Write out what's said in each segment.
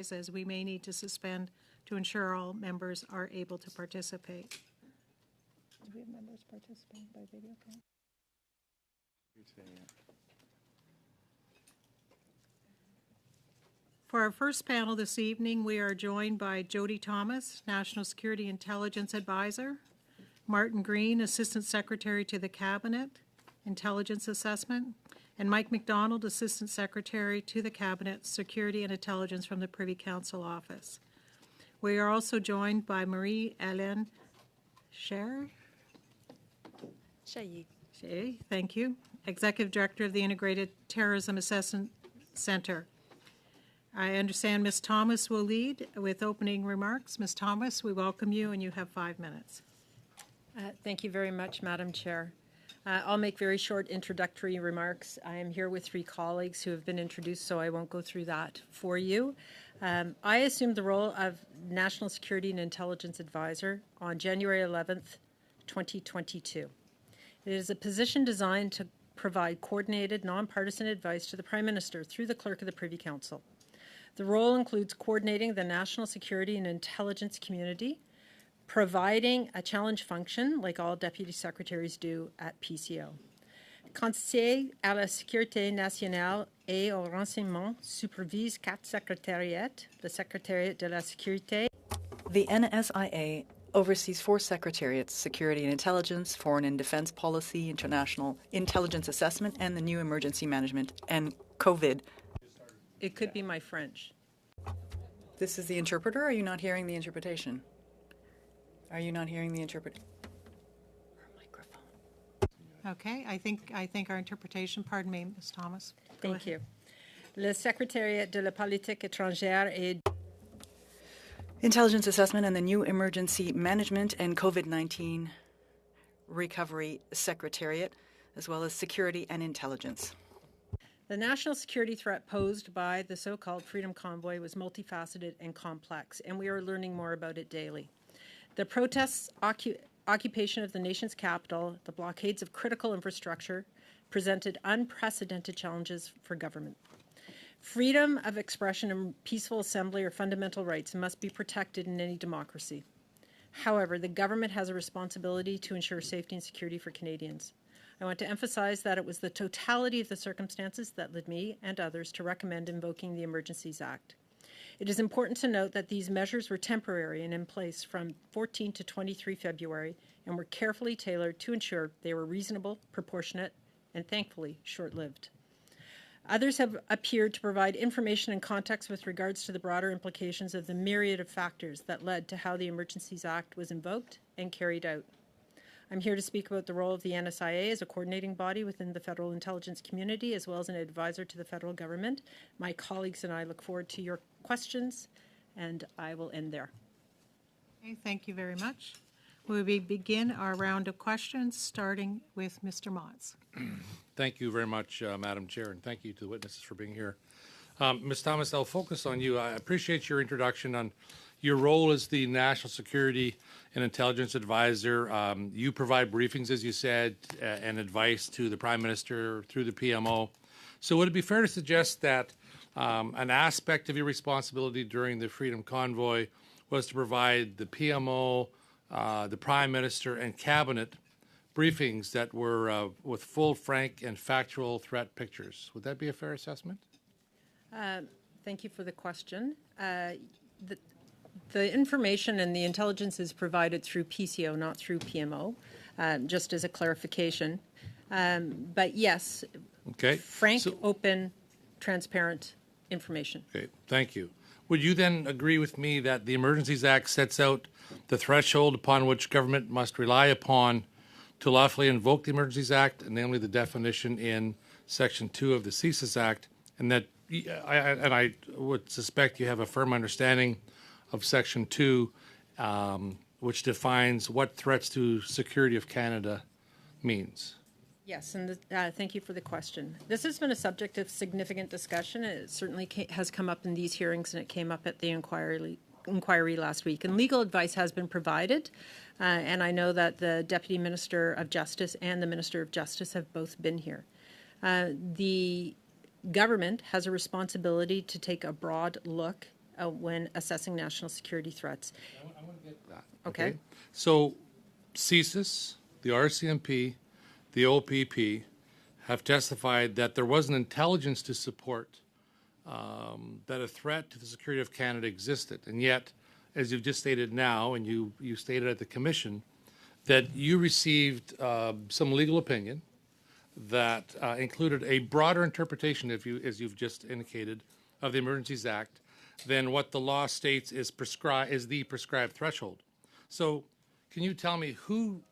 as we may need to suspend to ensure all members are able to participate. Do we have members participating by video call? For our first panel this evening, we are joined by Jody Thomas, National Security Intelligence Advisor, Martin Green, Assistant Secretary to the Cabinet, Intelligence Assessment, and Mike McDonald, Assistant Secretary to the Cabinet, Security and Intelligence from the Privy Council Office. We are also joined by Marie-Hélène Chailly, thank you, Executive Director of the Integrated Terrorism Assessment Center. I understand Ms. Thomas will lead with opening remarks. Ms. Thomas, we welcome you, and you have 5 minutes. Thank you very much, Madam Chair. I'll make very short introductory remarks. I am here with 3 colleagues who have been introduced, so I won't go through that for you. I assumed the role of National Security and Intelligence Advisor on January 11th, 2022. It is a position designed to provide coordinated, nonpartisan advice to the Prime Minister through the Clerk of the Privy Council. The role includes coordinating the national security and intelligence community, providing a challenge function, like all deputy secretaries do at PCO. Conseil à la sécurité nationale et au renseignement supervise 4 secrétariats, le Secrétariat de la Sécurité. The NSIA oversees 4 secretariats: Security and Intelligence, Foreign and Defense Policy, International Intelligence Assessment, and the new Emergency Management and COVID. It could be my French. This is the interpreter. Are you not hearing the interpretation? Are you not hearing the interpretation? Microphone. Okay, I think our interpretation, pardon me, Ms. Thomas. Thank you. Le Secrétariat de la Politique étrangère et Intelligence Assessment and the new Emergency Management and COVID-19 Recovery Secretariat, as well as Security and Intelligence. The national security threat posed by the so-called Freedom Convoy was multifaceted and complex, and we are learning more about it daily. The protests, occupation of the nation's capital, the blockades of critical infrastructure presented unprecedented challenges for government. Freedom of expression and peaceful assembly are fundamental rights and must be protected in any democracy. However, the government has a responsibility to ensure safety and security for Canadians. I want to emphasize that it was the totality of the circumstances that led me and others to recommend invoking the Emergencies Act. It is important to note that these measures were temporary and in place from 14 to 23 February and were carefully tailored to ensure they were reasonable, proportionate, and thankfully short-lived. Others have appeared to provide information and context with regards to the broader implications of the myriad of factors that led to how the Emergencies Act was invoked and carried out. I'm here to speak about the role of the NSIA as a coordinating body within the federal intelligence community, as well as an advisor to the federal government. My colleagues and I look forward to your questions, and I will end there. Okay, thank you very much. We will begin our round of questions, starting with Mr. Motz. Thank you very much, Madam Chair, and thank you to the witnesses for being here. Ms. Thomas, I'll focus on you. I appreciate your introduction on your role as the National Security and Intelligence Advisor. You provide briefings, as you said, and advice to the Prime Minister through the PMO. So would it be fair to suggest that an aspect of your responsibility during the Freedom Convoy was to provide the PMO, the Prime Minister, and Cabinet briefings that were with full, frank, and factual threat pictures? Would that be a fair assessment? Thank you for the question. The information and the intelligence is provided through PCO, not through PMO, just as a clarification. But yes, okay. Frank, open, transparent information. Okay, thank you. Would you then agree with me that the Emergencies Act sets out the threshold upon which government must rely upon to lawfully invoke the Emergencies Act, namely the definition in Section 2 of the CSIS Act, and that I would suspect you have a firm understanding of Section 2, which defines what threats to security of Canada means? Yes, and thank you for the question. This has been a subject of significant discussion. It certainly has come up in these hearings, and it came up at the inquiry last week. And legal advice has been provided, and I know that the Deputy Minister of Justice and the Minister of Justice have both been here. The government has a responsibility to take a broad look when assessing national security threats. I want to get to that. Okay. So CSIS, the RCMP, the OPP have testified that there wasn't intelligence to support that a threat to the security of Canada existed. And yet, as you've just stated now, and you stated at the commission, that you received some legal opinion that included a broader interpretation, as you've just indicated, of the Emergencies Act than what the law states is the prescribed threshold. So, can you tell me who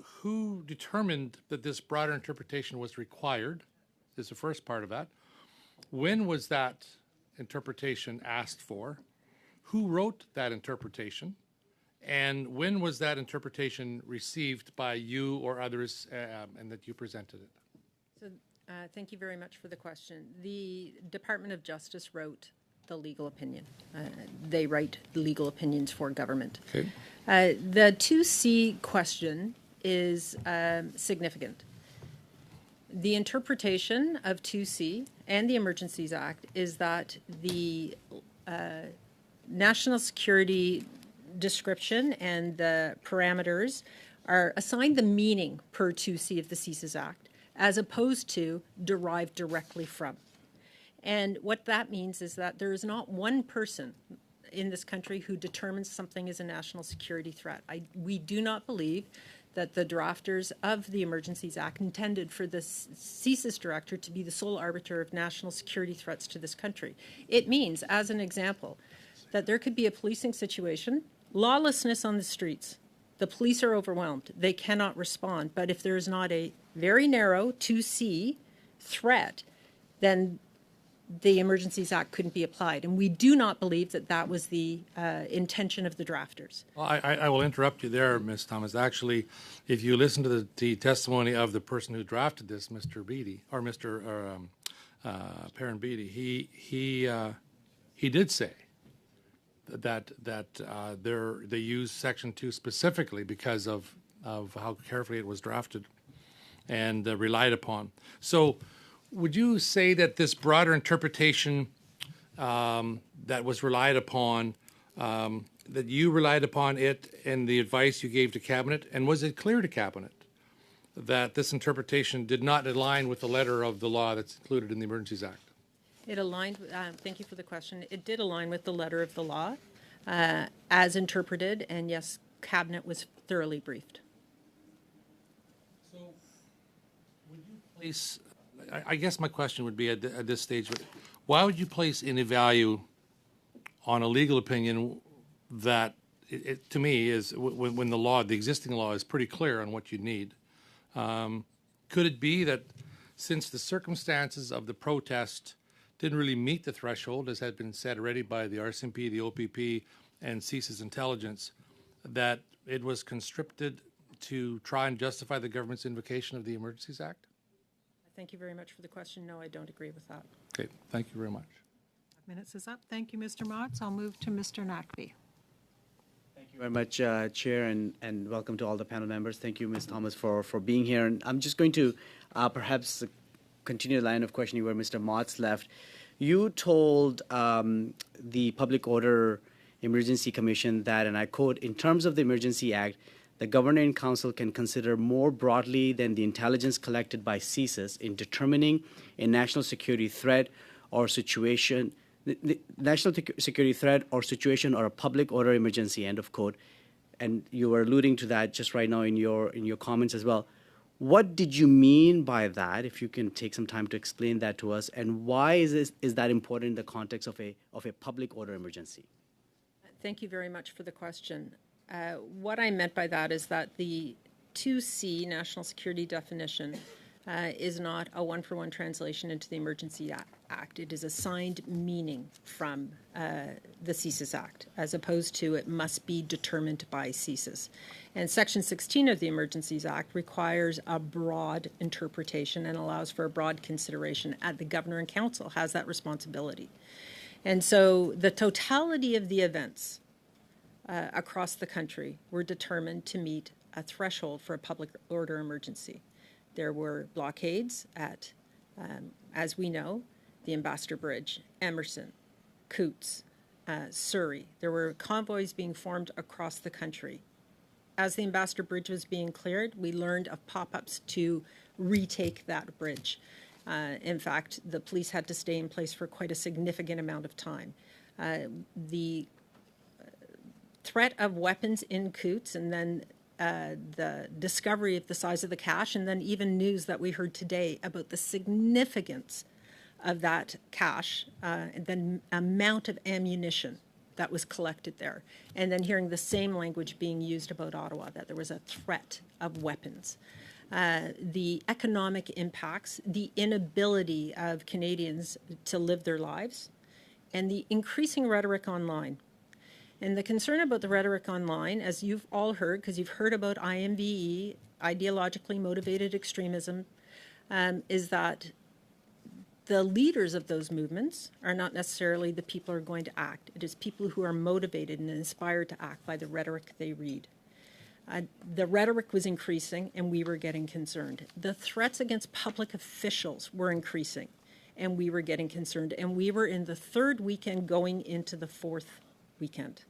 determined that this broader interpretation was required? Is the first part of that. When was that interpretation asked for? Who wrote that interpretation? And when was that interpretation received by you or others, and that you presented it? So, thank you very much for the question. The Department of Justice wrote the legal opinion. They write legal opinions for government. Okay. The 2C question is significant. The interpretation of 2C and the Emergencies Act is that the national security description and the parameters are assigned the meaning per 2C of the CSIS Act, as opposed to derived directly from. And what that means is that there is not one person in this country who determines something is a national security threat. We do not believe that the drafters of the Emergencies Act intended for the CSIS director to be the sole arbiter of national security threats to this country. It means, as an example, that there could be a policing situation, lawlessness on the streets. The police are overwhelmed. They cannot respond. But if there is not a very narrow 2C threat, then the Emergencies Act couldn't be applied. And we do not believe that that was the intention of the drafters. Well, I will interrupt you there, Ms. Thomas. Actually, if you listen to the testimony of the person who drafted this, Mr. Beatty, or Mr. Perrin Beatty, he did say that they used Section 2 specifically because of how carefully it was drafted and relied upon. So, would you say that this broader interpretation that was relied upon, that you relied upon it in the advice you gave to Cabinet, and was it clear to Cabinet that this interpretation did not align with the letter of the law that's included in the Emergencies Act? It aligned, thank you for the question. It did align with the letter of the law as interpreted, and yes, Cabinet was thoroughly briefed. So, would you place, I guess my question would be at this stage, why would you place any value on a legal opinion that, to me, is when the existing law is pretty clear on what you need? Could it be that since the circumstances of the protest didn't really meet the threshold, as had been said already by the RCMP, the OPP, and CSIS intelligence, that it was conscripted to try and justify the government's invocation of the Emergencies Act? Thank you very much for the question. No, I don't agree with that. Okay, thank you very much. Minutes is up. Thank you, Mr. Motz. I'll move to Mr. Nakby. Thank you very much, Chair, and welcome to all the panel members. Thank you, Ms. Thomas, for being here. And I'm just going to perhaps continue the line of questioning where Mr. Motz left. You told the Public Order Emergency Commission that, and I quote, in terms of the Emergency Act, the Governor in Council can consider more broadly than the intelligence collected by CSIS in determining a national security threat or situation, the national security threat or situation or a public order emergency, end of quote. And you were alluding to that just right now in your comments as well. What did you mean by that, if you can take some time to explain that to us, and why is that important in the context of a public order emergency? Thank you very much for the question. What I meant by that is that the 2C national security definition is not a one-for-one translation into the Emergency Act. It is assigned meaning from the CSIS Act, as opposed to it must be determined by CSIS. And Section 16 of the Emergencies Act requires a broad interpretation and allows for a broad consideration. The Governor and Council has that responsibility. And so the totality of the events across the country were determined to meet a threshold for a public order emergency. There were blockades at, as we know, the Ambassador Bridge, Emerson, Coots, Surrey. There were convoys being formed across the country. As the Ambassador Bridge was being cleared, we learned of pop-ups to retake that bridge. In fact, the police had to stay in place for quite a significant amount of time. The threat of weapons in Coutts, and then the discovery of the size of the cache, and then even news that we heard today about the significance of that cache, and the amount of ammunition that was collected there. And then hearing the same language being used about Ottawa, that there was a threat of weapons. The economic impacts, the inability of Canadians to live their lives, and the increasing rhetoric online. And the concern about the rhetoric online, as you've all heard, because you've heard about IMVE, ideologically motivated extremism, is that the leaders of those movements are not necessarily the people who are going to act. It is people who are motivated and inspired to act by the rhetoric they read. The rhetoric was increasing, and we were getting concerned. The threats against public officials were increasing, and we were getting concerned. And we were in the third weekend going into the fourth weekend.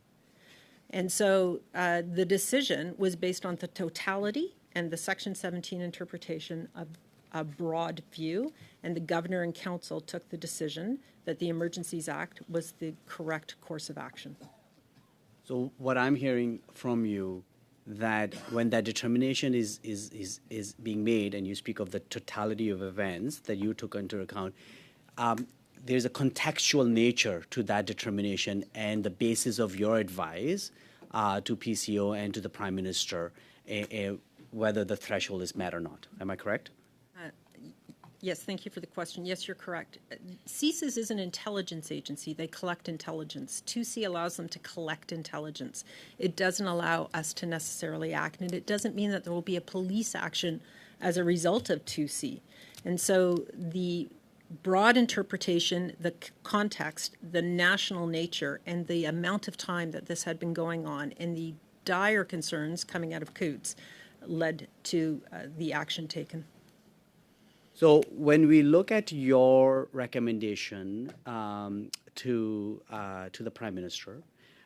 And so the decision was based on the totality and the Section 17 interpretation of a broad view, and the Governor and Council took the decision that the Emergencies Act was the correct course of action. So what I'm hearing from you, that when that determination is being made, and you speak of the totality of events that you took into account, there's a contextual nature to that determination and the basis of your advice to PCO and to the Prime Minister, whether the threshold is met or not. Am I correct? Yes, thank you for the question. Yes, you're correct. CSIS is an intelligence agency. They collect intelligence. 2C allows them to collect intelligence. It doesn't allow us to necessarily act, and it doesn't mean that there will be a police action as a result of 2C. And so the broad interpretation, the context, the national nature, and the amount of time that this had been going on, and the dire concerns coming out of Coutts led to the action taken. So when we look at your recommendation to the Prime Minister,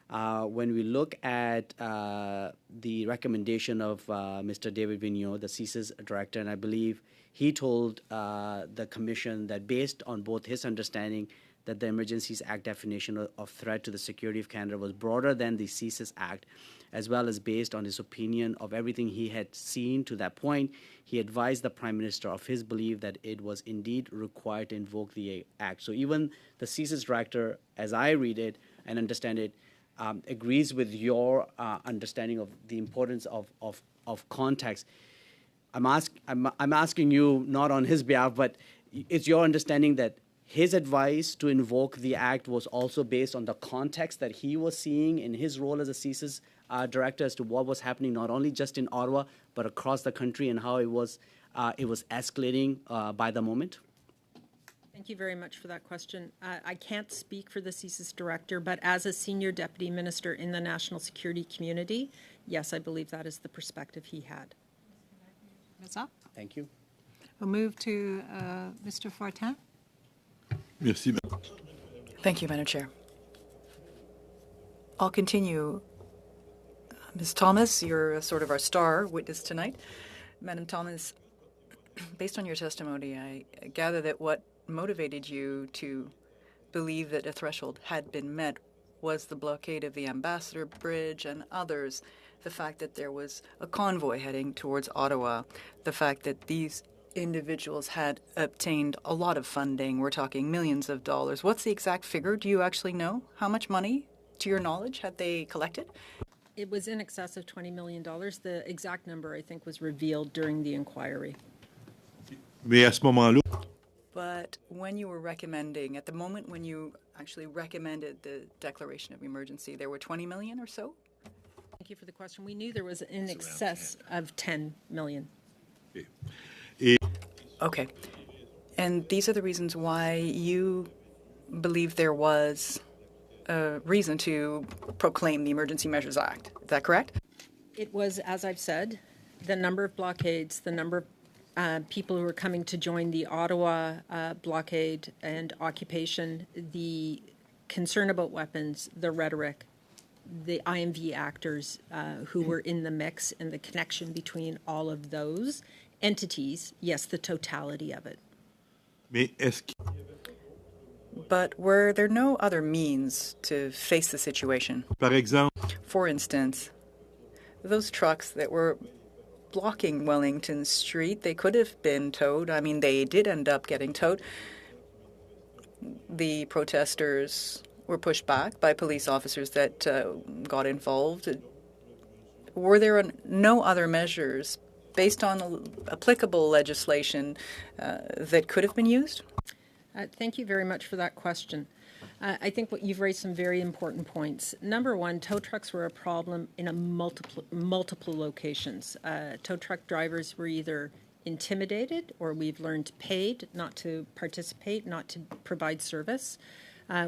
when we look at the recommendation of Mr. David Vigneault, the CSIS director, and I believe he told the Commission that based on both his understanding that the Emergencies Act definition of threat to the security of Canada was broader than the CSIS Act, as well as based on his opinion of everything he had seen to that point, he advised the Prime Minister of his belief that it was indeed required to invoke the Act. So even the CSIS director, as I read it and understand it, agrees with your understanding of the importance of context. I'm asking you not on his behalf, but it's your understanding that his advice to invoke the Act was also based on the context that he was seeing in his role as a CSIS director as to what was happening not only just in Ottawa but across the country, and how it was escalating by the moment? Thank you very much for that question. I can't speak for the CSIS director, but as a senior deputy minister in the national security community, yes, I believe that is the perspective he had. That's up. Thank you. We'll move to Mr. Fortin. Merci. Thank you, Madam Chair. I'll continue. Ms. Thomas, you're sort of our star witness tonight. Madam Thomas, based on your testimony, I gather that what motivated you to believe that a threshold had been met was the blockade of the Ambassador Bridge and others, the fact that there was a convoy heading towards Ottawa, the fact that these individuals had obtained a lot of funding. We're talking millions of dollars. What's the exact figure? Do you actually know how much money, to your knowledge, had they collected? It was in excess of $20 million. The exact number, I think, was revealed during the inquiry. Mais à ce moment-là, But when you were recommending, at the moment when you actually recommended the declaration of emergency, there were 20 million or so? Thank you for the question. We knew there was in excess of 10 million. Okay. And these are the reasons why you believe there was a reason to proclaim the Emergency Measures Act. Is that correct? It was, as I've said, the number of blockades, the number of people who were coming to join the Ottawa blockade and occupation, the concern about weapons, the rhetoric, the IMV actors who were in the mix, and the connection between all of those entities, yes, the totality of it. Mais est-ce qu'il But were there no other means to face the situation? par exemple, For instance, those trucks that were blocking Wellington Street, they could have been towed. I mean, they did end up getting towed. The protesters were pushed back by police officers that got involved. Were there no other measures based on applicable legislation that could have been used? Thank you very much for that question. I think you've raised some very important points. Number one, tow trucks were a problem in multiple locations. Tow truck drivers were either intimidated, or we've learned paid not to participate, not to provide service.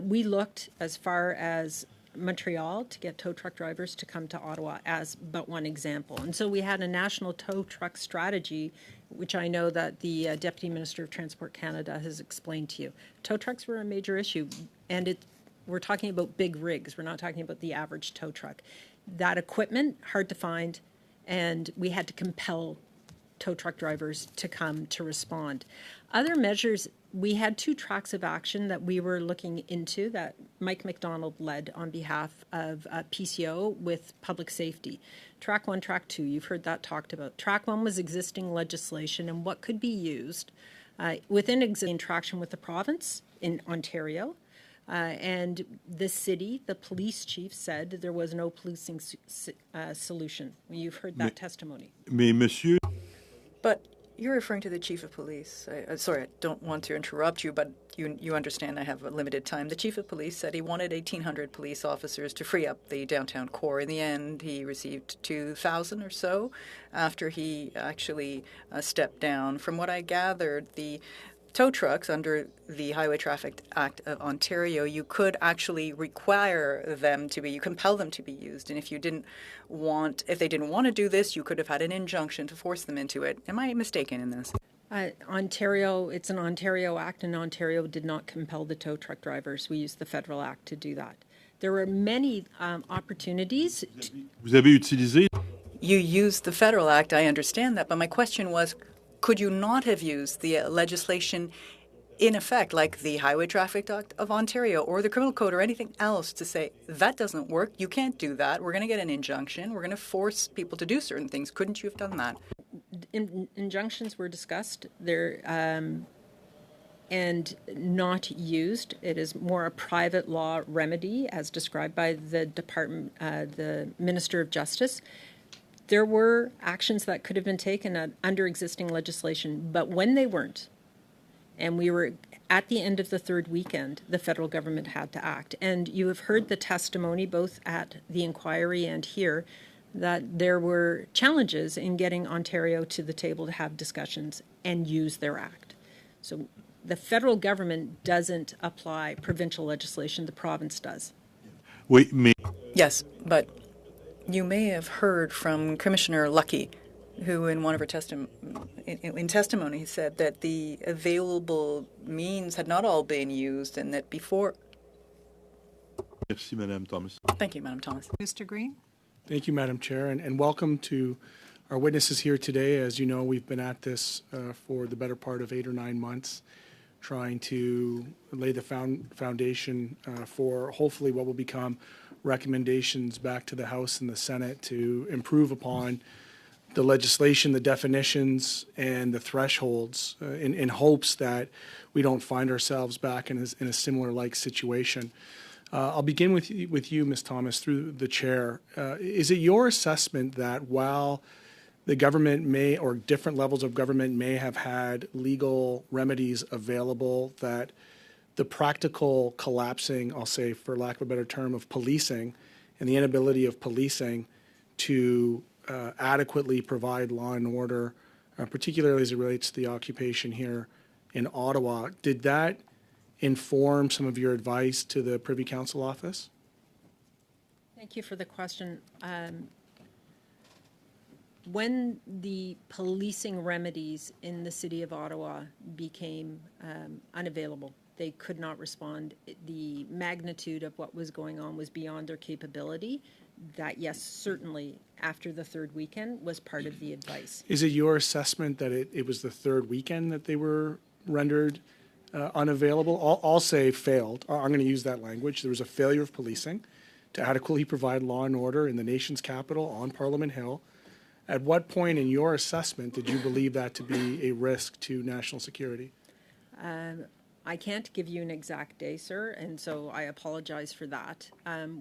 We looked as far as Montreal to get tow truck drivers to come to Ottawa as but one example. And so we had a national tow truck strategy, which I know that the Deputy Minister of Transport Canada has explained to you. Tow trucks were a major issue, and we're talking about big rigs. We're not talking about the average tow truck. That equipment, hard to find, and we had to compel tow truck drivers to come to respond. Other measures, we had 2 tracks of action that we were looking into that Mike McDonald led on behalf of PCO with public safety. Track 1, Track 2, you've heard that talked about. Track 1 was existing legislation and what could be used within existing traction with the province in Ontario. And the city, the police chief said there was no policing solution. You've heard that testimony. mais monsieur, But you're referring to the chief of police. Sorry, I don't want to interrupt you, but you understand I have a limited time. The chief of police said he wanted 1,800 police officers to free up the downtown core. In the end, he received 2,000 or so after he actually stepped down. From what I gathered, the tow trucks under the Highway Traffic Act of Ontario, you could actually require them to be, you compel them to be used. And if they didn't want to do this, you could have had an injunction to force them into it. Am I mistaken in this? Ontario, it's an Ontario Act, and Ontario did not compel the tow truck drivers. We used the federal act to do that. There were many opportunities. vous avez utilisé You used the federal act, I understand that, but my question was, could you not have used the legislation in effect, like the Highway Traffic Act of Ontario or the Criminal Code or anything else, to say, that doesn't work, you can't do that, we're going to get an injunction, we're going to force people to do certain things. Couldn't you have done that? Injunctions were discussed there and not used. It is more a private law remedy as described by the department, the Minister of Justice. There were actions that could have been taken under existing legislation, but when they weren't, and we were at the end of the third weekend, the federal government had to act. And you have heard the testimony both at the inquiry and here that there were challenges in getting Ontario to the table to have discussions and use their act. So the federal government doesn't apply provincial legislation, the province does. Oui, mais Yes, but you may have heard from Commissioner Lucky, who in one of her testimony said that the available means had not all been used and that before... merci, Madame Thomas. Thank you, Madam Thomas. Mr. Green? Thank you, Madam Chair, and welcome to our witnesses here today. As you know, we've been at this for the better part of 8 or 9 months, trying to lay the foundation for hopefully what will become recommendations back to the House and the Senate to improve upon the legislation, the definitions, and the thresholds in hopes that we don't find ourselves back in a similar like situation. I'll begin with you, Ms. Thomas, through the chair. Is it your assessment that while the government may, or different levels of government may have had legal remedies available, that the practical collapsing, I'll say for lack of a better term, of policing and the inability of policing to adequately provide law and order, particularly as it relates to the occupation here in Ottawa, did that inform some of your advice to the Privy Council office? Thank you for the question. When the policing remedies in the city of Ottawa became unavailable, they could not respond. The magnitude of what was going on was beyond their capability. That, yes, certainly after the third weekend was part of the advice. Is it your assessment that it was the third weekend that they were rendered unavailable? I'll say failed. I'm going to use that language. There was a failure of policing to adequately provide law and order in the nation's capital on Parliament Hill. At what point in your assessment did you believe that to be a risk to national security? I can't give you an exact day, sir, and so I apologize for that.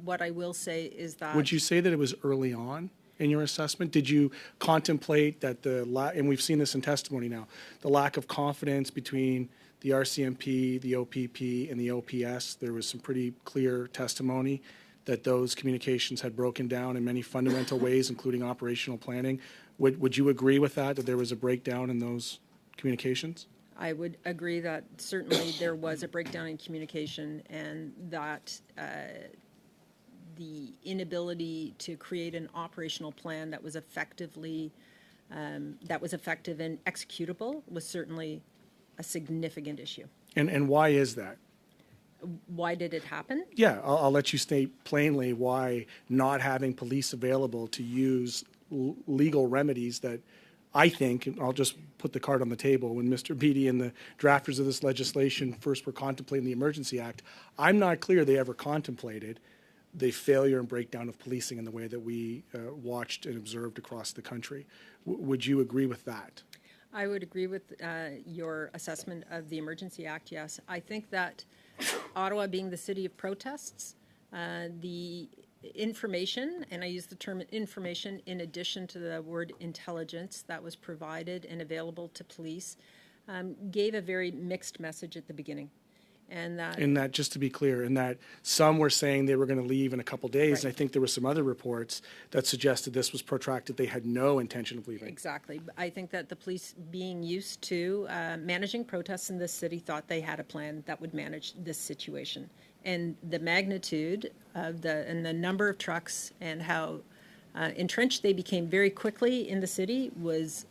What I will say is that... Would you say that it was early on in your assessment? Did you contemplate that and we've seen this in testimony now, the lack of confidence between the RCMP, the OPP, and the OPS, there was some pretty clear testimony that those communications had broken down in many fundamental ways, including operational planning. Would you agree with that there was a breakdown in those communications? I would agree that certainly there was a breakdown in communication, and that the inability to create an operational plan that was effective and executable was certainly a significant issue. And why is that? Why did it happen? Yeah, I'll let you state plainly why not having police available to use legal remedies that I think, and I'll just put the card on the table, when Mr. Beattie and the drafters of this legislation first were contemplating the Emergency Act, I'm not clear they ever contemplated the failure and breakdown of policing in the way that we watched and observed across the country. Would you agree with that? I would agree with your assessment of the Emergency Act, yes. I think that Ottawa being the city of protests, the information, and I use the term information in addition to the word intelligence that was provided and available to police, gave a very mixed message at the beginning. And that, just to be clear, in that some were saying they were going to leave in a couple days, right. And I think there were some other reports that suggested this was protracted. They had no intention of leaving. Exactly. I think that the police, being used to managing protests in this city, thought they had a plan that would manage this situation. And the magnitude of the number of trucks and how entrenched they became very quickly in the city was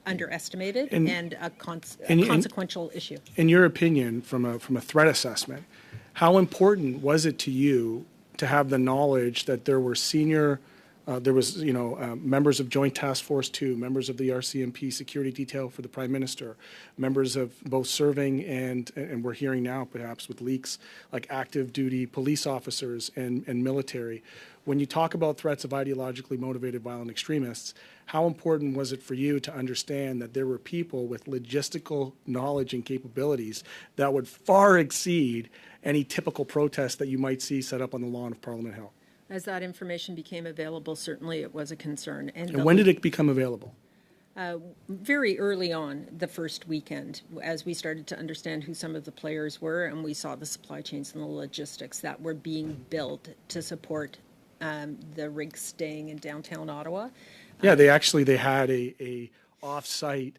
underestimated and a consequential issue. In your opinion, from a threat assessment, how important was it to you to have the knowledge that there were members of Joint Task Force 2, members of the RCMP security detail for the Prime Minister, members of both serving and we're hearing now perhaps with leaks, like active duty police officers and military. When you talk about threats of ideologically motivated violent extremists, how important was it for you to understand that there were people with logistical knowledge and capabilities that would far exceed any typical protest that you might see set up on the lawn of Parliament Hill? As that information became available, certainly it was a concern. And when did it become available? Very early on, the first weekend, as we started to understand who some of the players were, and we saw the supply chains and the logistics that were being built to support the rigs staying in downtown Ottawa. Yeah, they had a off-site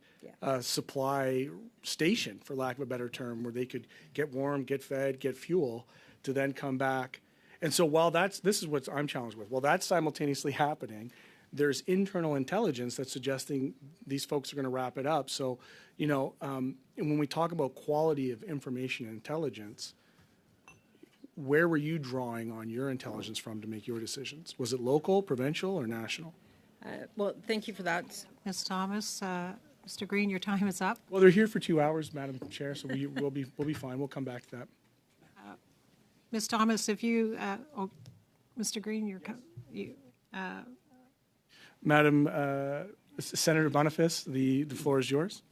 supply station, for lack of a better term, where they could get warm, get fed, get fuel, to then come back. And so while this is what I'm challenged with, while that's simultaneously happening, there's internal intelligence that's suggesting these folks are going to wrap it up. So, and when we talk about quality of information and intelligence, where were you drawing on your intelligence from to make your decisions? Was it local, provincial, or national? Well, thank you for that. Ms. Thomas, Mr. Green, your time is up. Well, they're here for 2 hours, Madam Chair, so we'll be fine. We'll come back to that. Ms. Thomas, if you, Mr. Green, Madam Senator Boniface, the floor is yours.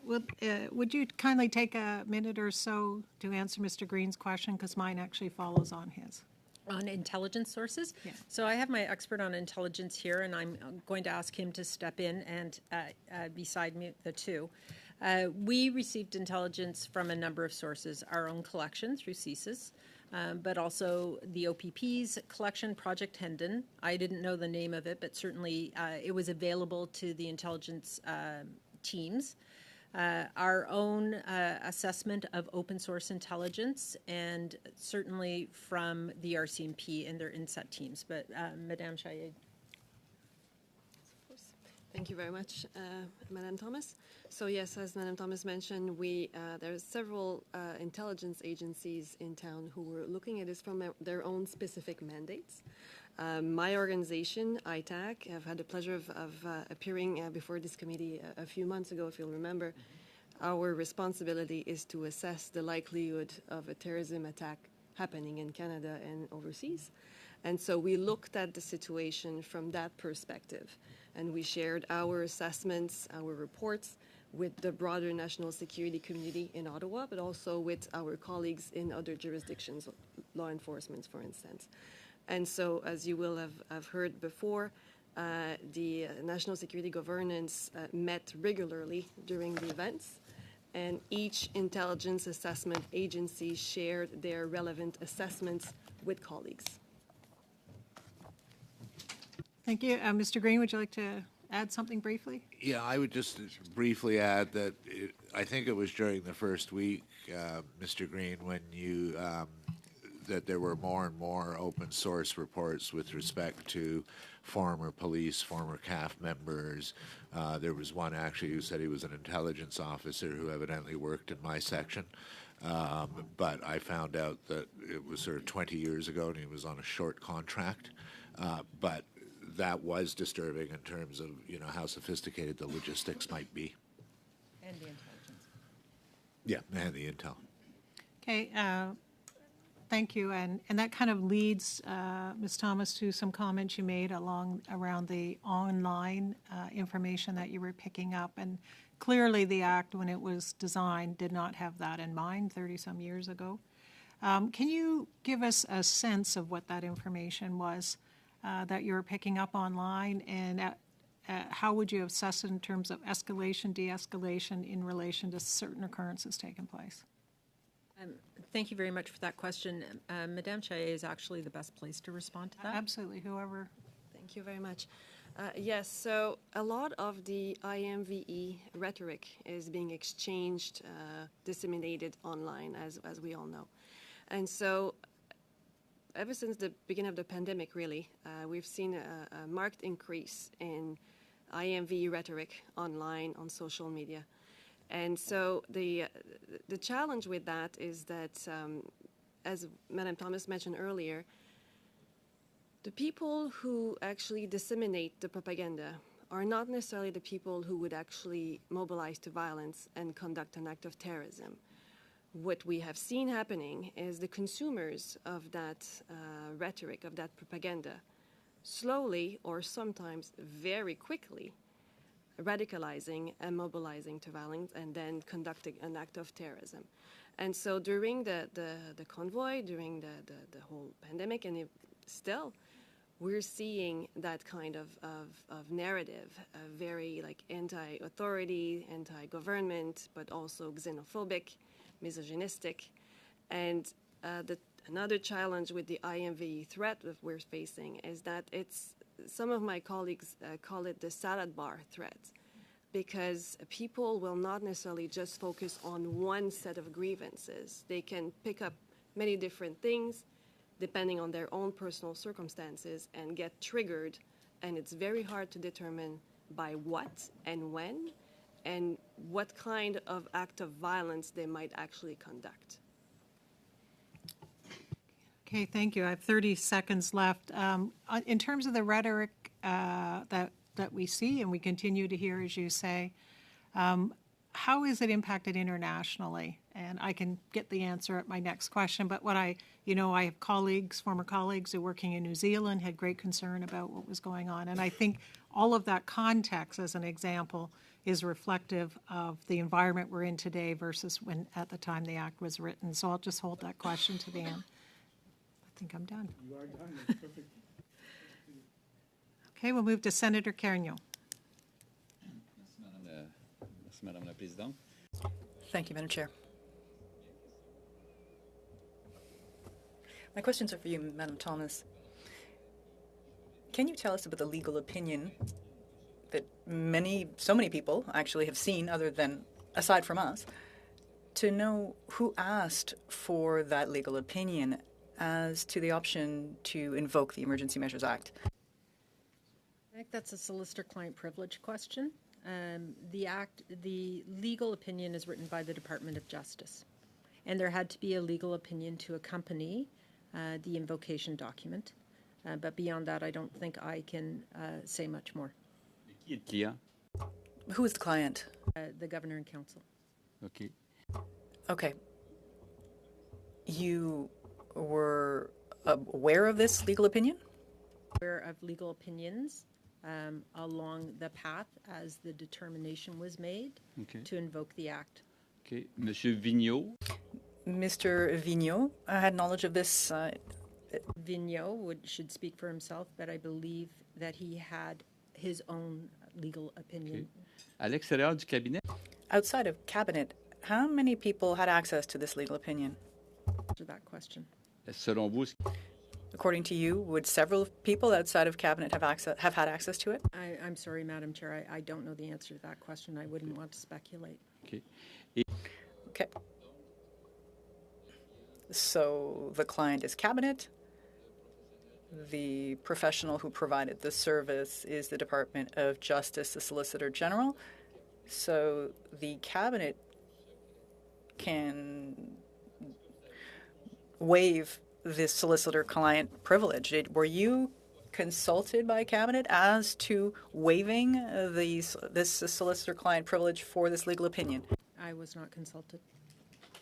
would you kindly take a minute or so to answer Mr. Green's question, because mine actually follows on his. On intelligence sources? Yeah. So I have my expert on intelligence here, and I'm going to ask him to step in and beside me, the two. We received intelligence from a number of sources, our own collection through CSIS, but also the OPP's collection, Project Hendon. I didn't know the name of it, but certainly it was available to the intelligence teams. Our own assessment of open source intelligence, and certainly from the RCMP and their INSET teams. But Madame Chaillet. Thank you very much, Madam Thomas. So yes, as Madam Thomas mentioned, there are several intelligence agencies in town who were looking at this from their own specific mandates. My organization, ITAC, have had the pleasure of appearing before this committee a few months ago, if you'll remember. Our responsibility is to assess the likelihood of a terrorism attack happening in Canada and overseas. And so we looked at the situation from that perspective, and we shared our assessments, our reports with the broader national security community in Ottawa, but also with our colleagues in other jurisdictions, law enforcement, for instance. And so, as you will have heard before, the National Security Governance met regularly during the events, and each intelligence assessment agency shared their relevant assessments with colleagues. Thank you. Mr. Green, would you like to add something briefly? Yeah, I would just briefly add that I think it was during the first week, Mr. Green, when you that there were more and more open source reports with respect to former police, former CAF members. There was one actually who said he was an intelligence officer who evidently worked in my section. But I found out that it was sort of 20 years ago and he was on a short contract. But that was disturbing in terms of, you know, how sophisticated the logistics might be. And the intelligence. Yeah, and the intel. Okay, thank you. And that kind of leads, Ms. Thomas, to some comments you made around the online information that you were picking up. And clearly the Act, when it was designed, did not have that in mind 30-some years ago. Can you give us a sense of what that information was that you were picking up online, and how would you assess it in terms of escalation, de-escalation in relation to certain occurrences taking place? Thank you very much for that question. Madame Chaillet is actually the best place to respond to that. Absolutely, whoever. Thank you very much. Yes, so a lot of the IMVE rhetoric is being exchanged, disseminated online, as we all know. And so ever since the beginning of the pandemic, really, we've seen a marked increase in IMVE rhetoric online, on social media. And so the challenge with that is that, as Madam Thomas mentioned earlier, the people who actually disseminate the propaganda are not necessarily the people who would actually mobilize to violence and conduct an act of terrorism. What we have seen happening is the consumers of that rhetoric, of that propaganda, slowly or sometimes very quickly radicalizing and mobilizing to violence and then conducting an act of terrorism. And so during the convoy, during the whole pandemic, and still, we're seeing that kind of narrative, very like anti-authority, anti-government, but also xenophobic, misogynistic. And another challenge with the IMVE threat that we're facing is that some of my colleagues call it the salad bar threat, because people will not necessarily just focus on one set of grievances. They can pick up many different things depending on their own personal circumstances and get triggered, and it's very hard to determine by what and when and what kind of act of violence they might actually conduct. Okay, thank you. I have 30 seconds left. In terms of the rhetoric that we see and we continue to hear, as you say, how is it impacted internationally? And I can get the answer at my next question, but I have colleagues, former colleagues who are working in New Zealand, had great concern about what was going on. And I think all of that context, as an example, is reflective of the environment we're in today versus when, at the time the Act was written. So I'll just hold that question to the end. I think I'm done. You are done. That's perfect. Okay, we'll move to Senator Carignan. Merci, Madame la Présidente. Thank you, Madam Chair. My questions are for you, Madam Thomas. Can you tell us about the legal opinion that so many people actually have seen, aside from us, to know who asked for that legal opinion as to the option to invoke the Emergency Measures Act? I think that's a solicitor-client privilege question. The legal opinion is written by the Department of Justice, and there had to be a legal opinion to accompany the invocation document. But beyond that, I don't think I can say much more. Qui est le client? Who is the client? The Governor and Council. OK. Okay. You were aware of this legal opinion? Aware of legal opinions along the path as the determination was made Okay. to invoke the act. OK. Monsieur Vigneault? Mr. Vigneault had knowledge of this. Vigneault should speak for himself, but I believe that he had his own legal opinion. À l'extérieur du cabinet? Outside of cabinet, how many people had access to this legal opinion? To that question. Selon vous, According to you, would several people outside of cabinet have had access to it? I'm sorry, Madam Chair, I don't know the answer to that question. I wouldn't want to speculate. OK. Okay. So the client is cabinet. The professional who provided the service is the Department of Justice, the Solicitor General. So the cabinet can waive this solicitor-client privilege. Were you consulted by cabinet as to waiving this solicitor-client privilege for this legal opinion? I was not consulted.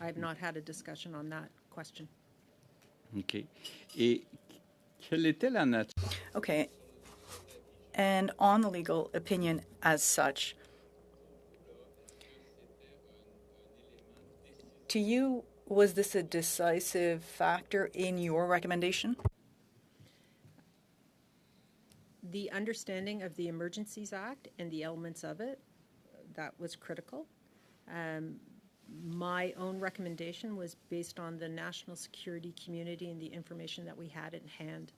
I have not had a discussion on that question. OK. Et quelle était la nature? Okay. And on the legal opinion as such, to you, was this a decisive factor in your recommendation? The understanding of the Emergencies Act and the elements of it, that was critical. My own recommendation was based on the national security community and the information that we had in hand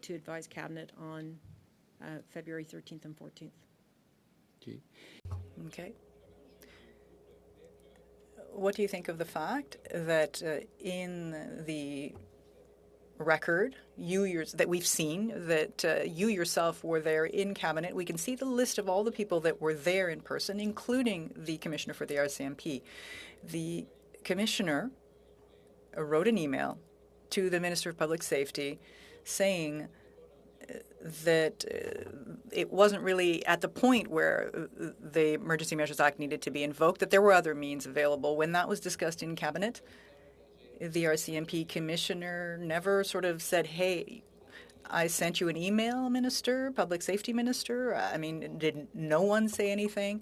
to advise Cabinet on February 13th and 14th. OK. Okay. What do you think of the fact that in the record that we've seen that you yourself were there in cabinet? We can see the list of all the people that were there in person, including the commissioner for the RCMP. The commissioner wrote an email to the Minister of Public Safety saying that it wasn't really at the point where the Emergency Measures Act needed to be invoked, that there were other means available. When that was discussed in cabinet, the RCMP commissioner never sort of said, hey, I sent you an email, Minister, Public Safety Minister. I mean, did no one say anything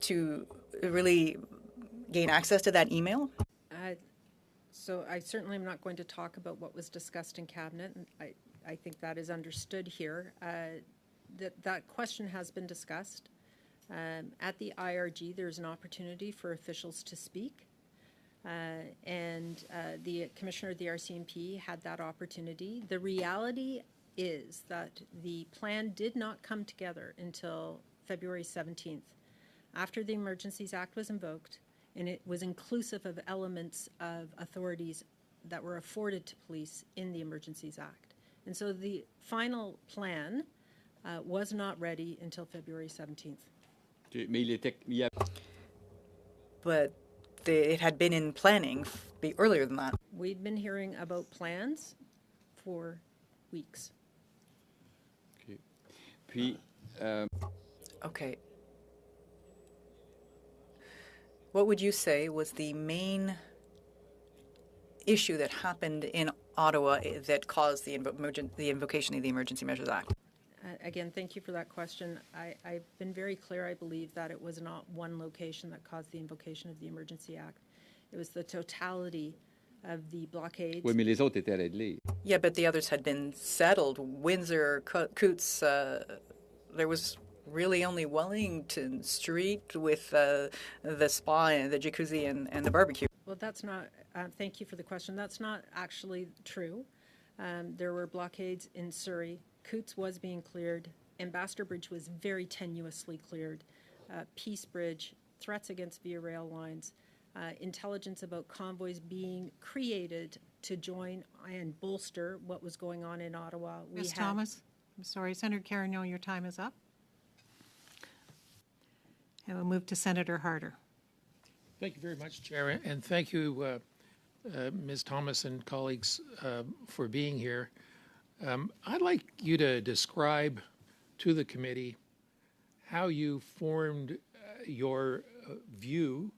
to really gain access to that email? So I certainly am not going to talk about what was discussed in cabinet. And I think that is understood here. That question has been discussed. At the IRG, there's an opportunity for officials to speak. And the commissioner of the RCMP had that opportunity. The reality is that the plan did not come together until February 17th, after the Emergencies Act was invoked, and it was inclusive of elements of authorities that were afforded to police in the Emergencies Act. And so the final plan was not ready until February 17th. But it had been in planning earlier than that. We'd been hearing about plans for weeks. OK. Puis, Okay. What would you say was the main issue that happened in Ottawa that caused the invocation of the Emergency Measures Act? Again, thank you for that question. I've been very clear, I believe, that it was not one location that caused the invocation of the Emergency Act. It was the totality of the blockades. oui, mais les autres étaient réglés. Yeah, but the others had been settled. Windsor, Coots, there was really only Wellington Street with the spa and the jacuzzi and the barbecue. Well, that's not, thank you for the question. That's not actually true. There were blockades in Surrey. Coots was being cleared. Ambassador Bridge was very tenuously cleared. Peace Bridge, threats against Via Rail lines, intelligence about convoys being created to join and bolster what was going on in Ottawa. Ms. Thomas? I'm sorry, Senator Carignan, your time is up. And we'll move to Senator Harder. Thank you very much, Chair, and thank you, Ms. Thomas and colleagues, for being here. I'd like you to describe to the committee how you formed your view.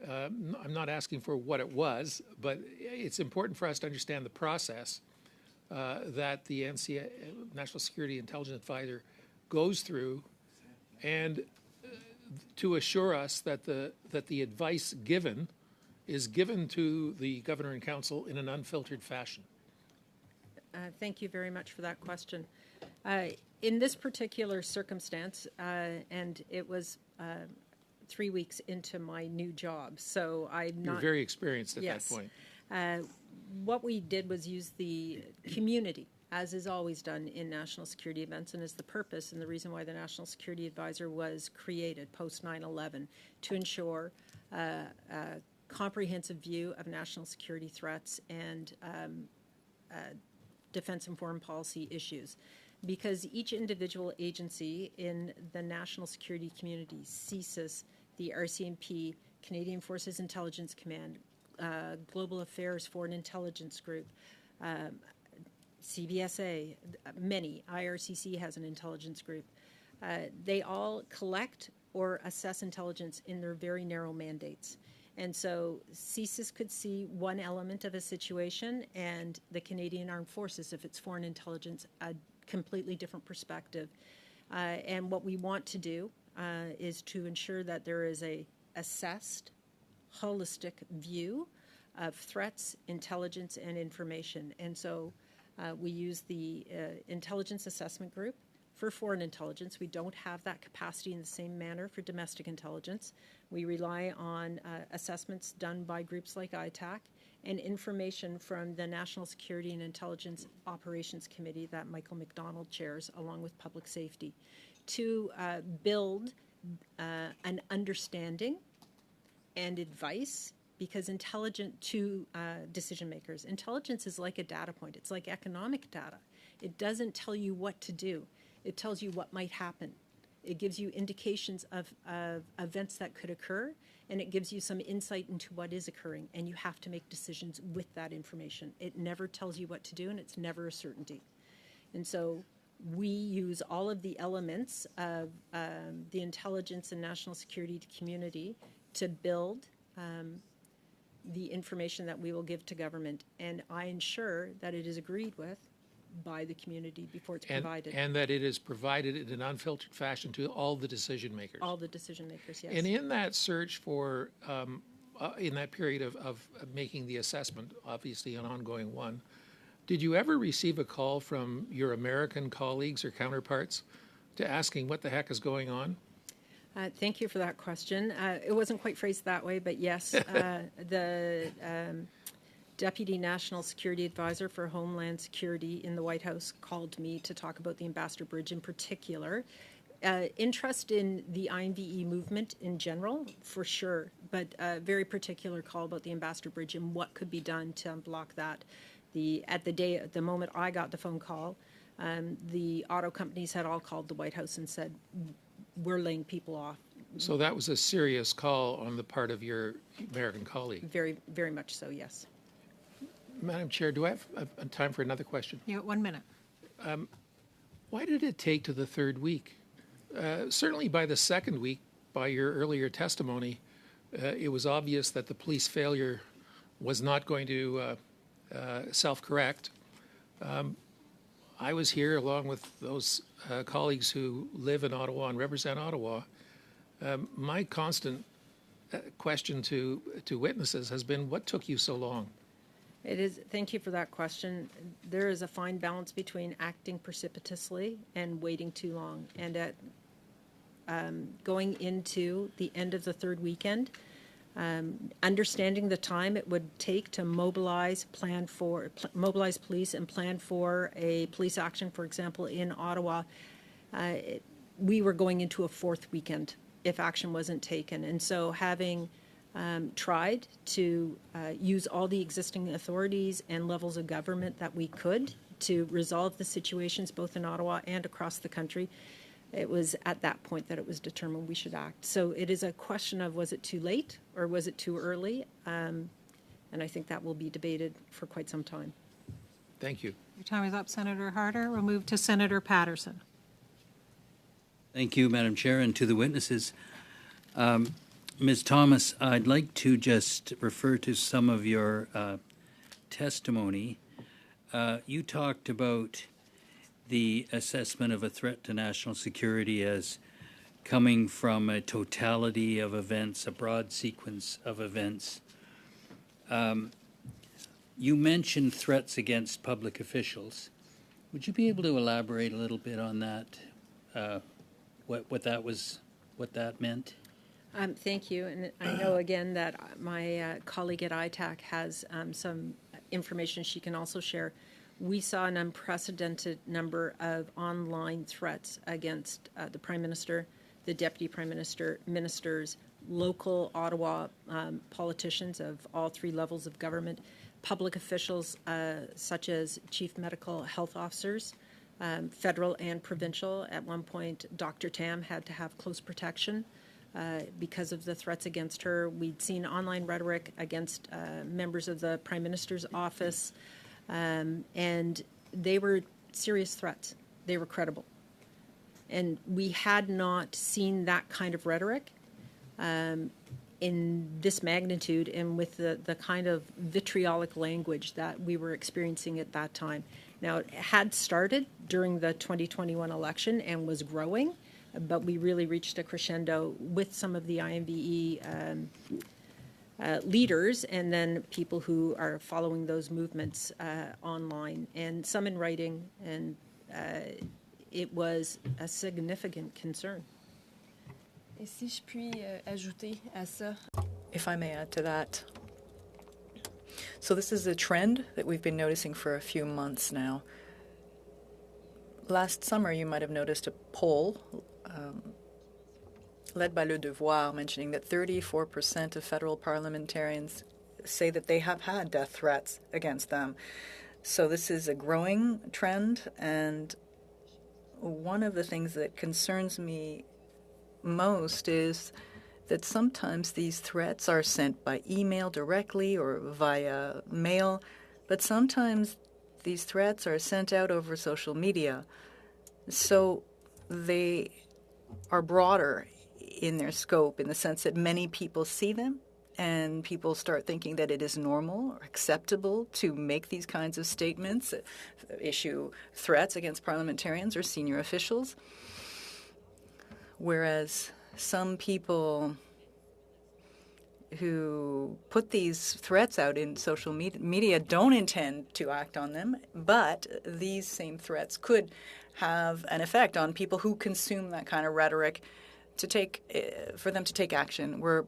I'm not asking for what it was, but it's important for us to understand the process that the NCA, National Security Intelligence Advisor, goes through, and to assure us that the advice given is given to the Governor and Council in an unfiltered fashion. Thank you very much for that question. In this particular circumstance, and it was 3 weeks into my new job, so I'm You're not very experienced at yes. that point. What we did was use the community, as is always done in national security events, and is the purpose and the reason why the National Security Advisor was created post 9/11, to ensure a comprehensive view of national security threats and defense and foreign policy issues. Because each individual agency in the national security community, CSIS, the RCMP, Canadian Forces Intelligence Command, Global Affairs Foreign Intelligence Group, CBSA, many, IRCC has an intelligence group. They all collect or assess intelligence in their very narrow mandates. And so CSIS could see one element of a situation, and the Canadian Armed Forces, if it's foreign intelligence, a completely different perspective. And what we want to do is to ensure that there is a assessed, holistic view of threats, intelligence, and information. And so we use the Intelligence Assessment Group for foreign intelligence. We don't have that capacity in the same manner for domestic intelligence. We rely on assessments done by groups like ITAC and information from the National Security and Intelligence Operations Committee that Michael McDonald chairs, along with public safety, to build an understanding and advice, because intelligent to decision makers. Intelligence is like a data point. It's like economic data. It doesn't tell you what to do. It tells you what might happen. It gives you indications of events that could occur, and it gives you some insight into what is occurring, and you have to make decisions with that information. It never tells you what to do, and it's never a certainty. And so we use all of the elements of the intelligence and national security community to build the information that we will give to government, and I ensure that it is agreed with by the community before it's provided. And that it is provided in an unfiltered fashion to all the decision makers. All the decision makers, yes. And in that search for, in that period of making the assessment, obviously an ongoing one, did you ever receive a call from your American colleagues or counterparts to asking what the heck is going on? Thank you for that question. It wasn't quite phrased that way, but yes, the Deputy National Security Advisor for Homeland Security in the White House called me to talk about the Ambassador Bridge in particular. Interest in the IMVE movement in general, for sure, but a very particular call about the Ambassador Bridge and what could be done to unblock that. At the moment I got the phone call, the auto companies had all called the White House and said, we're laying people off. So that was a serious call on the part of your American colleague. Very, very much so, yes. Madam Chair, do I have time for another question? You have 1 minute. Why did it take to the third week? Certainly by the second week, by your earlier testimony, it was obvious that the police failure was not going to self-correct. I was here along with those colleagues who live in Ottawa and represent Ottawa. My constant question to witnesses has been, what took you so long? It is. Thank you for that question. There is a fine balance between acting precipitously and waiting too long. And at going into the end of the third weekend, understanding the time it would take to mobilize police and plan for a police action, for example, in Ottawa, we were going into a fourth weekend if action wasn't taken. And so having tried to use all the existing authorities and levels of government that we could to resolve the situations both in Ottawa and across the country, it was at that point that it was determined we should act. So it is a question of, was it too late or was it too early? And I think that will be debated for quite some time. Thank you. Your time is up, Senator Harder. We'll move to Senator Patterson. Thank you, Madam Chair, and to the witnesses. Ms. Thomas, I'd like to just refer to some of your testimony. You talked about the assessment of a threat to national security as coming from a totality of events, a broad sequence of events. You mentioned threats against public officials. Would you be able to elaborate a little bit on that? What that meant? Thank you. And I know again that my colleague at ITAC has some information she can also share. We saw an unprecedented number of online threats against the Prime Minister, the Deputy Prime Minister, ministers, local Ottawa politicians of all three levels of government, public officials such as chief medical health officers, federal and provincial. At one point, Dr. Tam had to have close protection because of the threats against her. We'd seen online rhetoric against members of the Prime Minister's office, and they were serious threats. They were credible. And we had not seen that kind of rhetoric in this magnitude and with the kind of vitriolic language that we were experiencing at that time. Now, it had started during the 2021 election and was growing, but we really reached a crescendo with some of the IMVE leaders and then people who are following those movements online, and some in writing, and it was a significant concern. Et si je puis ajouter à ça. If I may add to that. So this is a trend that we've been noticing for a few months now. Last summer, you might have noticed a poll led by Le Devoir mentioning that 34% of federal parliamentarians say that they have had death threats against them. So this is a growing trend, and one of the things that concerns me most is that sometimes these threats are sent by email directly or via mail, but sometimes these threats are sent out over social media. So they are broader in their scope in the sense that many people see them and people start thinking that it is normal or acceptable to make these kinds of statements, issue threats against parliamentarians or senior officials. Whereas some people who put these threats out in social media don't intend to act on them, but these same threats could have an effect on people who consume that kind of rhetoric for them to take action. We're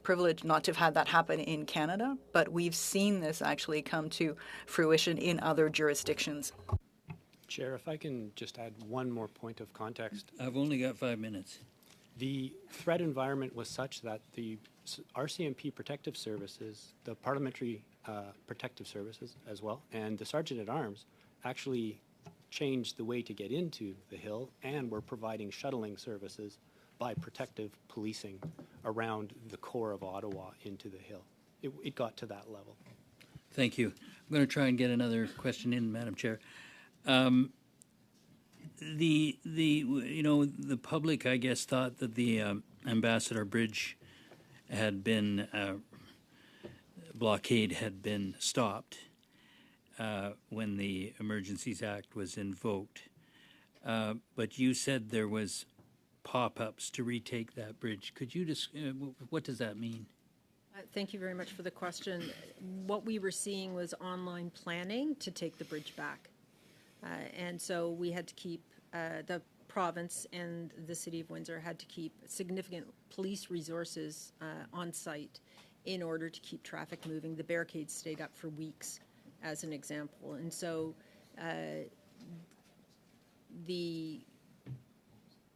privileged not to have had that happen in Canada, but we've seen this actually come to fruition in other jurisdictions. Chair, if I can just add one more point of context. I've only got 5 minutes. The threat environment was such that the RCMP protective services, the parliamentary protective services as well, and the Sergeant-at-Arms actually changed the way to get into the Hill, and were providing shuttling services by protective policing around the core of Ottawa into the Hill. It got to that level. Thank you. I'm going to try and get another question in, Madam Chair. The public, I guess, thought that the Ambassador Bridge had been blockade had been stopped when the Emergencies Act was invoked. But you said there was pop-ups to retake that bridge. Could you just what does that mean? Thank you very much for the question. What we were seeing was online planning to take the bridge back. And so we had to keep, the province and the City of Windsor had to keep significant police resources on site in order to keep traffic moving. The barricades stayed up for weeks, as an example. And so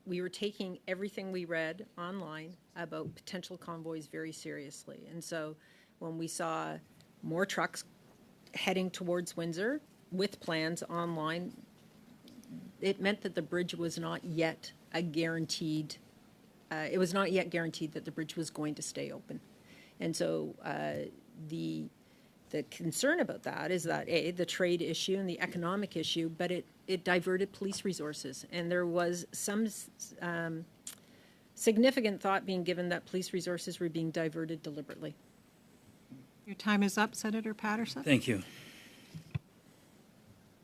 we were taking everything we read online about potential convoys very seriously. And so when we saw more trucks heading towards Windsor, with plans online, it meant that the bridge was not yet a guaranteed, it was not yet guaranteed that the bridge was going to stay open. And so the concern about that is that, A, the trade issue and the economic issue, but it diverted police resources. And there was some significant thought being given that police resources were being diverted deliberately. Your time is up, Senator Patterson. Thank you.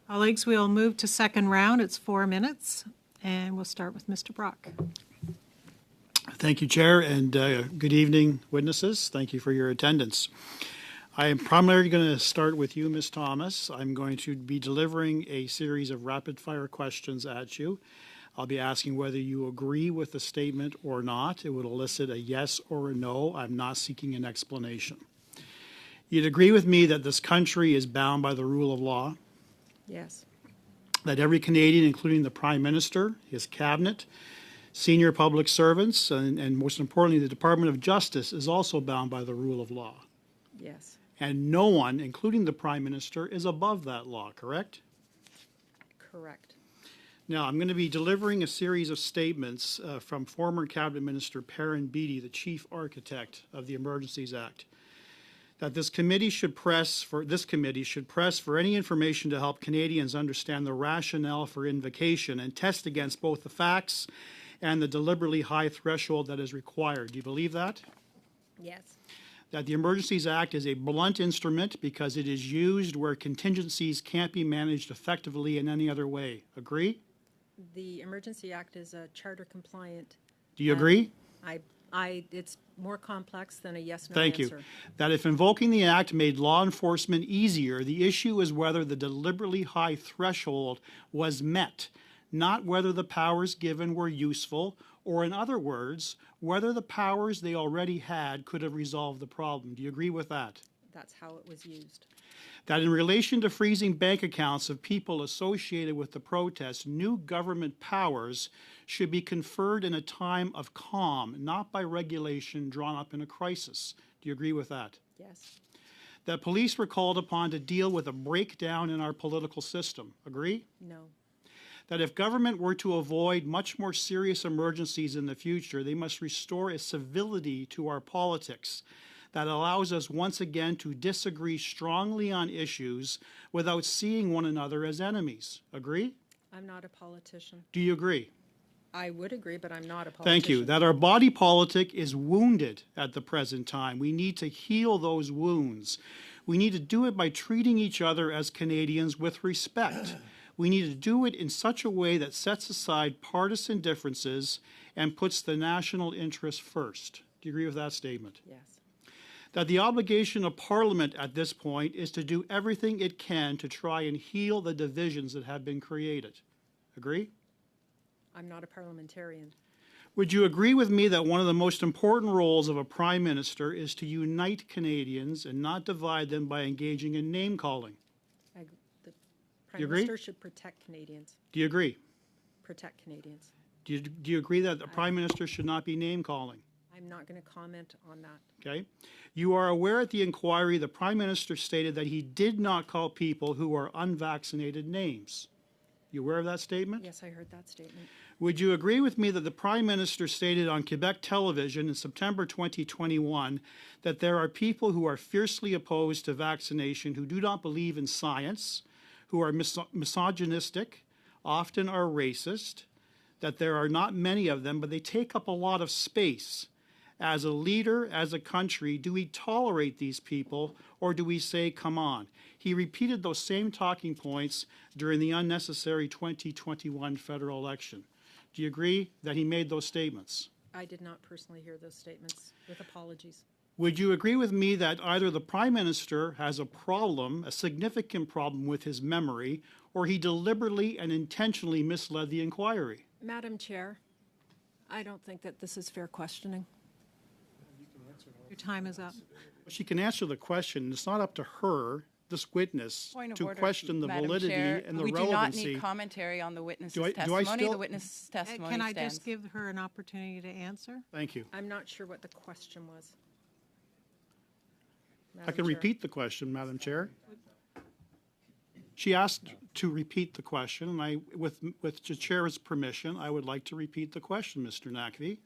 Colleagues, we'll move to second round. It's 4 minutes, and we'll start with Mr. Brock. Thank you, Chair, and good evening, witnesses. Thank you for your attendance. I am primarily going to start with you, Ms. Thomas. I'm going to be delivering a series of rapid-fire questions at you. I'll be asking whether you agree with the statement or not. It would elicit a yes or a no. I'm not seeking an explanation. You'd agree with me that this country is bound by the rule of law, Yes. that every Canadian, including the Prime Minister, his cabinet, senior public servants, and most importantly, the Department of Justice is also bound by the rule of law. Yes. And no one, including the Prime Minister, is above that law, correct? Correct. Now, I'm going to be delivering a series of statements from former Cabinet Minister Perrin Beatty, the chief architect of the Emergencies Act, that this committee should press for any information to help Canadians understand the rationale for invocation and test against both the facts and the deliberately high threshold that is required. Do you believe that? Yes. That the Emergencies Act is a blunt instrument because it is used where contingencies can't be managed effectively in any other way. Agree? The Emergency Act is a charter compliant. Do you agree? It's more complex than a yes/no Thank answer. you. That if invoking the Act made law enforcement easier, the issue is whether the deliberately high threshold was met, not whether the powers given were useful, or in other words, whether the powers they already had could have resolved the problem. Do you agree with that? That's how it was used. That in relation to freezing bank accounts of people associated with the protests, new government powers should be conferred in a time of calm, not by regulation drawn up in a crisis. Do you agree with that? Yes. That police were called upon to deal with a breakdown in our political system. Agree? No. That if government were to avoid much more serious emergencies in the future, they must restore a civility to our politics that allows us once again to disagree strongly on issues without seeing one another as enemies. Agree? I'm not a politician. Do you agree? I would agree, but I'm not a politician. Thank you. That our body politic is wounded at the present time. We need to heal those wounds. We need to do it by treating each other as Canadians with respect. We need to do it in such a way that sets aside partisan differences and puts the national interest first. Do you agree with that statement? Yes. That the obligation of Parliament at this point is to do everything it can to try and heal the divisions that have been created. Agree? I'm not a parliamentarian. Would you agree with me that one of the most important roles of a Prime Minister is to unite Canadians and not divide them by engaging in name-calling? The Prime you agree? Minister should protect Canadians. Do you agree? Protect Canadians. Do you agree that the Prime Minister should not be name-calling? I'm not going to comment on that. Okay. You are aware at the inquiry the Prime Minister stated that he did not call people who are unvaccinated names. You aware of that statement? Yes, I heard that statement. Would you agree with me that the Prime Minister stated on Quebec television in September 2021 that there are people who are fiercely opposed to vaccination, who do not believe in science, who are misogynistic, often are racist, that there are not many of them, but they take up a lot of space? As a leader, as a country, do we tolerate these people, or do we say, come on? He repeated those same talking points during the unnecessary 2021 federal election. Do you agree that he made those statements? I did not personally hear those statements, with apologies. Would you agree with me that either the Prime Minister has a problem, a significant problem with his memory, or he deliberately and intentionally misled the inquiry? Madam Chair, I don't think that this is fair questioning. Your time is up. She can answer the question. It's not up to her, this witness, Point of to order, question the Madam validity Chair. and the we relevancy. do not need commentary on the witness's Do I testimony. still- The witness's testimony Can I stands. just give her an opportunity to answer? Thank you. I'm not sure what the question was. I can repeat the question, Madam Chair. She asked to repeat the question, and with the chair's permission, I would like to repeat the question, Mr. Nakvi.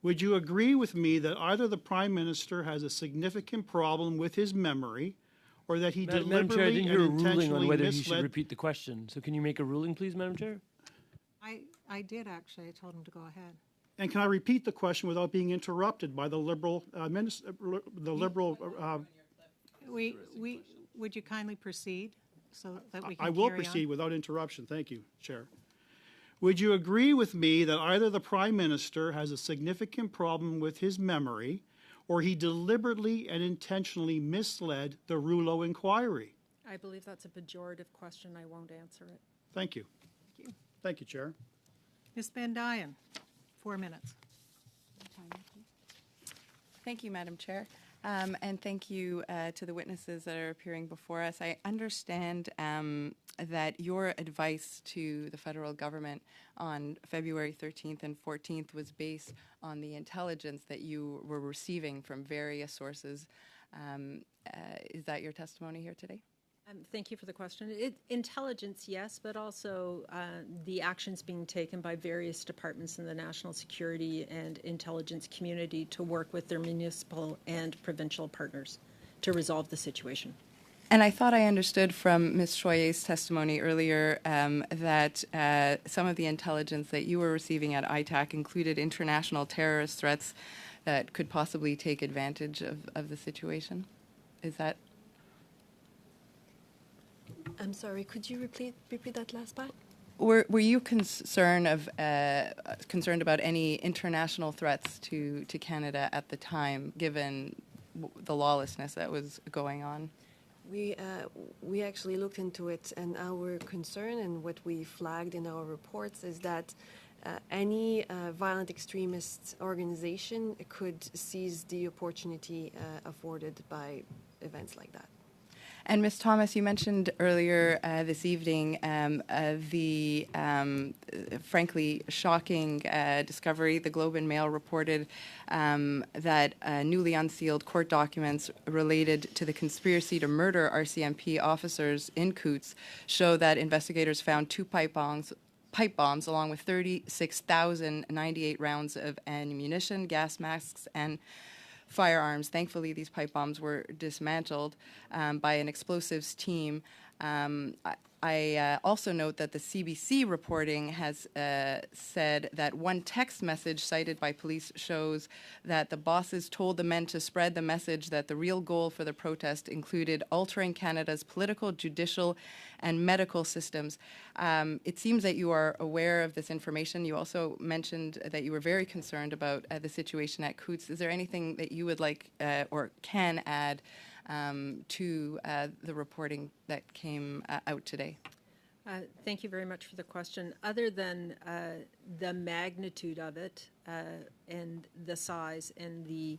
Would you agree with me that either the Prime Minister has a significant problem with his memory, or that he Madam Chair, I deliberately didn't and hear a ruling on intentionally whether he should misled? repeat the question. So can you make a ruling, please, Madam Chair? I did, actually. I told him to go ahead. And can I repeat the question without being interrupted by the Liberal minister? Would you kindly proceed so that we can I will carry on? proceed without interruption. Thank you, Chair. Would you agree with me that either the Prime Minister has a significant problem with his memory, or he deliberately and intentionally misled the Rouleau inquiry? I believe that's a pejorative question. I won't answer it. Thank you. Thank you, Chair. Ms. Van Duyn, 4 minutes. Thank you, Madam Chair. And thank you to the witnesses that are appearing before us. I understand that your advice to the federal government on February 13th and 14th was based on the intelligence that you were receiving from various sources. Is that your testimony here today? Thank you for the question. Intelligence, yes, but also the actions being taken by various departments in the national security and intelligence community to work with their municipal and provincial partners to resolve the situation. And I thought I understood from Ms. Choyer's testimony earlier that some of the intelligence that you were receiving at ITAC included international terrorist threats that could possibly take advantage of the situation. Is that? I'm sorry, could you repeat that last part? Were you concerned about any international threats to Canada at the time, given the lawlessness that was going on? We actually looked into it, and our concern and what we flagged in our reports is that any violent extremist organization could seize the opportunity afforded by events like that. And Ms. Thomas, you mentioned earlier this evening the frankly shocking discovery. The Globe and Mail reported that newly unsealed court documents related to the conspiracy to murder RCMP officers in Coutts show that investigators found 2 pipe bombs along with 36,098 rounds of ammunition, gas masks, and firearms. Thankfully, these pipe bombs were dismantled by an explosives team. I also note that the CBC reporting has said that one text message cited by police shows that the bosses told the men to spread the message that the real goal for the protest included altering Canada's political, judicial, and medical systems. It seems that you are aware of this information. You also mentioned that you were very concerned about the situation at Coutts. Is there anything that you would like or can add to the reporting that came out today? Thank you very much for the question. Other than the magnitude of it and the size and the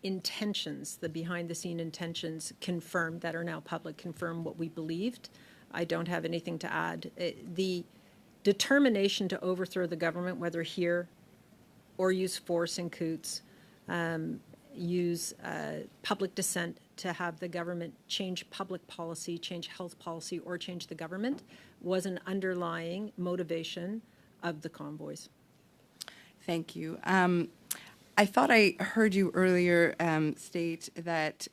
intentions, the behind-the-scene intentions confirmed that are now public, confirm what we believed, I don't have anything to add. The determination to overthrow the government, whether here or use force in Coutts, use public dissent to have the government change public policy, change health policy, or change the government, was an underlying motivation of the convoys. Thank you. I thought I heard you earlier state that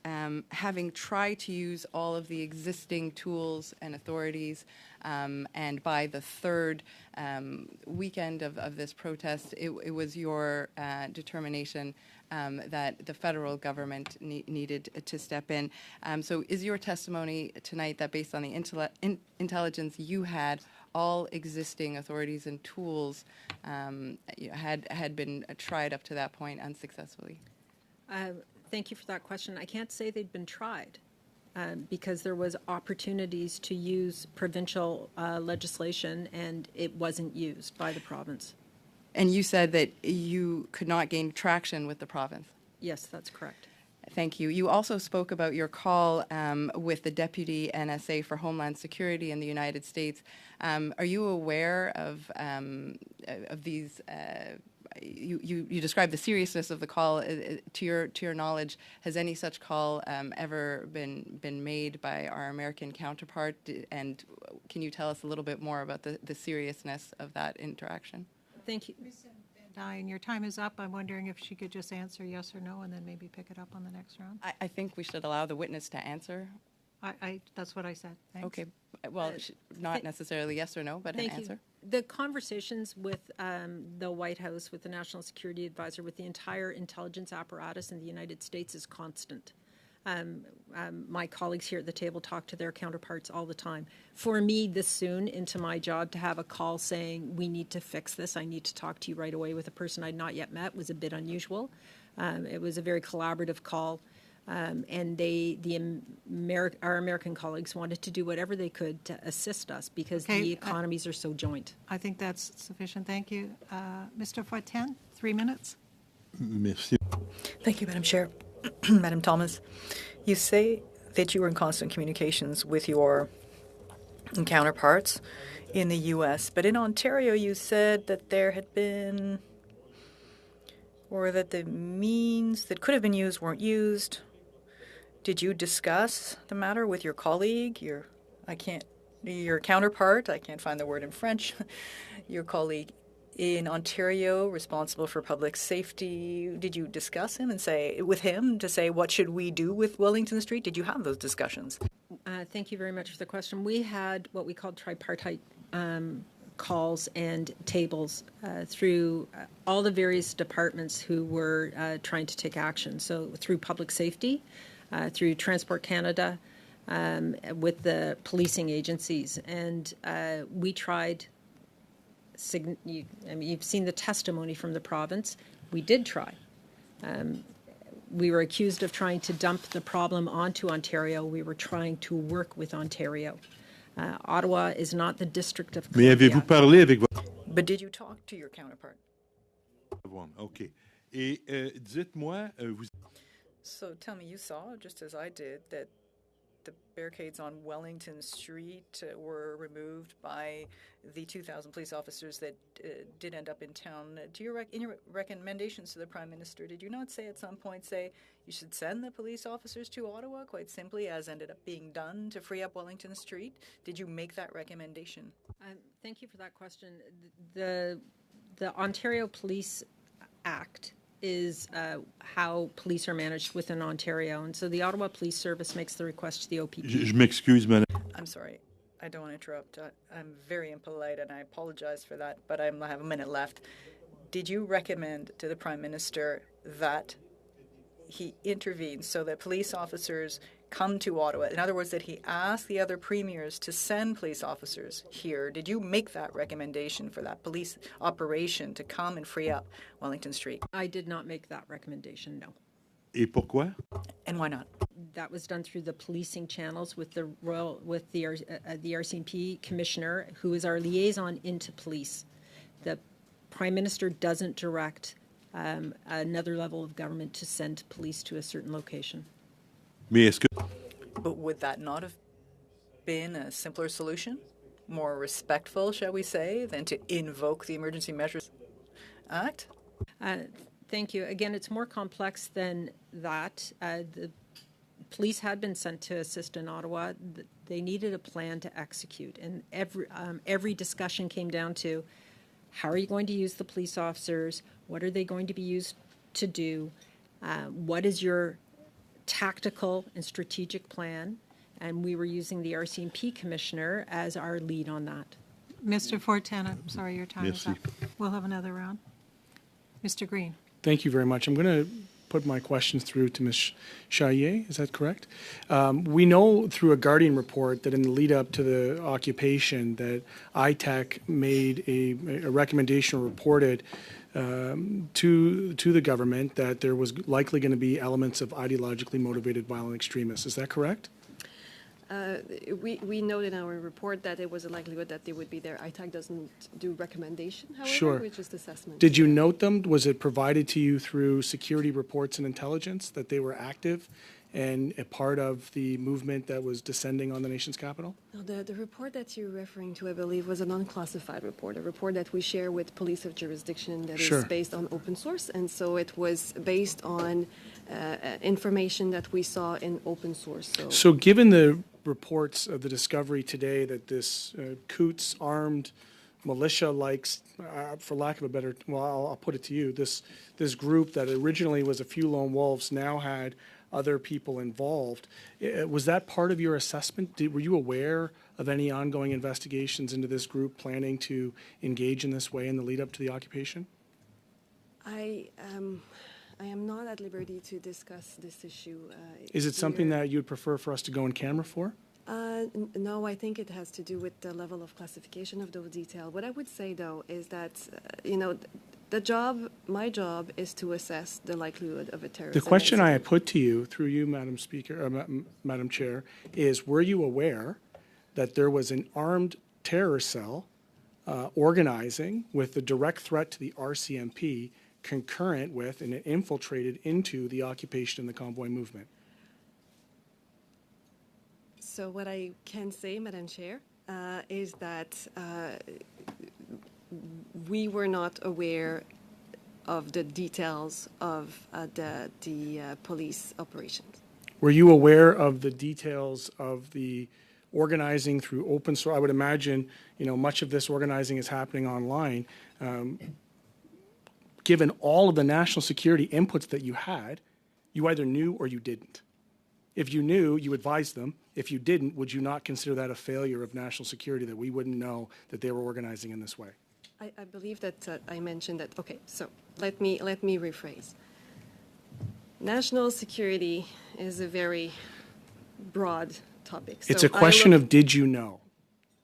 having tried to use all of the existing tools and authorities, and by the third weekend of this protest, it was your determination that the federal government needed to step in. So is your testimony tonight that based on the intelligence you had, all existing authorities and tools had been tried up to that point unsuccessfully? Thank you for that question. I can't say they'd been tried because there was opportunities to use provincial legislation and it wasn't used by the province. And you said that you could not gain traction with the province. Yes, that's correct. Thank you. You also spoke about your call with the Deputy NSA for Homeland Security in the United States. Are you aware of these you described the seriousness of the call. To your knowledge, has any such call ever been made by our American counterpart? And can you tell us a little bit more about the seriousness of that interaction? Thank you. Diane, your time is up. I'm wondering if she could just answer yes or no and then maybe pick it up on the next round. I think we should allow the witness to answer. That's what I said. Thanks. Okay. Well, not necessarily yes or no, but an Thank answer. you. The conversations with the White House, with the National Security Advisor, with the entire intelligence apparatus in the United States is constant. My colleagues here at the table talk to their counterparts all the time. For me, this soon into my job, to have a call saying, we need to fix this, I need to talk to you right away with a person I'd not yet met, was a bit unusual. It was a very collaborative call. And our American colleagues wanted to do whatever they could to assist us because the economies are so joint. I think that's sufficient. Thank you. Mr. Fortin, 3 minutes. Merci. Thank you, Madam Chair. Madam Thomas, you say that you were in constant communications with your counterparts in the U.S., but in Ontario you said that there had been, or that the means that could have been used weren't used. Did you discuss the matter with your colleague, your counterpart, I can't find the word in French, your colleague in Ontario responsible for public safety? Did you discuss him and say, with him, to say what should we do with Wellington Street? Did you have those discussions? Thank you very much for the question. We had what we called tripartite calls and tables through all the various departments who were trying to take action. So through public safety, through Transport Canada, with the policing agencies. And we tried, you've seen the testimony from the province. We did try. We were accused of trying to dump the problem onto Ontario. We were trying to work with Ontario. Ottawa is not the District of Columbia. Mais avez-vous parlé avec votre... But did you talk to your counterpart? OK. Et dites-moi, vous... So tell me, you saw, just as I did, that the barricades on Wellington Street were removed by the 2,000 police officers that did end up in town. In your recommendations to the Prime Minister, did you not say at some point, you should send the police officers to Ottawa, quite simply, as ended up being done to free up Wellington Street? Did you make that recommendation? Thank you for that question. The Ontario Police Act is how police are managed within Ontario. And so the Ottawa Police Service makes the request to the OPP. Je m'excuse, madame. I'm sorry. I don't want to interrupt. I'm very impolite, and I apologize for that, but I have a minute left. Did you recommend to the Prime Minister that he intervene so that police officers come to Ottawa? In other words, that he ask the other premiers to send police officers here. Did you make that recommendation for that police operation to come and free up Wellington Street? I did not make that recommendation, no. Et pourquoi? And why not? That was done through the policing channels with the RCMP commissioner, who is our liaison into police. The Prime Minister doesn't direct another level of government to send police to a certain location. Mais est-ce que... But would that not have been a simpler solution? More respectful, shall we say, than to invoke the Emergency Measures Act? Thank you. Again, it's more complex than that. The police had been sent to assist in Ottawa. They needed a plan to execute. And every discussion came down to, how are you going to use the police officers? What are they going to be used to do? What is your tactical and strategic plan? And we were using the RCMP commissioner as our lead on that. Mr. Fortin, I'm sorry, your time is up. We'll have another round. Mr. Green. Thank you very much. I'm going to put my questions through to Ms. Chaillet. Is that correct? We know through a Guardian report that in the lead up to the occupation that ITEC made a recommendation or reported to the government that there was likely going to be elements of ideologically motivated violent extremists. Is that correct? We noted in our report that it was a likelihood that they would be there. ITAC doesn't do recommendation, however, Sure. which is assessment. Did you note them? Was it provided to you through security reports and intelligence that they were active and a part of the movement that was descending on the nation's capital? No, the report that you're referring to, I believe, was an unclassified report, a report that we share with police of jurisdiction that Sure. is based on open source. And so it was based on information that we saw in open source. So given the reports of the discovery today that this Coots armed militia-like, for lack of a better, well, I'll put it to you, this group that originally was a few lone wolves now had other people involved. Was that part of your assessment? Were you aware of any ongoing investigations into this group planning to engage in this way in the lead up to the occupation? I am not at liberty to discuss this issue. Is it something here. that you'd prefer for us to go in camera for? No, I think it has to do with the level of classification of those details. What I would say, though, is that, my job is to assess the likelihood of a terrorist The question I incident. put to you, through you, Madam Speaker, Madam Chair, is were you aware that there was an armed terror cell organizing with the direct threat to the RCMP concurrent with and it infiltrated into the occupation and the convoy movement? So what I can say, Madam Chair, is that we were not aware of the details of the police operations. Were you aware of the details of the organizing through open source? I would imagine, much of this organizing is happening online. Given all of the national security inputs that you had, you either knew or you didn't. If you knew, you advised them. If you didn't, would you not consider that a failure of national security that we wouldn't know that they were organizing in this way? I believe that I mentioned that. Okay, so let me rephrase. National security is a very broad topic. It's So a question of did you know?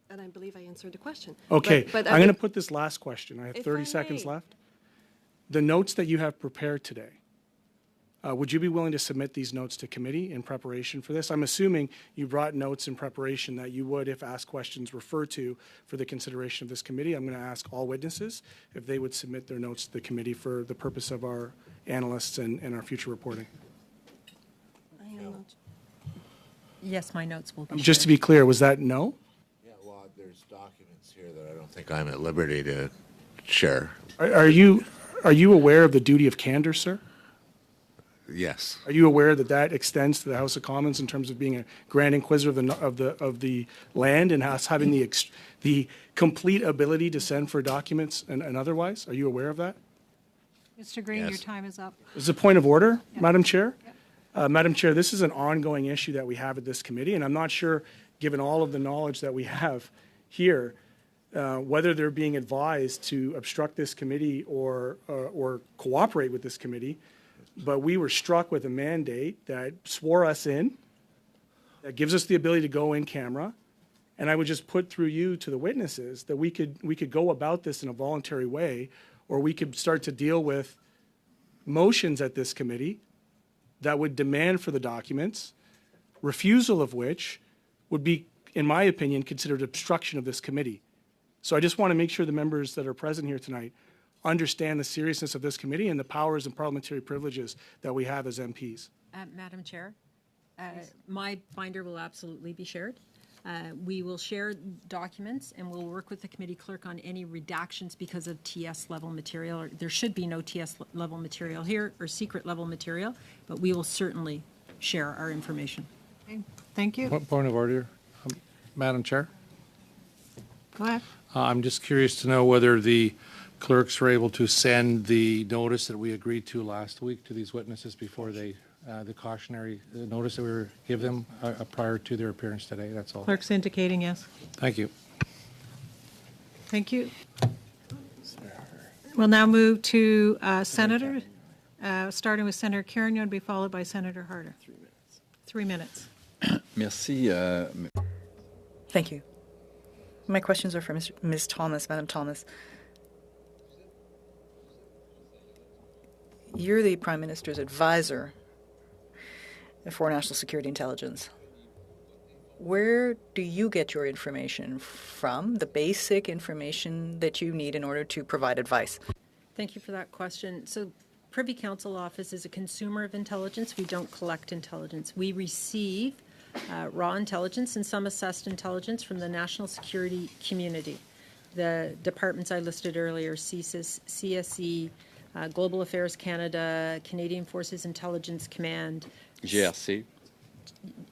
And I believe I answered the question. Okay, But I'm going to put this last question. I have If 30 I seconds may. left. The notes that you have prepared today, would you be willing to submit these notes to committee in preparation for this? I'm assuming you brought notes in preparation that you would, if asked questions, refer to for the consideration of this committee. I'm going to ask all witnesses if they would submit their notes to the committee for the purpose of our analysts and our future reporting. I am not. Yes, my notes will be Just to shared. be clear, was that no? Yeah, well, there's documents here that I don't think I'm at liberty to share. Are you aware of the duty of candor, sir? Yes. Are you aware that that extends to the House of Commons in terms of being a Grand Inquisitor of the land and us having the complete ability to send for documents and otherwise? Are you aware of that? Mr. Green, your Yes. time is up. This is a point of order, Madam Chair. Madam Chair, this is an ongoing issue that we have at this committee, and I'm not sure, given all of the knowledge that we have here, whether they're being advised to obstruct this committee or cooperate with this committee. But we were struck with a mandate that swore us in, that gives us the ability to go in camera. And I would just put through you to the witnesses that we could go about this in a voluntary way, or we could start to deal with motions at this committee that would demand for the documents, refusal of which would be, in my opinion, considered obstruction of this committee. So I just want to make sure the members that are present here tonight understand the seriousness of this committee and the powers and parliamentary privileges that we have as MPs. Madam Chair, my binder will absolutely be shared. We will share documents and we'll work with the committee clerk on any redactions because of TS level material. Or there should be no TS level material here or secret level material, but we will certainly share our information. Okay, thank you. Point of order, Madam Chair. Go ahead. I'm just curious to know whether the clerks were able to send the notice that we agreed to last week to these witnesses before they, the cautionary notice that we were give them prior to their appearance today. That's all. Clerk's indicating yes. Thank you. Thank you. We'll now move to Senator, starting with Senator Carignan, will be followed by Senator Harder. 3 minutes. Merci. Thank you. My questions are for Ms. Thomas, Madam Thomas. You're the Prime Minister's advisor for national security intelligence. Where do you get your information from, the basic information that you need in order to provide advice? Thank you for that question. So Privy Council Office is a consumer of intelligence. We don't collect intelligence. We receive raw intelligence and some assessed intelligence from the national security community. The departments I listed earlier, CSIS, CSE, Global Affairs Canada, Canadian Forces Intelligence Command. GRC.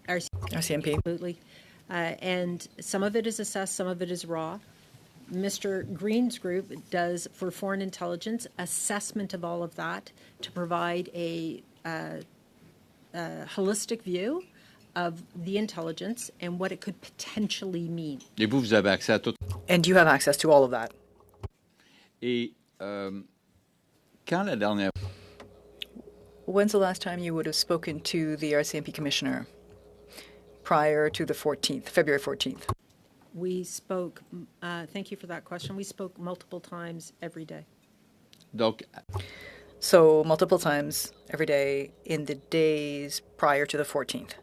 RCMP. Absolutely. And some of it is assessed, some of it is raw. Mr. Green's group does, for foreign intelligence, assessment of all of that to provide a holistic view of the intelligence and what it could potentially mean. Et vous, vous avez accès à tout. And you have access to all of that. Et quand la dernière When's the last time you would have spoken to the RCMP commissioner? Prior to the 14th, February 14th. We spoke, thank you for that question, we spoke multiple times every day. Donc, So multiple times every day in the days prior to the 14th.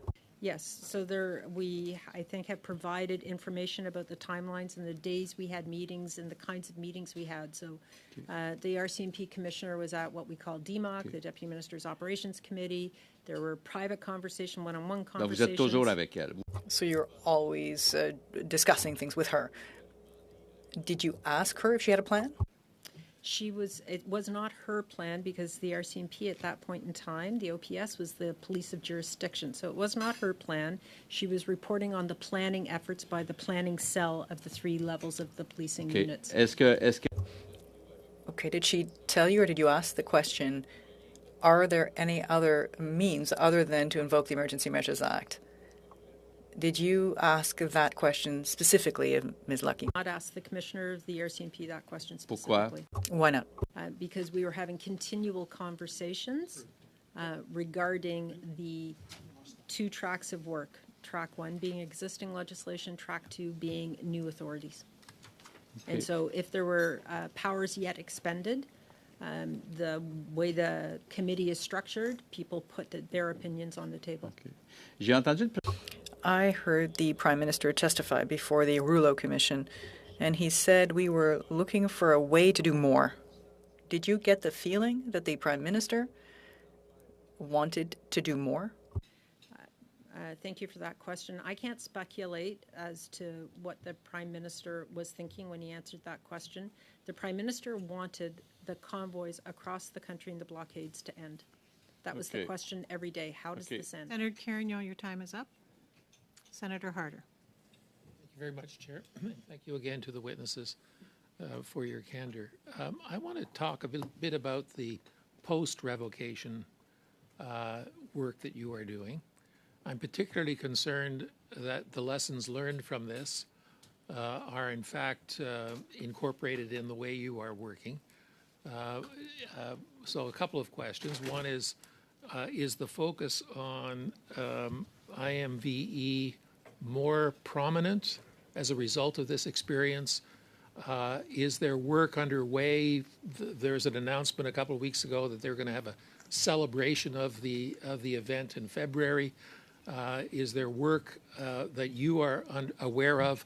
Yes, so we, I think, have provided information about the timelines and the days we had meetings and the kinds of meetings we had. So the RCMP commissioner was at what we call DMOC, the Deputy Minister's Operations Committee. There were private conversation, one-on-one donc vous conversations. êtes toujours avec elle. So you're always discussing things with her. Did you ask her if she had a plan? It was not her plan because the RCMP at that point in time, the OPS was the police of jurisdiction. So it was not her plan. She was reporting on the planning efforts by the planning cell of the 3 levels of the policing Okay. units. Est-ce que Okay, did she tell you or did you ask the question, are there any other means other than to invoke the Emergency Measures Act? Did you ask that question specifically of Ms. Lucky? Not ask the commissioner of the RCMP that question Pourquoi? specifically. Why not? Because we were having continual conversations regarding the 2 tracks of work. Track 1 being existing legislation, track 2 being new authorities. Okay. And so if there were powers yet expended, the way the committee is structured, people put their opinions on the table. Okay. J'ai entendu le I heard the Prime Minister testify before the Rouleau Commission, and he said we were looking for a way to do more. Did you get the feeling that the Prime Minister wanted to do more? Thank you for that question. I can't speculate as to what the Prime Minister was thinking when he answered that question. The Prime Minister wanted the convoys across the country and the blockades to end. That was the Okay. question every day. How does Okay. this end? Senator Carignan, your time is up. Senator Harder. Thank you very much, Chair. Thank you again to the witnesses for your candor. I want to talk a bit about the post-revocation work that you are doing. I'm particularly concerned that the lessons learned from this are in fact incorporated in the way you are working. So a couple of questions. One is the focus on IMVE more prominent as a result of this experience? Is there work underway? There's an announcement a couple of weeks ago that they're going to have a celebration of the event in February. Is there work that you are aware of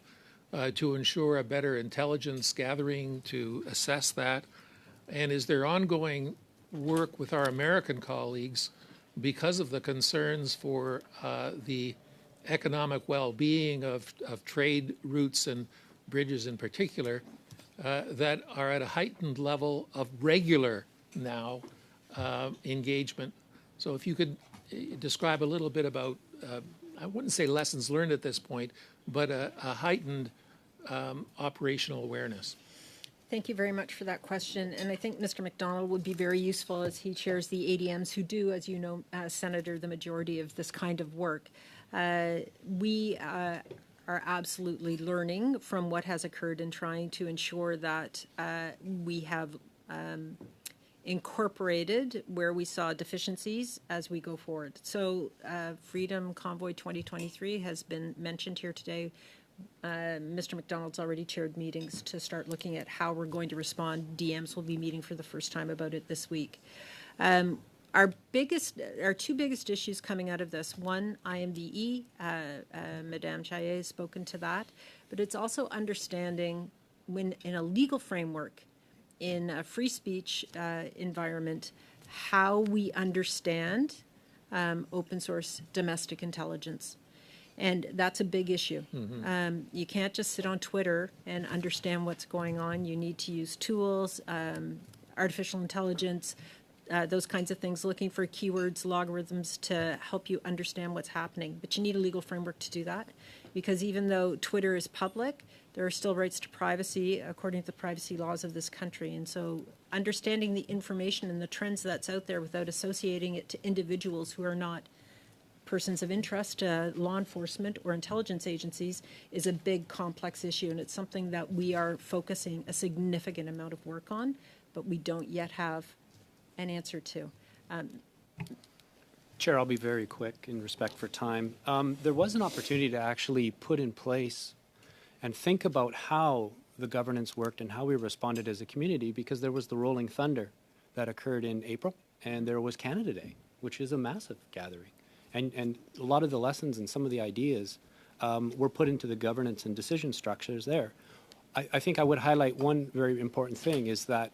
to ensure a better intelligence gathering to assess that? And is there ongoing work with our American colleagues because of the concerns for the economic well-being of trade routes and bridges in particular that are at a heightened level of regular now engagement? So if you could describe a little bit about, I wouldn't say lessons learned at this point, but a heightened operational awareness. Thank you very much for that question. And I think Mr. McDonald would be very useful as he chairs the ADMs who do, as you know, Senator, the majority of this kind of work. We are absolutely learning from what has occurred and trying to ensure that we have incorporated where we saw deficiencies as we go forward. So Freedom Convoy 2023 has been mentioned here today. Mr. McDonald's already chaired meetings to start looking at how we're going to respond. DMs will be meeting for the first time about it this week. Our two biggest issues coming out of this, one, IMVE, Madame Chaillet has spoken to that, but it's also understanding when in a legal framework, in a free speech environment, how we understand open source domestic intelligence. And that's a big issue. You can't just sit on Twitter and understand what's going on. You need to use tools, artificial intelligence, those kinds of things, looking for keywords, logarithms to help you understand what's happening. But you need a legal framework to do that, because even though Twitter is public, there are still rights to privacy according to the privacy laws of this country. And so understanding the information and the trends that's out there without associating it to individuals who are not persons of interest, law enforcement or intelligence agencies, is a big, complex issue, and it's something that we are focusing a significant amount of work on, but we don't yet have an answer to. Chair, I'll be very quick in respect for time. There was an opportunity to actually put in place and think about how the governance worked and how we responded as a community, because there was the Rolling Thunder that occurred in April, and there was Canada Day, which is a massive gathering. And a lot of the lessons and some of the ideas were put into the governance and decision structures there. I think I would highlight one very important thing is that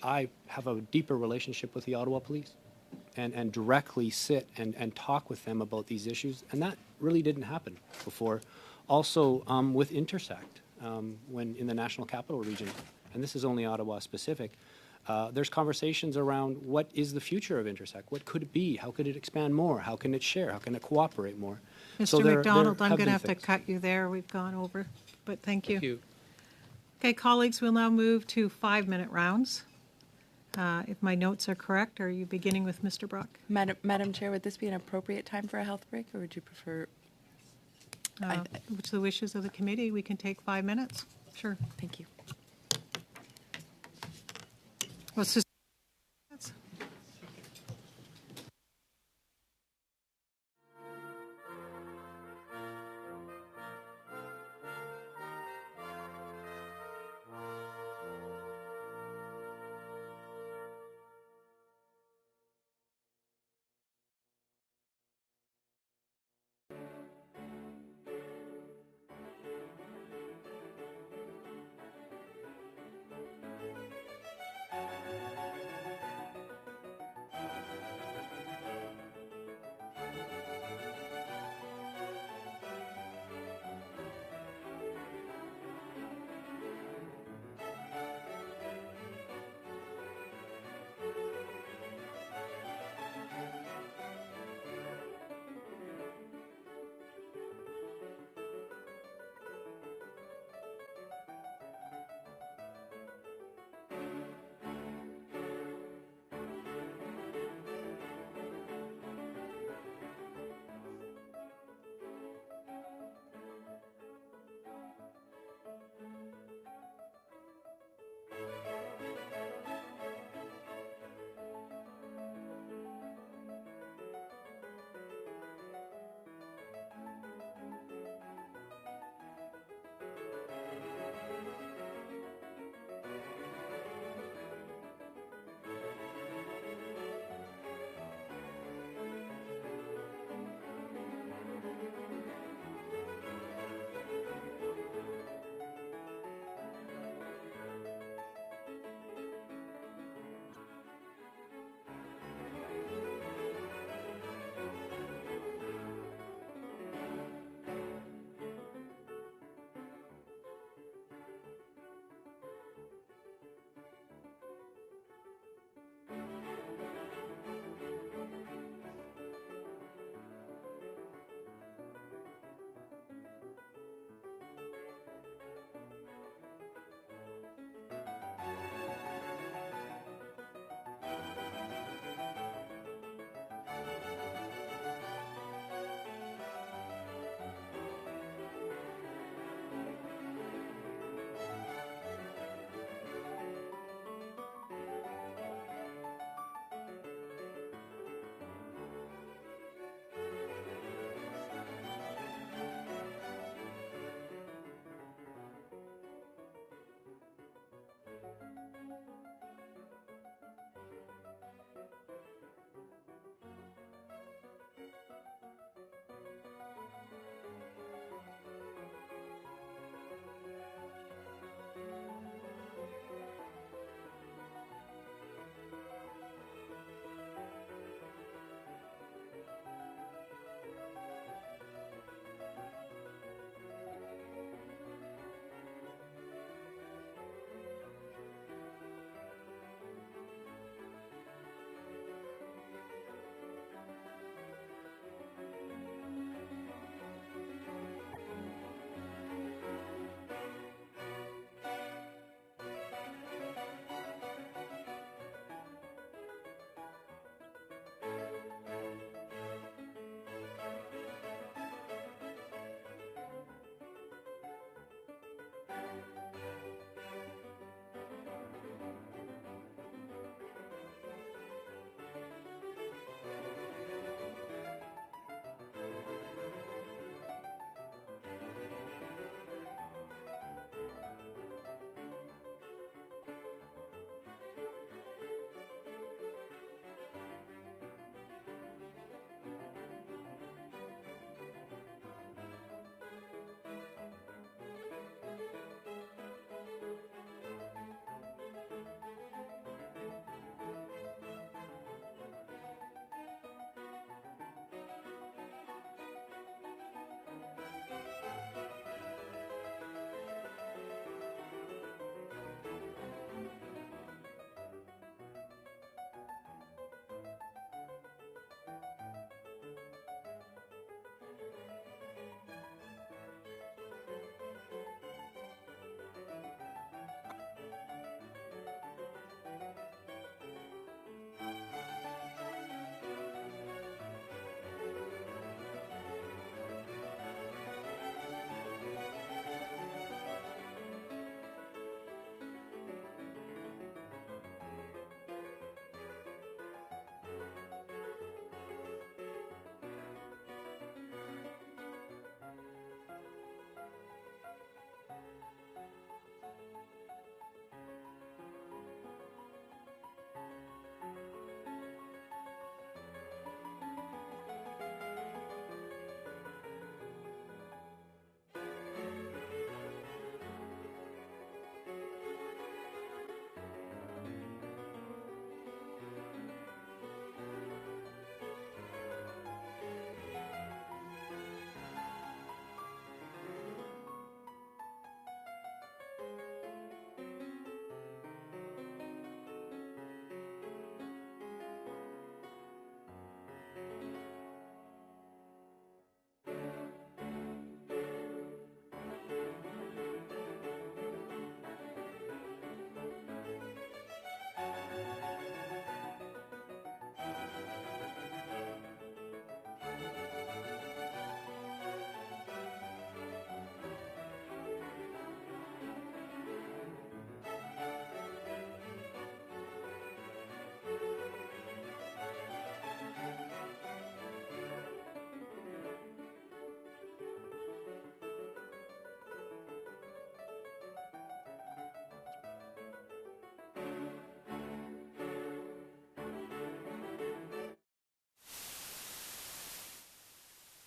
I have a deeper relationship with the Ottawa Police and directly sit and talk with them about these issues. And that really didn't happen before. Also with Intersect, when in the National Capital Region, and this is only Ottawa specific, there's conversations around what is the future of Intersect? What could it be? How could it expand more? How can it share? How can it cooperate more? Mr. McDonald, I'm going to have to cut you there. We've gone over, but thank you. Thank you. Okay, colleagues, we'll now move to 5-minute rounds. If my notes are correct, are you beginning with Mr. Brock? Madam Chair, would this be an appropriate time for a health break, or would you prefer? Which the wishes of the committee, we can take 5 minutes. Sure. Thank you. Well, it's just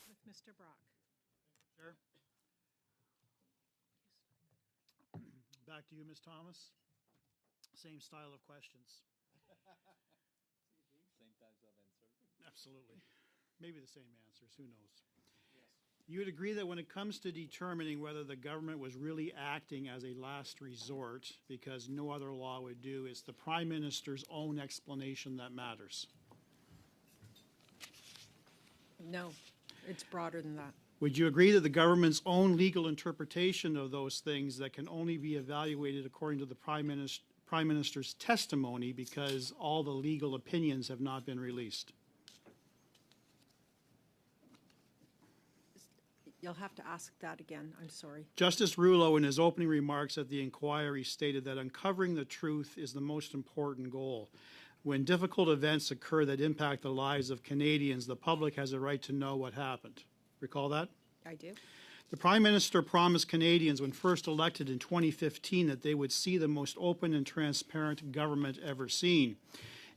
With Mr. Brock. Chair. Back to you, Ms. Thomas. Same style of questions. Same times of answer. Absolutely. Maybe the same answers, who knows? You would agree that when it comes to determining whether the government was really acting as a last resort, because no other law would do, it's the Prime Minister's own explanation that matters. No, it's broader than that. Would you agree that the government's own legal interpretation of those things that can only be evaluated according to the Prime Minister's testimony because all the legal opinions have not been released? You'll have to ask that again. I'm sorry. Justice Rouleau, in his opening remarks at the inquiry, stated that uncovering the truth is the most important goal. When difficult events occur that impact the lives of Canadians, the public has a right to know what happened. Recall that? I do. The Prime Minister promised Canadians when first elected in 2015 that they would see the most open and transparent government ever seen.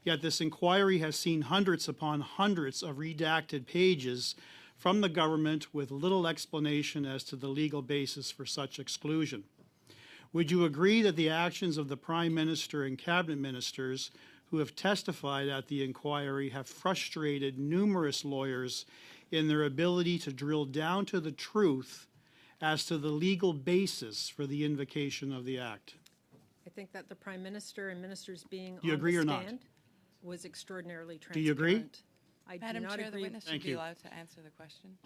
Yet this inquiry has seen hundreds upon hundreds of redacted pages from the government with little explanation as to the legal basis for such exclusion. Would you agree that the actions of the Prime Minister and Cabinet Ministers who have testified at the inquiry have frustrated numerous lawyers in their ability to drill down to the truth as to the legal basis for the invocation of the Act? I think that the Prime Minister and ministers being Do you on agree the or not? stand was extraordinarily transparent. Do you agree? I do Madam not Chair, the agree. witness should Thank be you. allowed to answer the question.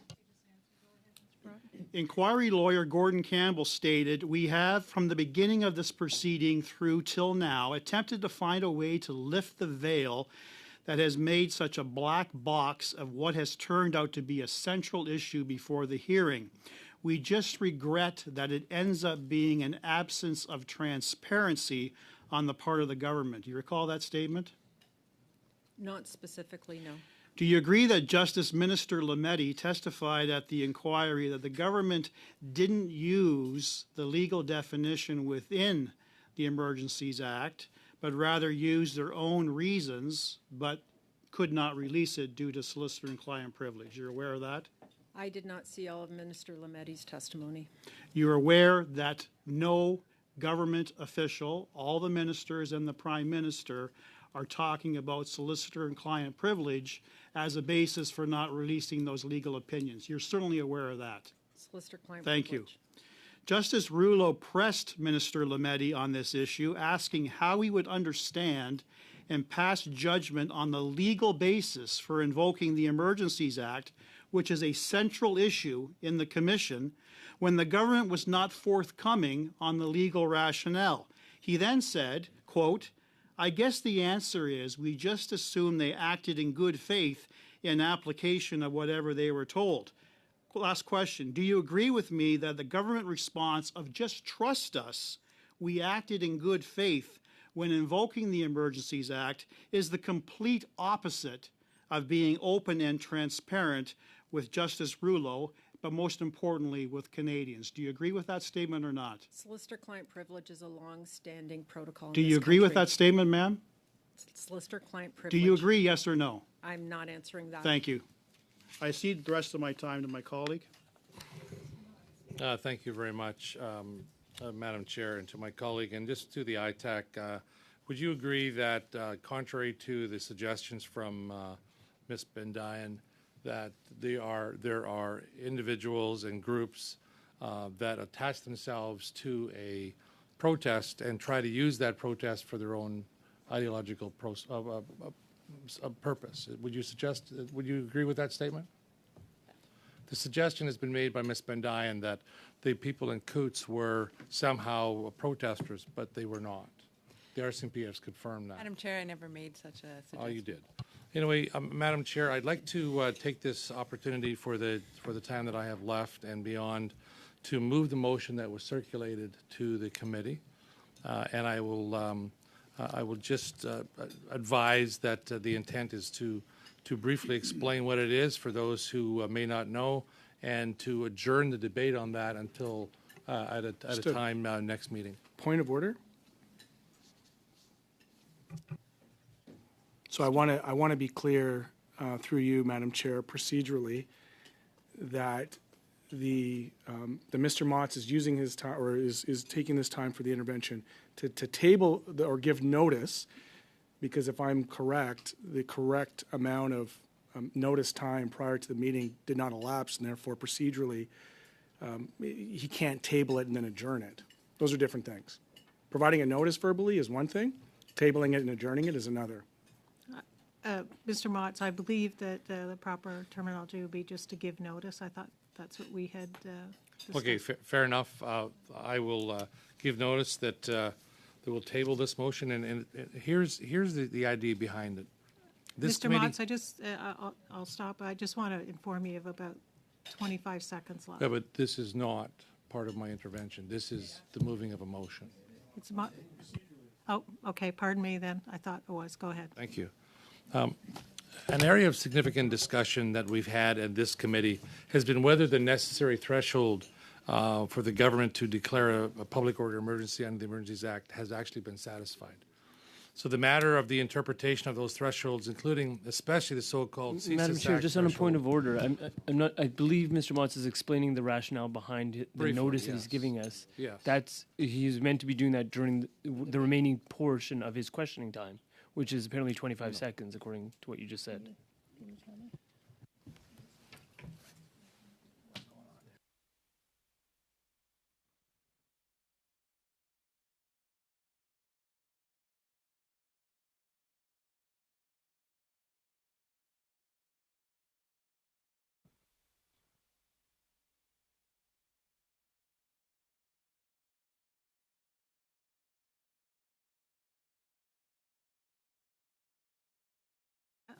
Inquiry lawyer Gordon Campbell stated, "We have, from the beginning of this proceeding through till now, attempted to find a way to lift the veil that has made such a black box of what has turned out to be a central issue before the hearing. We just regret that it ends up being an absence of transparency on the part of the government." Do you recall that statement? Not specifically, no. Do you agree that Justice Minister Lametti testified at the inquiry that the government didn't use the legal definition within the Emergencies Act, but rather used their own reasons, but could not release it due to solicitor and client privilege? You're aware of that? I did not see all of Minister Lametti's testimony. You're aware that no government official, all the ministers and the Prime Minister, are talking about solicitor and client privilege as a basis for not releasing those legal opinions. You're certainly aware of that. Solicitor client Thank you. privilege. Justice Rouleau pressed Minister Lametti on this issue, asking how he would understand and pass judgment on the legal basis for invoking the Emergencies Act, which is a central issue in the Commission, when the government was not forthcoming on the legal rationale. He then said, quote, "I guess the answer is we just assume they acted in good faith in application of whatever they were told." Last question. Do you agree with me that the government response of just trust us, we acted in good faith when invoking the Emergencies Act is the complete opposite of being open and transparent with Justice Rouleau but most importantly, with Canadians. Do you agree with that statement or not? Solicitor-client privilege is a long-standing protocol in Do you this agree with country. that statement, ma'am? Solicitor-client privilege. Do you agree, yes or no? I'm not answering that. Thank you. I cede the rest of my time to my colleague. Thank you very much, Madam Chair, and to my colleague. And just to the ITAC, would you agree that, contrary to the suggestions from Ms. Bendayan, that there are individuals and groups that attach themselves to a protest and try to use that protest for their own ideological purpose? Would you agree with that statement? The suggestion has been made by Ms. Bendayan that the people in Coots were somehow protesters, but they were not. The RCMP has confirmed that. Madam Chair, I never made such a suggestion. Oh, you did. Anyway, Madam Chair, I'd like to take this opportunity for the time that I have left and beyond to move the motion that was circulated to the committee, and I will just advise that the intent is to briefly explain what it is for those who may not know, and to adjourn the debate on that until at a time next meeting. Point of order. So I want to be clear through you, Madam Chair, procedurally, that the Mr. Motz is using his time, or is taking this time for the intervention to table or give notice, because if I'm correct, the correct amount of notice time prior to the meeting did not elapse, and therefore procedurally he can't table it and then adjourn it. Those are different things. Providing a notice verbally is one thing. Tabling it and adjourning it is another. Mr. Motz, I believe that the proper terminology would be just to give notice. I thought that's what we had discussed. Okay, fair enough. I will give notice that we'll table this motion, and here's the idea behind it. This Mr. committee- Motz, I just, I'll stop. I just want to inform you of about 25 seconds left. Yeah, but this is not part of my intervention. This is the moving of a motion. It's oh, okay, pardon me then. I thought it was. Go ahead. Thank you. An area of significant discussion that we've had at this committee has been whether the necessary threshold for the government to declare a public order emergency under the Emergencies Act has actually been satisfied. So the matter of the interpretation of those thresholds, including especially the so-called CSIS Madam Chair, Act just on a point threshold- of order, I'm not. I believe Mr. Motz is explaining the rationale behind the Briefly, notice that he's yes. giving us. Yes. That's he's meant to be doing that during the remaining portion of his questioning time, which is apparently 25 seconds, according to what you just said.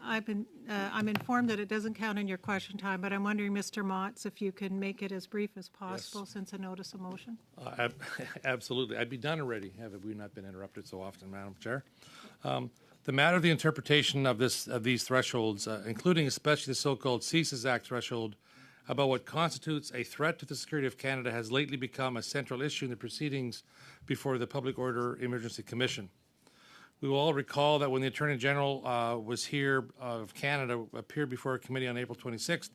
I'm informed that it doesn't count in your question time, but I'm wondering, Mr. Motz, if you can make it as brief as possible since a notice of motion? Absolutely. I'd be done already, have we not been interrupted so often, Madam Chair. The matter of the interpretation of these thresholds, including especially the so-called CSIS Act threshold, about what constitutes a threat to the security of Canada has lately become a central issue in the proceedings before the Public Order Emergency Commission. We will all recall that when the Attorney General was here of Canada, appeared before a committee on April 26th,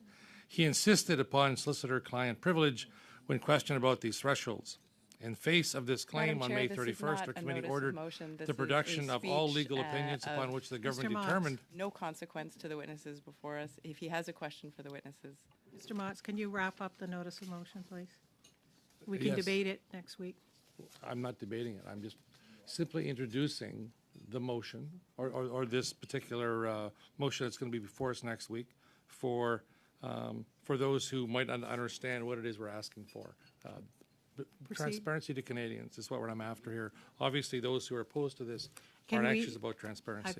he insisted upon solicitor-client privilege when questioned about these thresholds. In face of this claim, Madam on Chair, May this is 31st, not our a committee notice of ordered motion. This the is a production of all speech, legal opinions of upon which the government Motz. determined. No consequence to the witnesses before us. If he has a question for the witnesses. Mr. Motz, can you wrap up the notice of motion, please? We can Yes. debate it next week. I'm not debating it. I'm just simply introducing the motion or this particular motion that's going to be before us next week for those who might not understand what it is we're asking for. Transparency to Canadians is what I'm after here. Obviously, those who are opposed to this Can aren't we- anxious about transparency.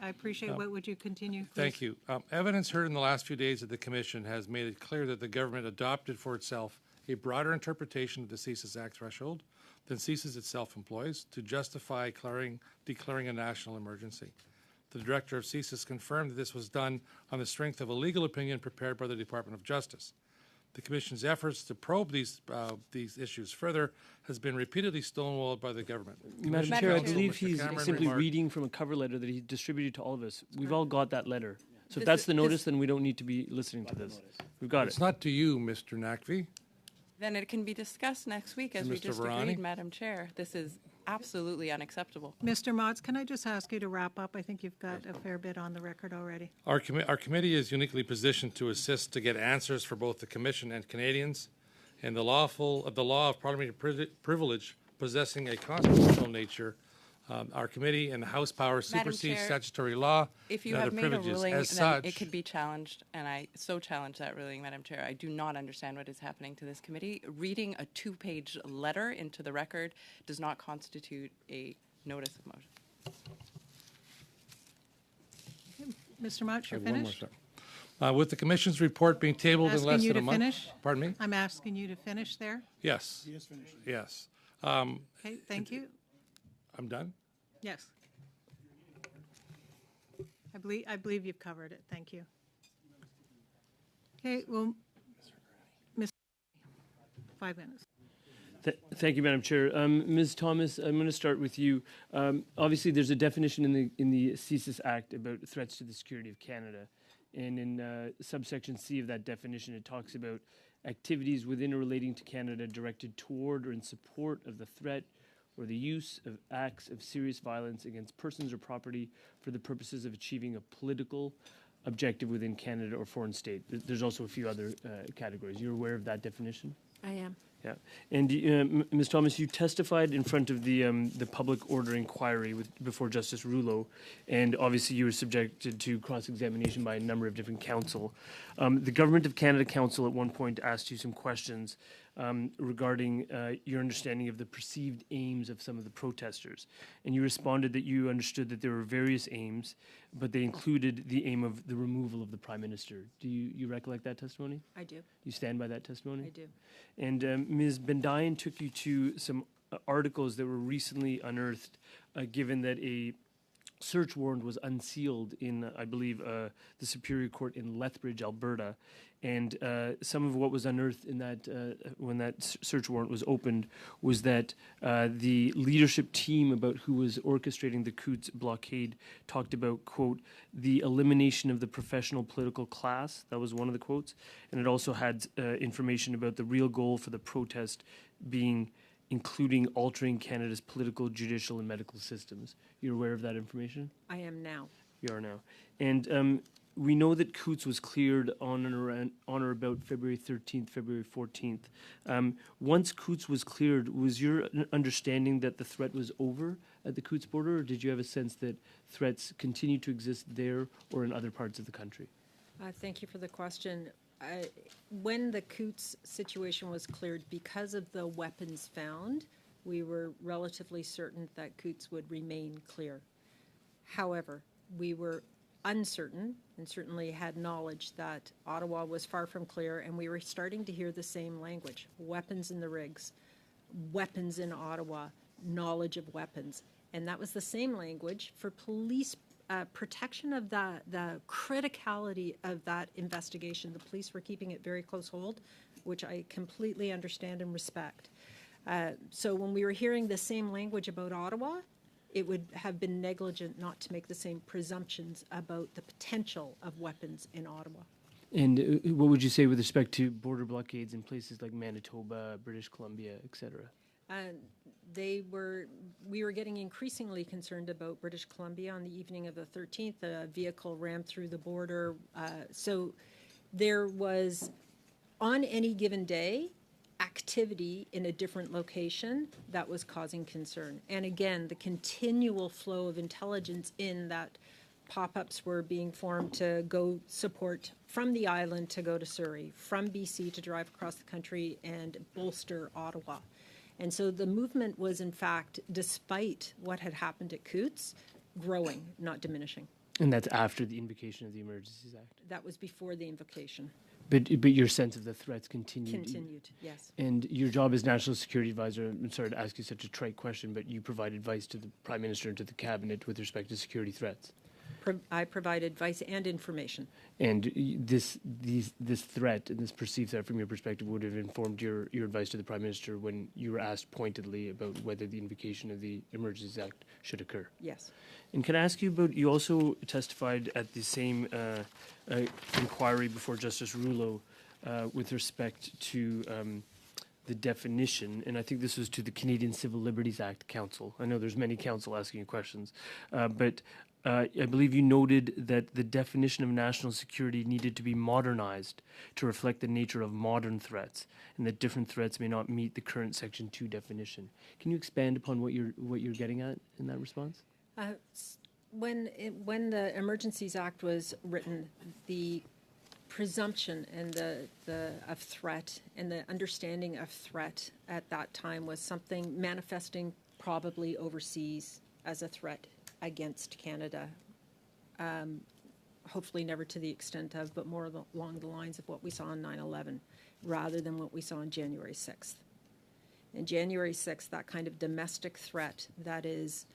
I appreciate. What would you continue, please? Thank you. Evidence heard in the last few days at the Commission has made it clear that the government adopted for itself a broader interpretation of the CSIS Act threshold than CSIS itself employs to justify declaring a national emergency. The director of CSIS confirmed that this was done on the strength of a legal opinion prepared by the Department of Justice. The Commission's efforts to probe these issues further has been repeatedly stonewalled by the government. Madam Commission Chair, I Counsel believe Mr. he's Cameron simply remarked- reading from a cover letter that he distributed to all of us. We've all got that letter. So if that's the notice, then we don't need to be listening to this. We've got It's it. not to you, Mr. Nakvi. Then it can be discussed next week, as To we Mr. just Varani? agreed, Madam Chair. This is absolutely unacceptable. Mr. Motz, can I just ask you to wrap up? I think you've got a fair bit on the record already. Our committee is uniquely positioned to assist to get answers for both the Commission and Canadians, and the law of parliamentary privilege possessing a constitutional nature. Our committee and the House power Madam supersedes Chair, statutory law If you and have other made a privileges. ruling, As then such, it could be challenged, and I so challenge that ruling, Madam Chair. I do not understand what is happening to this committee. Reading a 2-page letter into the record does not constitute a notice of motion. Mr. Motz, you're I have one more, finished? sir. With the Commission's report being tabled in Asking less you than a to month. finish? Pardon me? I'm asking you to finish there. Yes. He is finished. Yes. Okay, thank you. I'm done? Yes. I believe you've covered it. Thank you. Okay, well, Ms. 5 minutes. Thank you, Madam Chair. Ms. Thomas, I'm going to start with you. Obviously, there's a definition in the CSIS Act about threats to the security of Canada. And in subsection C of that definition, it talks about activities within or relating to Canada directed toward or in support of the threat or the use of acts of serious violence against persons or property for the purposes of achieving a political objective within Canada or foreign state. There's also a few other categories. You're aware of that definition? I am. Yeah, and Ms. Thomas, you testified in front of the public order inquiry before Justice Rouleau, and obviously you were subjected to cross-examination by a number of different counsel. The Government of Canada Council at one point asked you some questions regarding your understanding of the perceived aims of some of the protesters, and you responded that you understood that there were various aims, but they included the aim of the removal of the Prime Minister. Do you recollect that testimony? I do. You stand by that testimony? I do. And Ms. Bendayan took you to some articles that were recently unearthed, given that a search warrant was unsealed in, I believe, the Superior Court in Lethbridge, Alberta. And some of what was unearthed in that when that search warrant was opened was that the leadership team about who was orchestrating the Coutts blockade talked about, quote, the elimination of the professional political class. That was one of the quotes. And it also had information about the real goal for the protest being including altering Canada's political, judicial, and medical systems. You're aware of that information? I am now. You are now. And we know that Coutts was cleared on or about February 13th, February 14th. Once Coutts was cleared, was your understanding that the threat was over at the Coutts border, or did you have a sense that threats continue to exist there or in other parts of the country? Thank you for the question. When the Coutts situation was cleared, because of the weapons found, we were relatively certain that Coutts would remain clear. However, we were uncertain and certainly had knowledge that Ottawa was far from clear, and we were starting to hear the same language: weapons in the rigs, weapons in Ottawa, knowledge of weapons. And that was the same language for police protection of the criticality of that investigation. The police were keeping it very close hold, which I completely understand and respect. So when we were hearing the same language about Ottawa, it would have been negligent not to make the same presumptions about the potential of weapons in Ottawa. And what would you say with respect to border blockades in places like Manitoba, British Columbia, et cetera? We were getting increasingly concerned about British Columbia. On the evening of the 13th, a vehicle rammed through the border. So there was, on any given day, activity in a different location that was causing concern. And again, the continual flow of intelligence in that pop-ups were being formed to go support from the island to go to Surrey, from BC to drive across the country and bolster Ottawa. And so the movement was, in fact, despite what had happened at Coutts, growing, not diminishing. And that's after the invocation of the Emergencies Act? That was before the invocation. But your sense of the threats continued? Continued, yes. And your job as National Security Advisor, I'm sorry to ask you such a trite question, but you provide advice to the Prime Minister and to the Cabinet with respect to security threats? I provide advice and information. And this threat and this perceived threat from your perspective would have informed your advice to the Prime Minister when you were asked pointedly about whether the invocation of the Emergencies Act should occur. Yes. And can I ask you about, you also testified at the same inquiry before Justice Rouleau with respect to the definition, and I think this was to the Canadian Civil Liberties Act Council. I know there's many council asking you questions, but I believe you noted that the definition of national security needed to be modernized to reflect the nature of modern threats, and that different threats may not meet the current Section 2 definition. Can you expand upon what you're getting at in that response? When the Emergencies Act was written, the presumption and of threat and the understanding of threat at that time was something manifesting probably overseas as a threat against Canada. Hopefully never to the extent of, but more along the lines of what we saw on 9/11, rather than what we saw on January 6th. In January 6th, that kind of domestic threat that is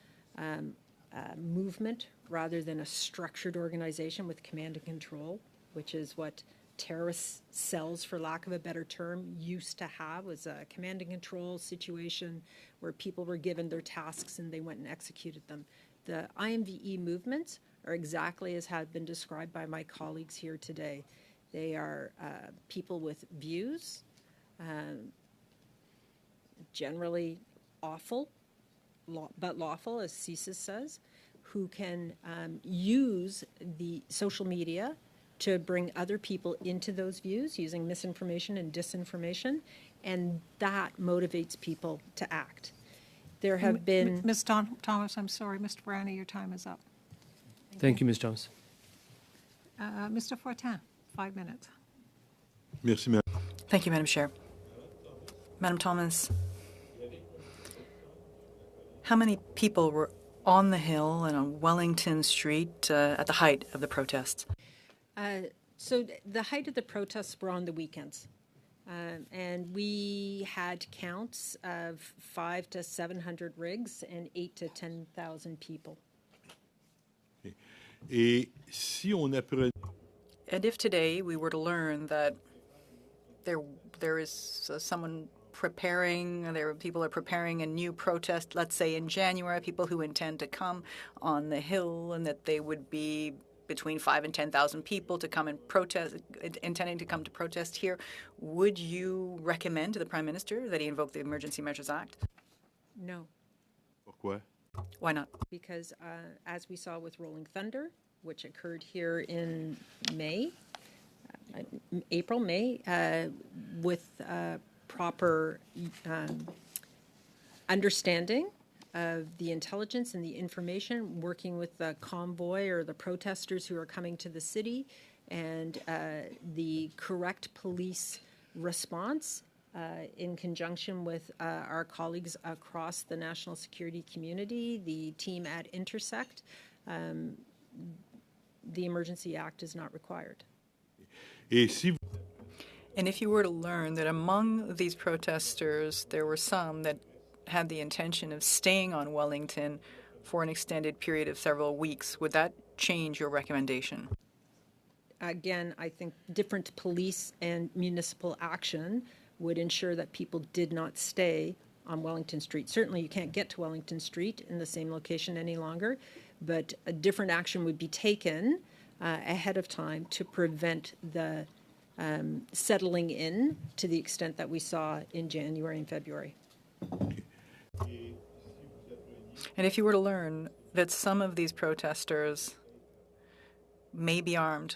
movement rather than a structured organization with command and control, which is what terrorist cells, for lack of a better term, used to have, was a command and control situation where people were given their tasks and they went and executed them. The IMVE movements are exactly as have been described by my colleagues here today. They are people with views, generally awful, but lawful, as CSIS says, who can use the social media to bring other people into those views using misinformation and disinformation, and that motivates people to act. There have been... Ms. Thomas, I'm sorry. Mr. Brownie, your time is up. Thank you, Ms. Thomas. Mr. Fortin, 5 minutes. Merci, Madame. Thank you, Madam Chair. Madam Thomas, how many people were on the Hill and on Wellington Street at the height of the protests? So the height of the protests were on the weekends. And we had counts of 500 to 700 rigs and 8,000 to 10,000 people. Et si on apprenait... And if today we were to learn that there is someone preparing, people are preparing a new protest, let's say in January, people who intend to come on the Hill, and that they would be between 5,000 and 10,000 people to come and protest, intending to come to protest here, would you recommend to the Prime Minister that he invoke the Emergency Measures Act? No. Pourquoi? Why not? Because as we saw with Rolling Thunder, which occurred here in May, April, May, with proper understanding of the intelligence and the information, working with the convoy or the protesters who are coming to the city, and the correct police response in conjunction with our colleagues across the national security community, the team at Intersect, the Emergency Act is not required. And if you were to learn that among these protesters there were some that had the intention of staying on Wellington for an extended period of several weeks, would that change your recommendation? Again, I think different police and municipal action would ensure that people did not stay on Wellington Street. Certainly you can't get to Wellington Street in the same location any longer, but a different action would be taken ahead of time to prevent the settling in to the extent that we saw in January and February. And if you were to learn that some of these protesters may be armed,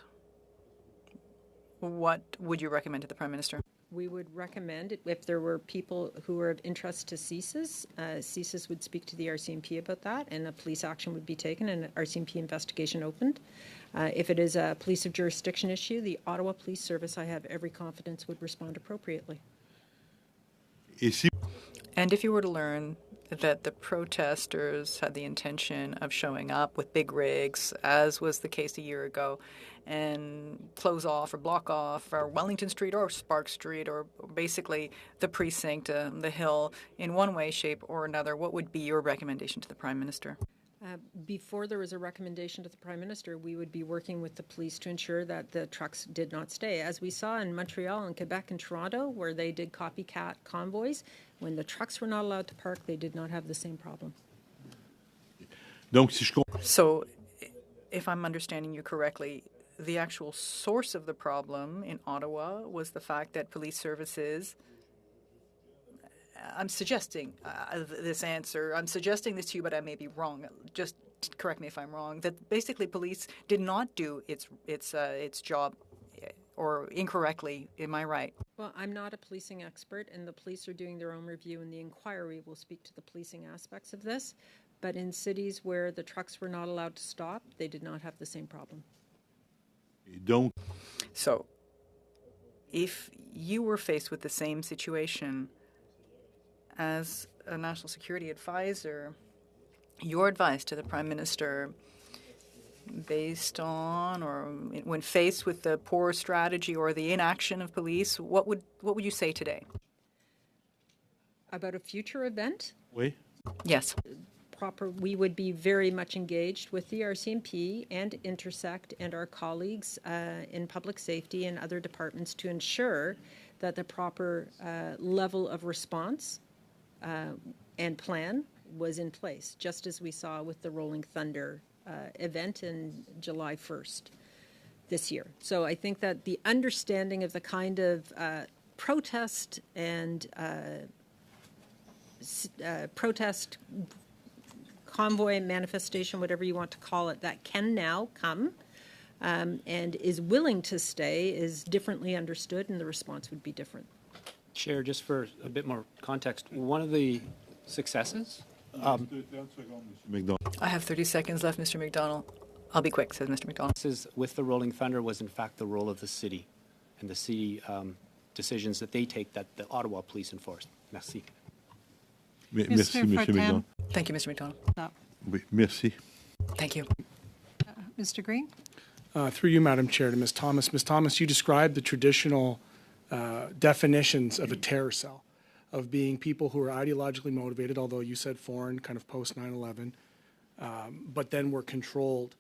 what would you recommend to the Prime Minister? We would recommend, if there were people who were of interest to CSIS, CSIS would speak to the RCMP about that, and a police action would be taken and an RCMP investigation opened. If it is a police of jurisdiction issue, the Ottawa Police Service, I have every confidence, would respond appropriately. And if you were to learn that the protesters had the intention of showing up with big rigs, as was the case a year ago, and close off or block off or Wellington Street or Spark Street or basically the precinct, the Hill, in one way, shape or another, what would be your recommendation to the Prime Minister? Before there was a recommendation to the Prime Minister, we would be working with the police to ensure that the trucks did not stay. As we saw in Montreal and Quebec and Toronto, where they did copycat convoys, when the trucks were not allowed to park, they did not have the same problem. So, if I'm understanding you correctly, the actual source of the problem in Ottawa was the fact that police services, I'm suggesting I'm suggesting this to you, but I may be wrong. Just correct me if I'm wrong, that basically police did not do its job or incorrectly. Am I right? Well, I'm not a policing expert, and the police are doing their own review, and the inquiry will speak to the policing aspects of this. But in cities where the trucks were not allowed to stop, they did not have the same problem. So, if you were faced with the same situation as a national security advisor, your advice to the Prime Minister based on or when faced with the poor strategy or the inaction of police, what would you say today? About a future event? Oui. Yes. We would be very much engaged with the RCMP and Intersect and our colleagues in public safety and other departments to ensure that the proper level of response and plan was in place, just as we saw with the Rolling Thunder event in July 1st this year. So I think that the understanding of the kind of protest and protest convoy, manifestation, whatever you want to call it, that can now come and is willing to stay is differently understood, and the response would be different. Chair, just for a bit more context, one of the successes. I have 30 seconds left, Mr. McDonald. I'll be quick, says Mr. McDonald. With the Rolling Thunder was in fact the role of the city and the city decisions that they take that the Ottawa police enforce. Merci. Merci, Monsieur McDonald. Thank you, Mr. McDonald. Oui, merci. Thank you. Mr. Green? Through you, Madam Chair, to Ms. Thomas. Ms. Thomas, you described the traditional definitions of a terror cell, of being people who are ideologically motivated, although you said foreign, kind of post 9/11, but then were controlled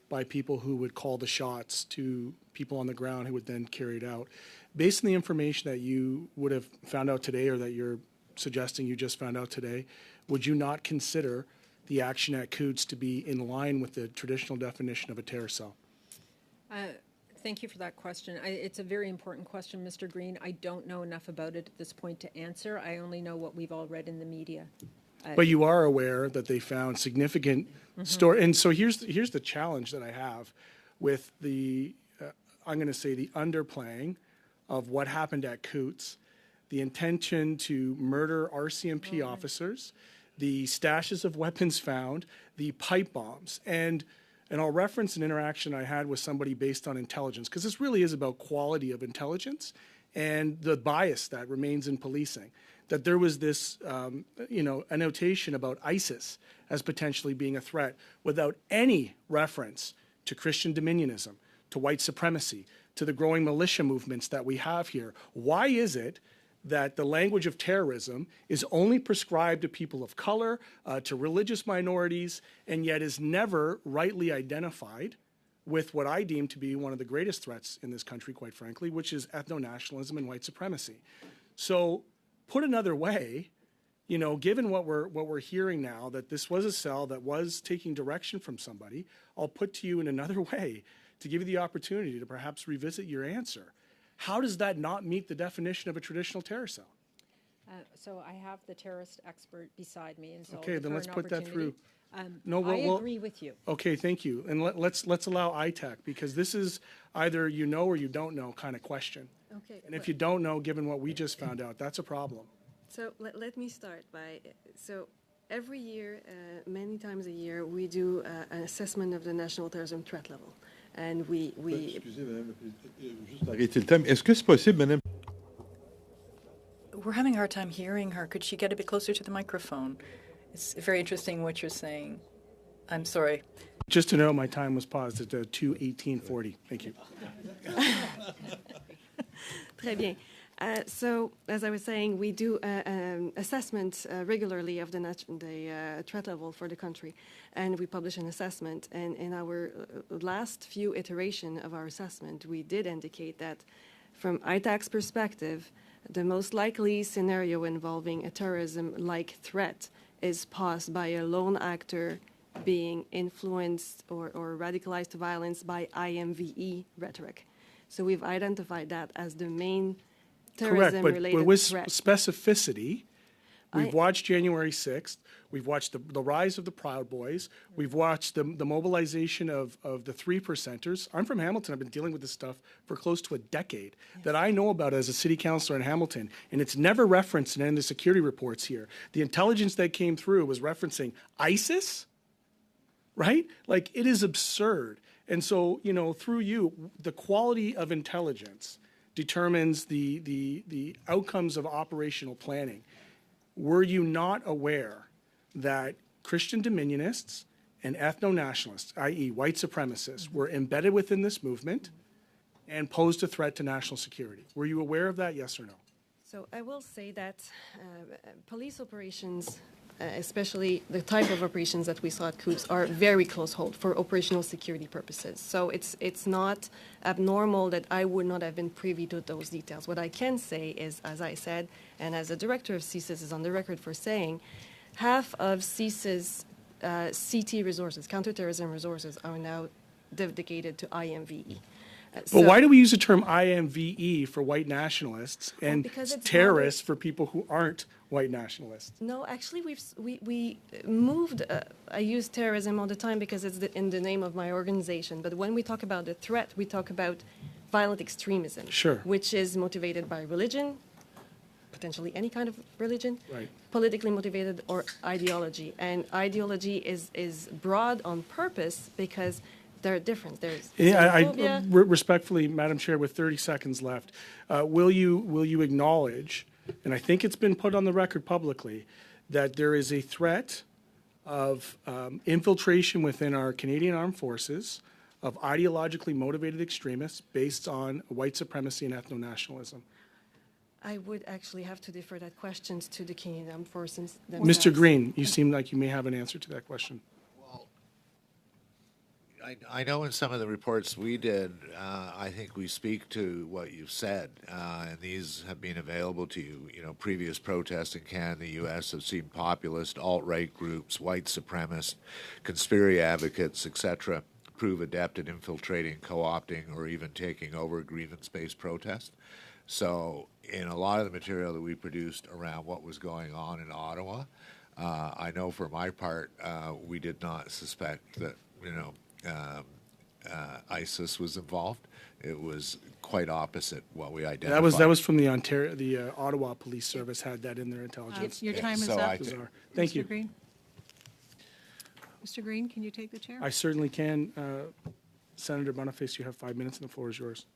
by people who would call the shots to people on the ground who would then carry it out. Based on the information that you would have found out today, or that you're suggesting you just found out today, would you not consider the action at Coots to be in line with the traditional definition of a terror cell? Thank you for that question. It's a very important question, Mr. Green. I don't know enough about it at this point to answer. I only know what we've all read in the media. But you are aware that they found significant story. And so here's the challenge that I have with the, I'm going to say, the underplaying of what happened at Coots, the intention to murder RCMP officers, the stashes of weapons found, the pipe bombs. And I'll reference an interaction I had with somebody based on intelligence, because this really is about quality of intelligence and the bias that remains in policing. That there was this, a notation about ISIS as potentially being a threat without any reference to Christian dominionism, to white supremacy, to the growing militia movements that we have here. Why is it that the language of terrorism is only prescribed to people of color, to religious minorities, and yet is never rightly identified with what I deem to be one of the greatest threats in this country, quite frankly, which is ethno-nationalism and white supremacy? So, put another way, given what we're hearing now, that this was a cell that was taking direction from somebody, I'll put to you in another way to give you the opportunity to perhaps revisit your answer. How does that not meet the definition of a traditional terror cell? So I have the terrorist expert beside me, and so Okay, then let's put that through. I agree with you. Okay, thank you. And let's allow ITAC, because this is either you know or you don't know kind of question. Okay. And if you don't know, given what we just found out, that's a problem. So let me start by, so every year, many times a year, we do an assessment of the national terrorism threat level. And we Excusez, Madame la Présidente, juste arrêter le thème. Est-ce que c'est possible, Madame? We're having a hard time hearing her. Could she get a bit closer to the microphone? It's very interesting what you're saying. I'm sorry. Just to know, my time was paused at 2:18:40. Thank you. Très bien. So, as I was saying, we do assessment regularly of the threat level for the country, and we publish an assessment. And in our last few iteration of our assessment, we did indicate that from ITAC's perspective, the most likely scenario involving a terrorism-like threat is posed by a lone actor being influenced or radicalized to violence by IMVE rhetoric. So we've identified that as the main Correct, terrorism-related but with threat. specificity, we've watched January 6th, we've watched the rise of the Proud Boys, we've watched the mobilization of the 3%ers. I'm from Hamilton, I've been dealing with this stuff for close to a decade that I know about as a city councilor in Hamilton, and it's never referenced in any of the security reports here. The intelligence that came through was referencing ISIS, right? Like, it is absurd. And so, you know, through you, the quality of intelligence determines the outcomes of operational planning. Were you not aware that Christian dominionists and ethno-nationalists, i.e. white supremacists, were embedded within this movement and posed a threat to national security? Were you aware of that, yes or no? So I will say that police operations, especially the type of operations that we saw at Coops, are very close hold for operational security purposes. So it's not abnormal that I would not have been privy to those details. What I can say is, as I said, and as the director of CSIS is on the record for saying, half of CSIS CT resources, counterterrorism resources, are now dedicated to IMVE. But why do we use the term IMVE for white nationalists and because it's terrorists for people who aren't white nationalists? No, actually, we moved. I use terrorism all the time because it's in the name of my organization. But when we talk about the threat, we talk about violent extremism, Sure. which is motivated by religion, potentially any kind of religion, Right. politically motivated, or ideology. And ideology is broad on purpose because there are different. There's xenophobia. Respectfully, Madam Chair, with 30 seconds left, will you acknowledge, and I think it's been put on the record publicly, that there is a threat of infiltration within our Canadian Armed Forces of ideologically motivated extremists based on white supremacy and ethno-nationalism? I would actually have to defer that question to the Canadian Armed Forces themselves. Mr. Green, you seem like you may have an answer to that question. I know in some of the reports we did, I think we speak to what you've said, and these have been available to you. You know, previous protests in Canada, the U.S. have seen populist, alt-right groups, white supremacists, conspiracy advocates, etc., prove adept at infiltrating, co-opting, or even taking over grievance-based protest. So in a lot of the material that we produced around what was going on in Ottawa, I know for my part, we did not suspect that, you know, ISIS was involved. It was quite opposite what we identified. That was from the Ottawa Police Service had that in their intelligence. Your time is So up. Bizarre. Thank Mr. you. Green? Mr. Green, can you take the chair? I certainly can. Senator Boniface, you have 5 minutes and the floor is yours.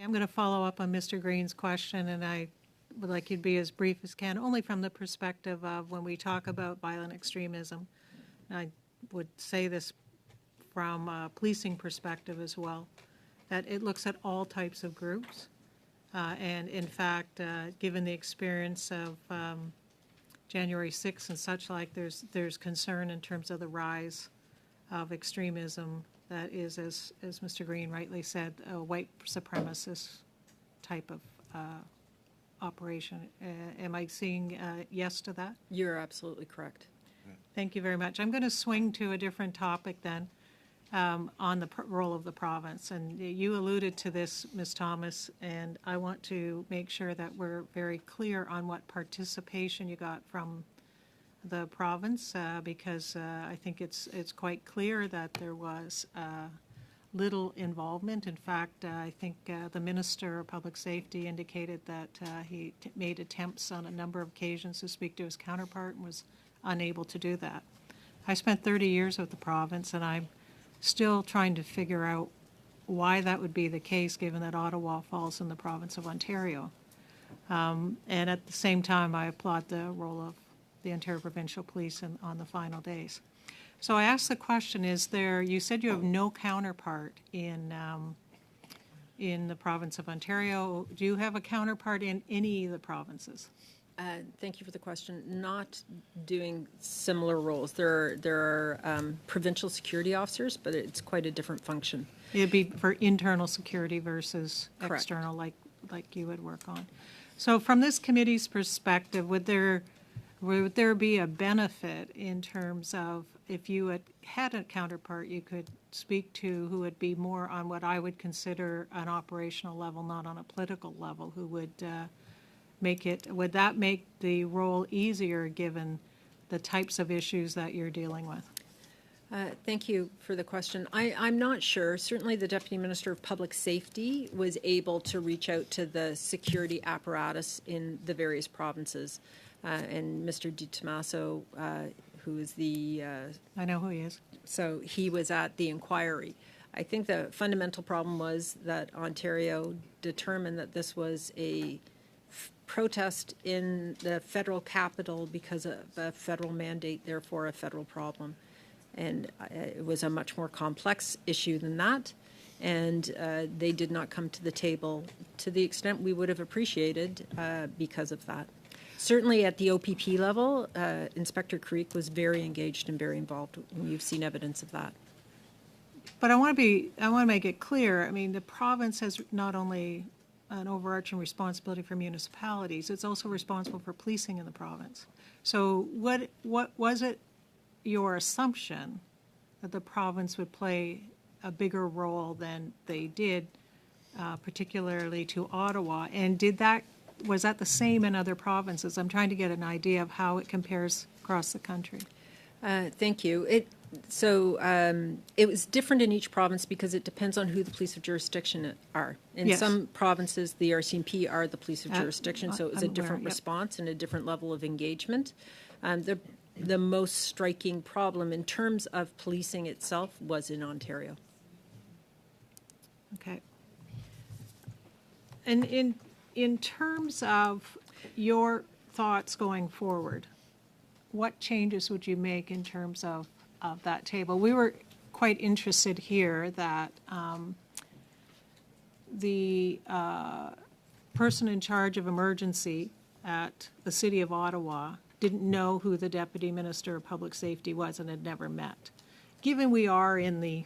I'm going to follow up on Mr. Green's question, and I would like you to be as brief as can, only from the perspective of when we talk about violent extremism. I would say this from a policing perspective as well, that it looks at all types of groups. And in fact, given the experience of January 6th and such like, there's concern in terms of the rise of extremism that is, as Mr. Green rightly said, a white supremacist type of operation. Am I saying yes to that? You're absolutely correct. Thank you very much. I'm going to swing to a different topic then, on the role of the province. And you alluded to this, Ms. Thomas, and I want to make sure that we're very clear on what participation you got from the province, because I think it's quite clear that there was little involvement. In fact, I think the Minister of Public Safety indicated that he made attempts on a number of occasions to speak to his counterpart and was unable to do that. I spent 30 years with the province, and I'm still trying to figure out why that would be the case, given that Ottawa falls in the province of Ontario. And at the same time, I applaud the role of the Ontario Provincial Police on the final days. So I asked the question, you said you have no counterpart in in the province of Ontario. Do you have a counterpart in any of the provinces? Thank you for the question. Not doing similar roles. There are provincial security officers, but it's quite a different function. It'd be for internal security versus Correct. external, like you would work on. So from this committee's perspective, would there be a benefit in terms of if you had a counterpart you could speak to who would be more on what I would consider an operational level, not on a political level, who would would that make the role easier given the types of issues that you're dealing with? Thank you for the question. I'm not sure. Certainly the Deputy Minister of Public Safety was able to reach out to the security apparatus in the various provinces. And Mr. Di Tommaso, who is the... I know who he is. So he was at the inquiry. I think the fundamental problem was that Ontario determined that this was a protest in the federal capital because of a federal mandate, therefore a federal problem. And it was a much more complex issue than that. And they did not come to the table to the extent we would have appreciated because of that. Certainly at the OPP level, Inspector Creek was very engaged and very involved, and you've seen evidence of that. But I want to make it clear, I mean, the province has not only an overarching responsibility for municipalities, it's also responsible for policing in the province. So what was it your assumption that the province would play a bigger role than they did, particularly to Ottawa? And was that the same in other provinces? I'm trying to get an idea of how it compares across the country. Thank you. It was different in each province because it depends on who the police of jurisdiction are. In Yes. some provinces, the RCMP are the police of jurisdiction, so it was a I'm different aware, yep. response and a different level of engagement. The most striking problem in terms of policing itself was in Ontario. Okay. And in terms of your thoughts going forward, what changes would you make in terms of that table? We were quite interested here that the person in charge of emergency at the City of Ottawa didn't know who the Deputy Minister of Public Safety was and had never met. Given we are in the,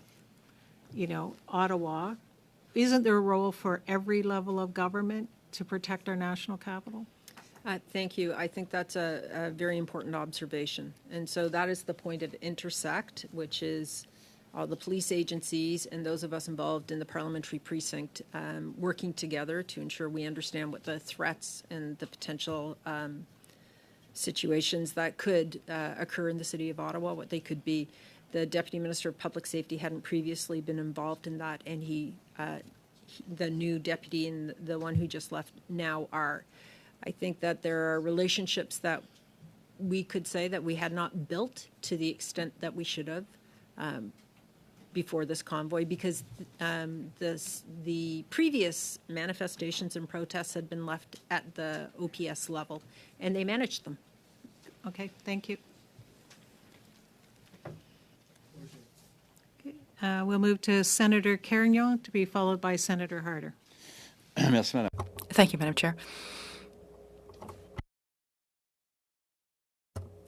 Ottawa, isn't there a role for every level of government to protect our national capital? Thank you. I think that's a very important observation. And so that is the point of intersect, which is all the police agencies and those of us involved in the parliamentary precinct working together to ensure we understand what the threats and the potential situations that could occur in the City of Ottawa, what they could be. The Deputy Minister of Public Safety hadn't previously been involved in that, and the new deputy and the one who just left now are. I think that there are relationships that we could say that we had not built to the extent that we should have before this convoy, because the previous manifestations and protests had been left at the OPS level, and they managed them. Okay, thank you. We'll move to Senator Carignan to be followed by Senator Harder. Merci, Madame. Thank you, Madam Chair.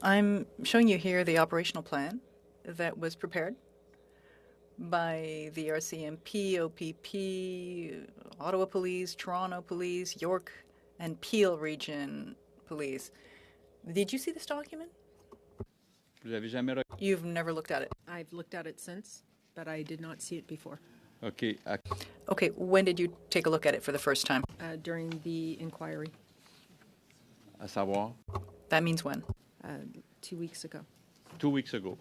I'm showing you here the operational plan that was prepared by the RCMP, OPP, Ottawa Police, Toronto Police, York, and Peel Region Police. Did you see this document? You've never looked at it? I've looked at it since, but I did not see it before. Okay. Okay, when did you take a look at it for the first time? During the inquiry, À savoir, That means when? 2 weeks ago. 2 weeks ago.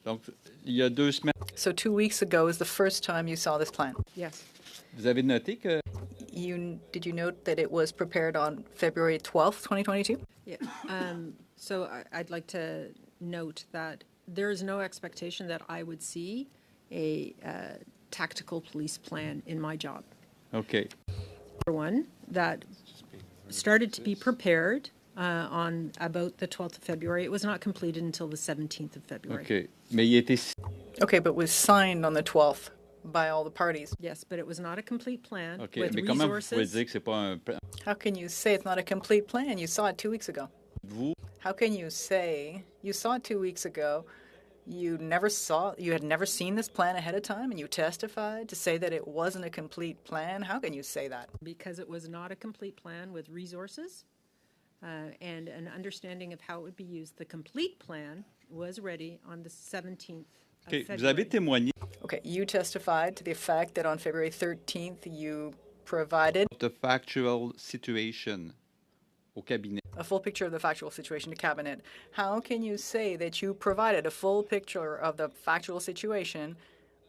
Donc, il y a 2 semaines. So 2 weeks ago is the first time you saw this plan? Yes. Vous avez noté que Did you note that it was prepared on February 12th, 2022? Yeah. So I'd like to note that there is no expectation that I would see a tactical police plan in my job. Okay. Number one, that started to be prepared on about the 12th of February. It was not completed until the 17th of February. Okay. Mais il était Okay, but was signed on the 12th by all the parties. Yes, but it was not a complete plan OK, with mais comment vous pouvez resources. dire que c'est pas un plan? How can you say it's not a complete plan? You saw it 2 weeks ago. Vous, How can you say you saw it 2 weeks ago? You had never seen this plan ahead of time, and you testified to say that it wasn't a complete plan. How can you say that? Because it was not a complete plan with resources and an understanding of how it would be used. The complete plan was ready on the 17th of OK, vous February. avez témoigné Okay, you testified to the effect that on February 13th you provided the factual situation au cabinet. a full picture of the factual situation to cabinet. How can you say that you provided a full picture of the factual situation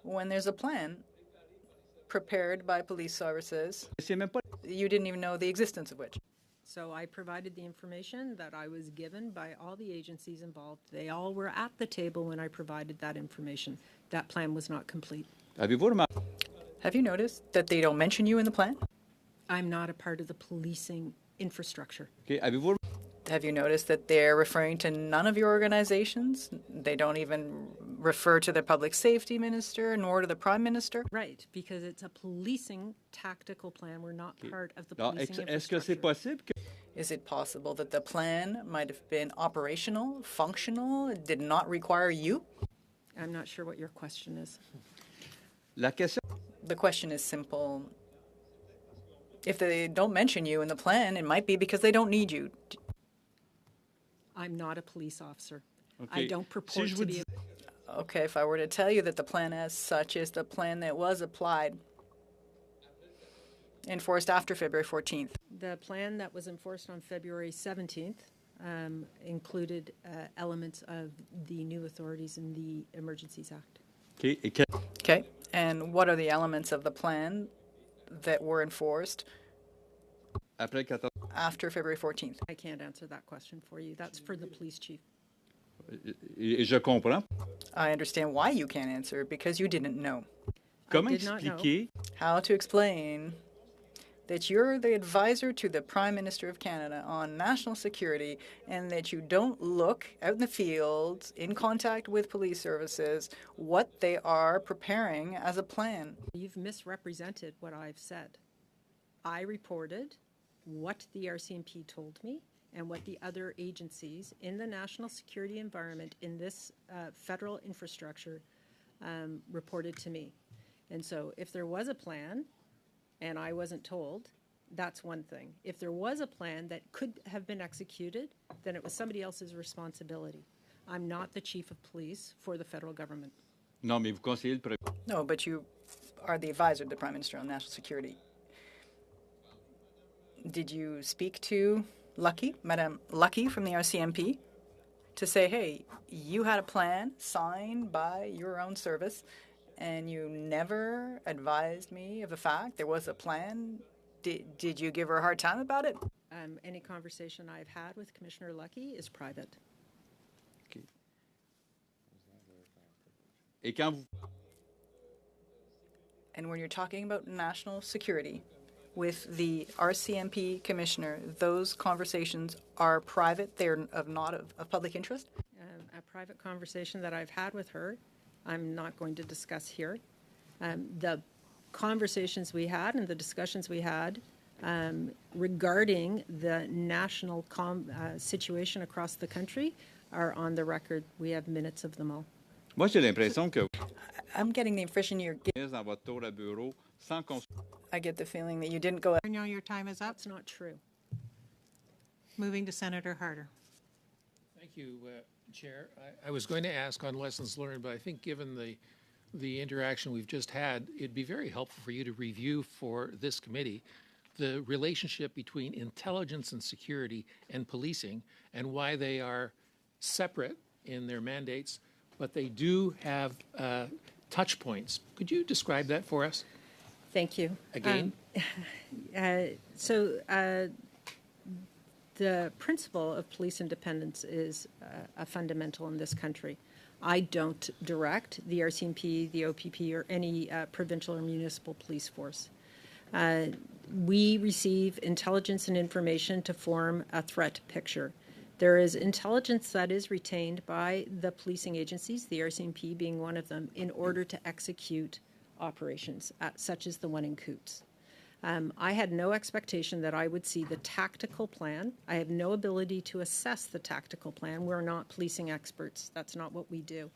when there's a plan prepared by police services C'est même pas you didn't even know the existence of which? So I provided the information that I was given by all the agencies involved. They all were at the table when I provided that information. That plan was not complete. Avez-vous remarqué? Have you noticed that they don't mention you in the plan? I'm not a part of the policing infrastructure. OK, avez-vous Have you noticed that they're referring to none of your organizations? They don't even refer to the public safety minister nor to the prime minister? Right, because it's a policing tactical plan. We're not part of the Non, policing est-ce que c'est infrastructure. possible que Is it possible that the plan might have been operational, functional, did not require you? I'm not sure what your question is. la question The question is simple. If they don't mention you in the plan, it might be because they don't need you. I'm not a police officer. OK. I don't purport je to vous be. dis- Okay, if I were to tell you that the plan as such is the plan that was applied, enforced after February 14th, The plan that was enforced on February 17th included elements of the new authorities in the Emergencies Act. OK, et quel- okay, and what are the elements of the plan that were enforced après le 14 after February 14th? I can't answer that question for you. That's for the police chief. et je comprends. I understand why you can't answer, because you didn't know. Comment did not know. expliquer How to explain that you're the advisor to the Prime Minister of Canada on national security and that you don't look out in the field in contact with police services what they are preparing as a plan? You've misrepresented what I've said. I reported what the RCMP told me and what the other agencies in the national security environment in this federal infrastructure reported to me. And so if there was a plan and I wasn't told, that's one thing. If there was a plan that could have been executed, then it was somebody else's responsibility. I'm not the chief of police for the federal government. Non, mais vous conseillez le premier. No, but you are the advisor to the Prime Minister on national security. Did you speak to Lucky, Madame Lucky from the RCMP, to say, hey, you had a plan signed by your own service and you never advised me of the fact there was a plan? Did you give her a hard time about it? Any conversation I've had with Commissioner Lucky is private. OK. Et quand vous And when you're talking about national security with the RCMP commissioner, those conversations are private. They're not of public interest. A private conversation that I've had with her, I'm not going to discuss here. The conversations we had and the discussions we had regarding the national situation across the country are on the record. We have minutes of them all. Moi, j'ai l'impression que I'm getting the impression you're. vous dans votre tour à bureau sans qu'on I get the feeling that you didn't go. No, your time is up. That's not true. Moving to Senator Harder. Thank you, Chair. I was going to ask on lessons learned, but I think given the interaction we've just had, it'd be very helpful for you to review for this committee the relationship between intelligence and security and policing and why they are separate in their mandates, but they do have touch points. Could you describe that for us? Thank you. Again? The principle of police independence is a fundamental in this country. I don't direct the RCMP, the OPP, or any provincial or municipal police force. We receive intelligence and information to form a threat picture. There is intelligence that is retained by the policing agencies, the RCMP being one of them, in order to execute operations, such as the one in Coots. I had no expectation that I would see the tactical plan. I have no ability to assess the tactical plan. We're not policing experts. That's not what we do.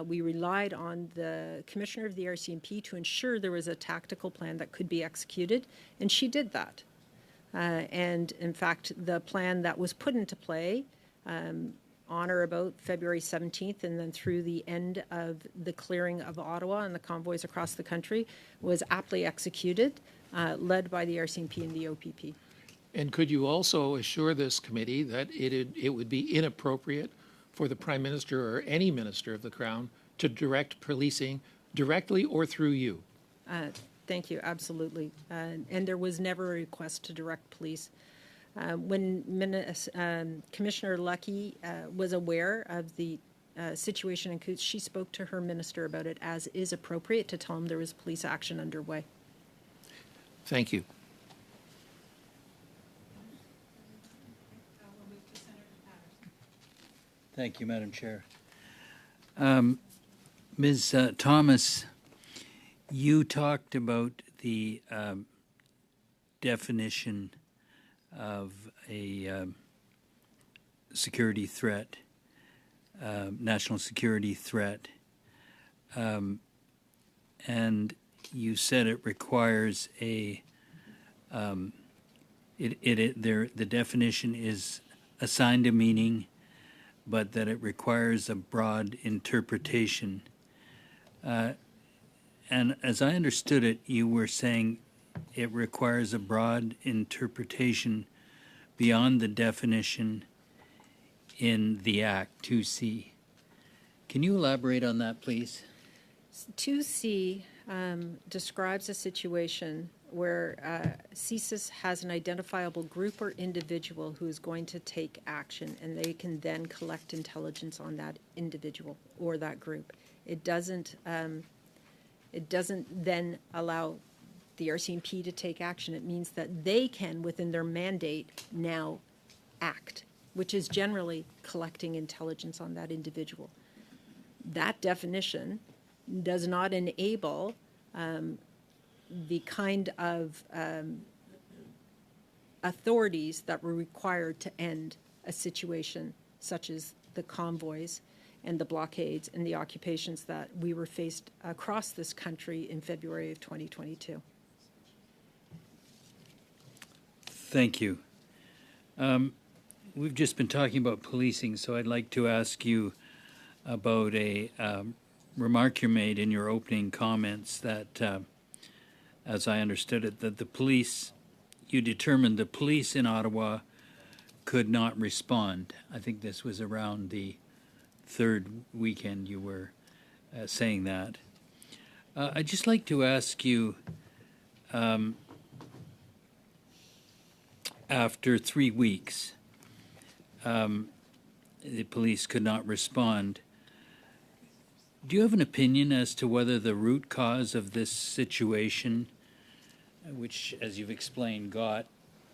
We relied on the commissioner of the RCMP to ensure there was a tactical plan that could be executed, and she did that. And in fact, the plan that was put into play on or about February 17th and then through the end of the clearing of Ottawa and the convoys across the country was aptly executed, led by the RCMP and the OPP. And could you also assure this committee that it would be inappropriate for the Prime Minister or any Minister of the Crown to direct policing directly or through you? Thank you, absolutely. And there was never a request to direct police. When Commissioner Lucky was aware of the situation in Coots, she spoke to her minister about it, as is appropriate, to tell him there was police action underway. Thank you. Thank you, Madam Chair. Ms. Thomas, you talked about the definition of a security threat, national security threat, and you said it requires the definition is assigned a meaning, but that it requires a broad interpretation. And as I understood it, you were saying it requires a broad interpretation beyond the definition in the Act 2C. Can you elaborate on that, please? 2C describes a situation where CSIS has an identifiable group or individual who is going to take action, and they can then collect intelligence on that individual or that group. It doesn't then allow the RCMP to take action. It means that they can, within their mandate, now act, which is generally collecting intelligence on that individual. That definition does not enable the kind of authorities that were required to end a situation such as the convoys and the blockades and the occupations that we were faced across this country in February of 2022. Thank you. We've just been talking about policing, so I'd like to ask you about a remark you made in your opening comments that, as I understood it, that you determined the police in Ottawa could not respond. I think this was around the third weekend you were saying that. I'd just like to ask you, after 3 weeks, the police could not respond. Do you have an opinion as to whether the root cause of this situation, which, as you've explained, got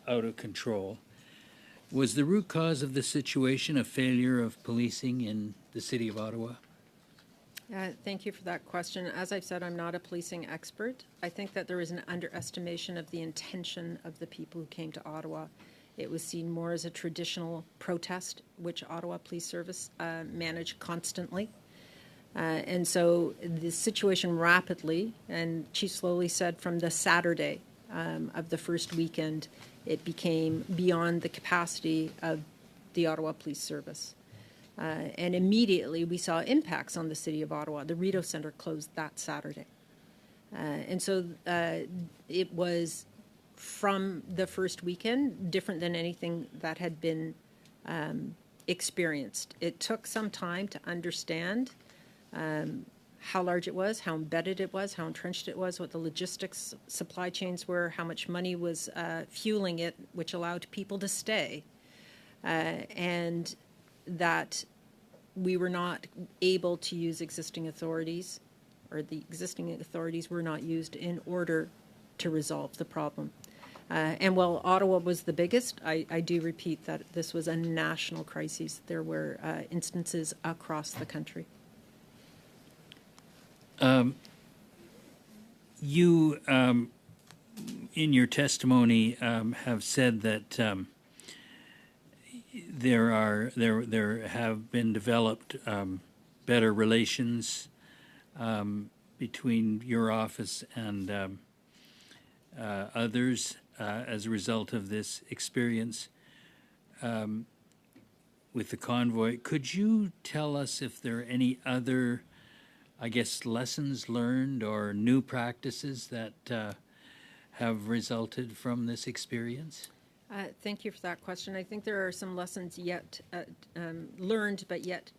out of control, was the root cause of the situation a failure of policing in the city of Ottawa? Thank you for that question. As I've said, I'm not a policing expert. I think that there is an underestimation of the intention of the people who came to Ottawa. It was seen more as a traditional protest, which Ottawa Police Service managed constantly. And so the situation rapidly, and Chief Slowly said from the Saturday of the first weekend, it became beyond the capacity of the Ottawa Police Service. And immediately we saw impacts on the city of Ottawa. The Rideau Centre closed that Saturday. And so it was, from the first weekend, different than anything that had been experienced. It took some time to understand how large it was, how embedded it was, how entrenched it was, what the logistics supply chains were, how much money was fueling it, which allowed people to stay, and that we were not able to use existing authorities, or the existing authorities were not used in order to resolve the problem. And while Ottawa was the biggest, I do repeat that this was a national crisis. There were instances across the country. You, in your testimony, have said that there have been developed better relations between your office and others as a result of this experience with the convoy. Could you tell us if there are any other, I guess, lessons learned or new practices that have resulted from this experience? Thank you for that question. I think there are some lessons yet learned, but yet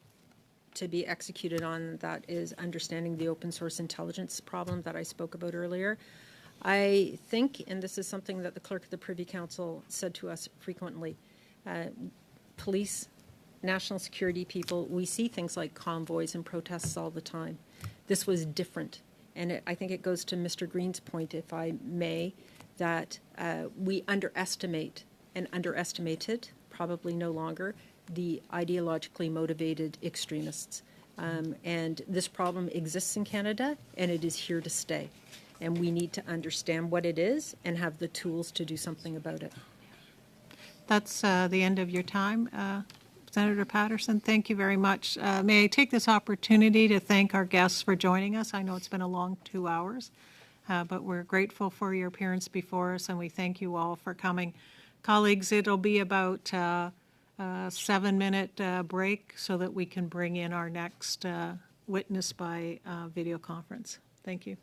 to be executed on. That is understanding the open source intelligence problem that I spoke about earlier. I think, and this is something that the clerk of the Privy Council said to us frequently, police, national security people, we see things like convoys and protests all the time. This was different. And I think it goes to Mr. Green's point, if I may, that we underestimate and underestimated, probably no longer, the ideologically motivated extremists. And this problem exists in Canada, and it is here to stay. And we need to understand what it is and have the tools to do something about it. That's the end of your time. Senator Patterson, thank you very much. May I take this opportunity to thank our guests for joining us. I know it's been a long 2 hours, but we're grateful for your appearance before us, and we thank you all for coming. Colleagues, it'll be about a 7-minute break so that we can bring in our next witness by video conference. Thank you.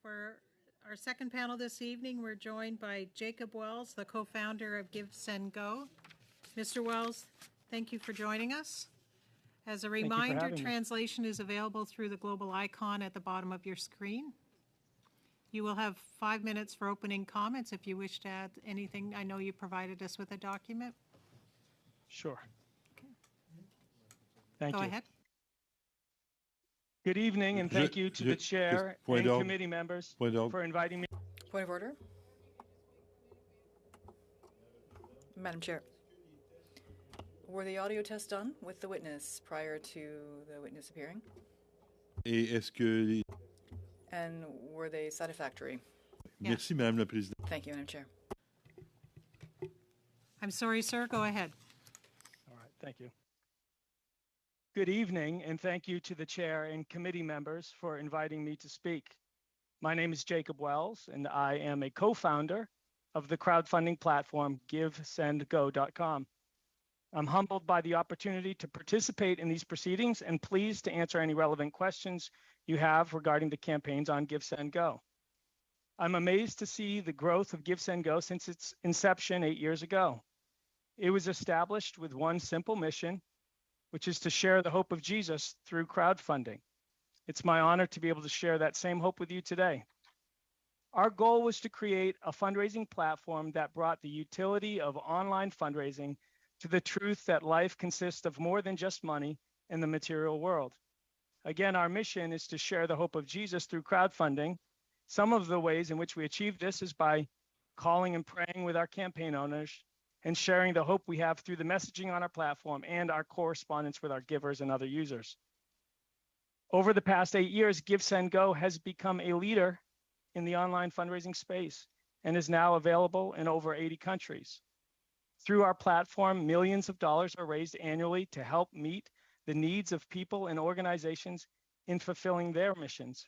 For our second panel this evening, we're joined by Jacob Wells, the co-founder of Give, Send, Go. Mr. Wells, thank you for joining us. As a you for reminder, having me. translation is available through the global icon at the bottom of your screen. You will have 5 minutes for opening comments if you wish to add anything. I know you provided us with a document. Sure. Thank Go you. ahead. Good evening, and thank you to the chair and d'ordre. committee members Point d'ordre. for inviting me. Point of order. Madam Chair, were the audio tests done with the witness prior to the witness appearing? Et est-ce que... And were they satisfactory? Merci, Madame la Présidente. Thank you, Madam Chair. I'm sorry, sir. Go ahead. All right, thank you. Good evening, and thank you to the chair and committee members for inviting me to speak. My name is Jacob Wells, and I am a co-founder of the crowdfunding platform GiveSendGo.com. I'm humbled by the opportunity to participate in these proceedings and pleased to answer any relevant questions you have regarding the campaigns on Give, Send, Go. I'm amazed to see the growth of Give, Send, Go since its inception 8 years ago. It was established with one simple mission, which is to share the hope of Jesus through crowdfunding. It's my honor to be able to share that same hope with you today. Our goal was to create a fundraising platform that brought the utility of online fundraising to the truth that life consists of more than just money in the material world. Again, our mission is to share the hope of Jesus through crowdfunding. Some of the ways in which we achieve this is by calling and praying with our campaign owners and sharing the hope we have through the messaging on our platform and our correspondence with our givers and other users. Over the past 8 years, Give, Send, Go has become a leader in the online fundraising space and is now available in over 80 countries. Through our platform, millions of dollars are raised annually to help meet the needs of people and organizations in fulfilling their missions.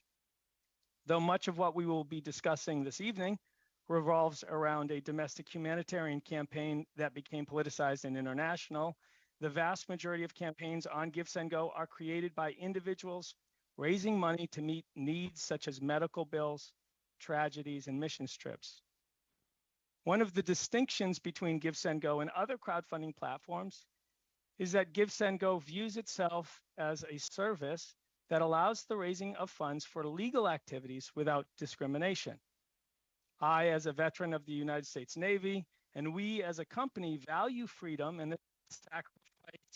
Though much of what we will be discussing this evening revolves around a domestic humanitarian campaign that became politicized and international, the vast majority of campaigns on Give, Send, Go are created by individuals raising money to meet needs such as medical bills, tragedies, and mission trips. One of the distinctions between Give, Send, Go and other crowdfunding platforms is that Give, Send, Go views itself as a service that allows the raising of funds for legal activities without discrimination. I, as a veteran of the United States Navy, and we as a company value freedom, and the sacrifice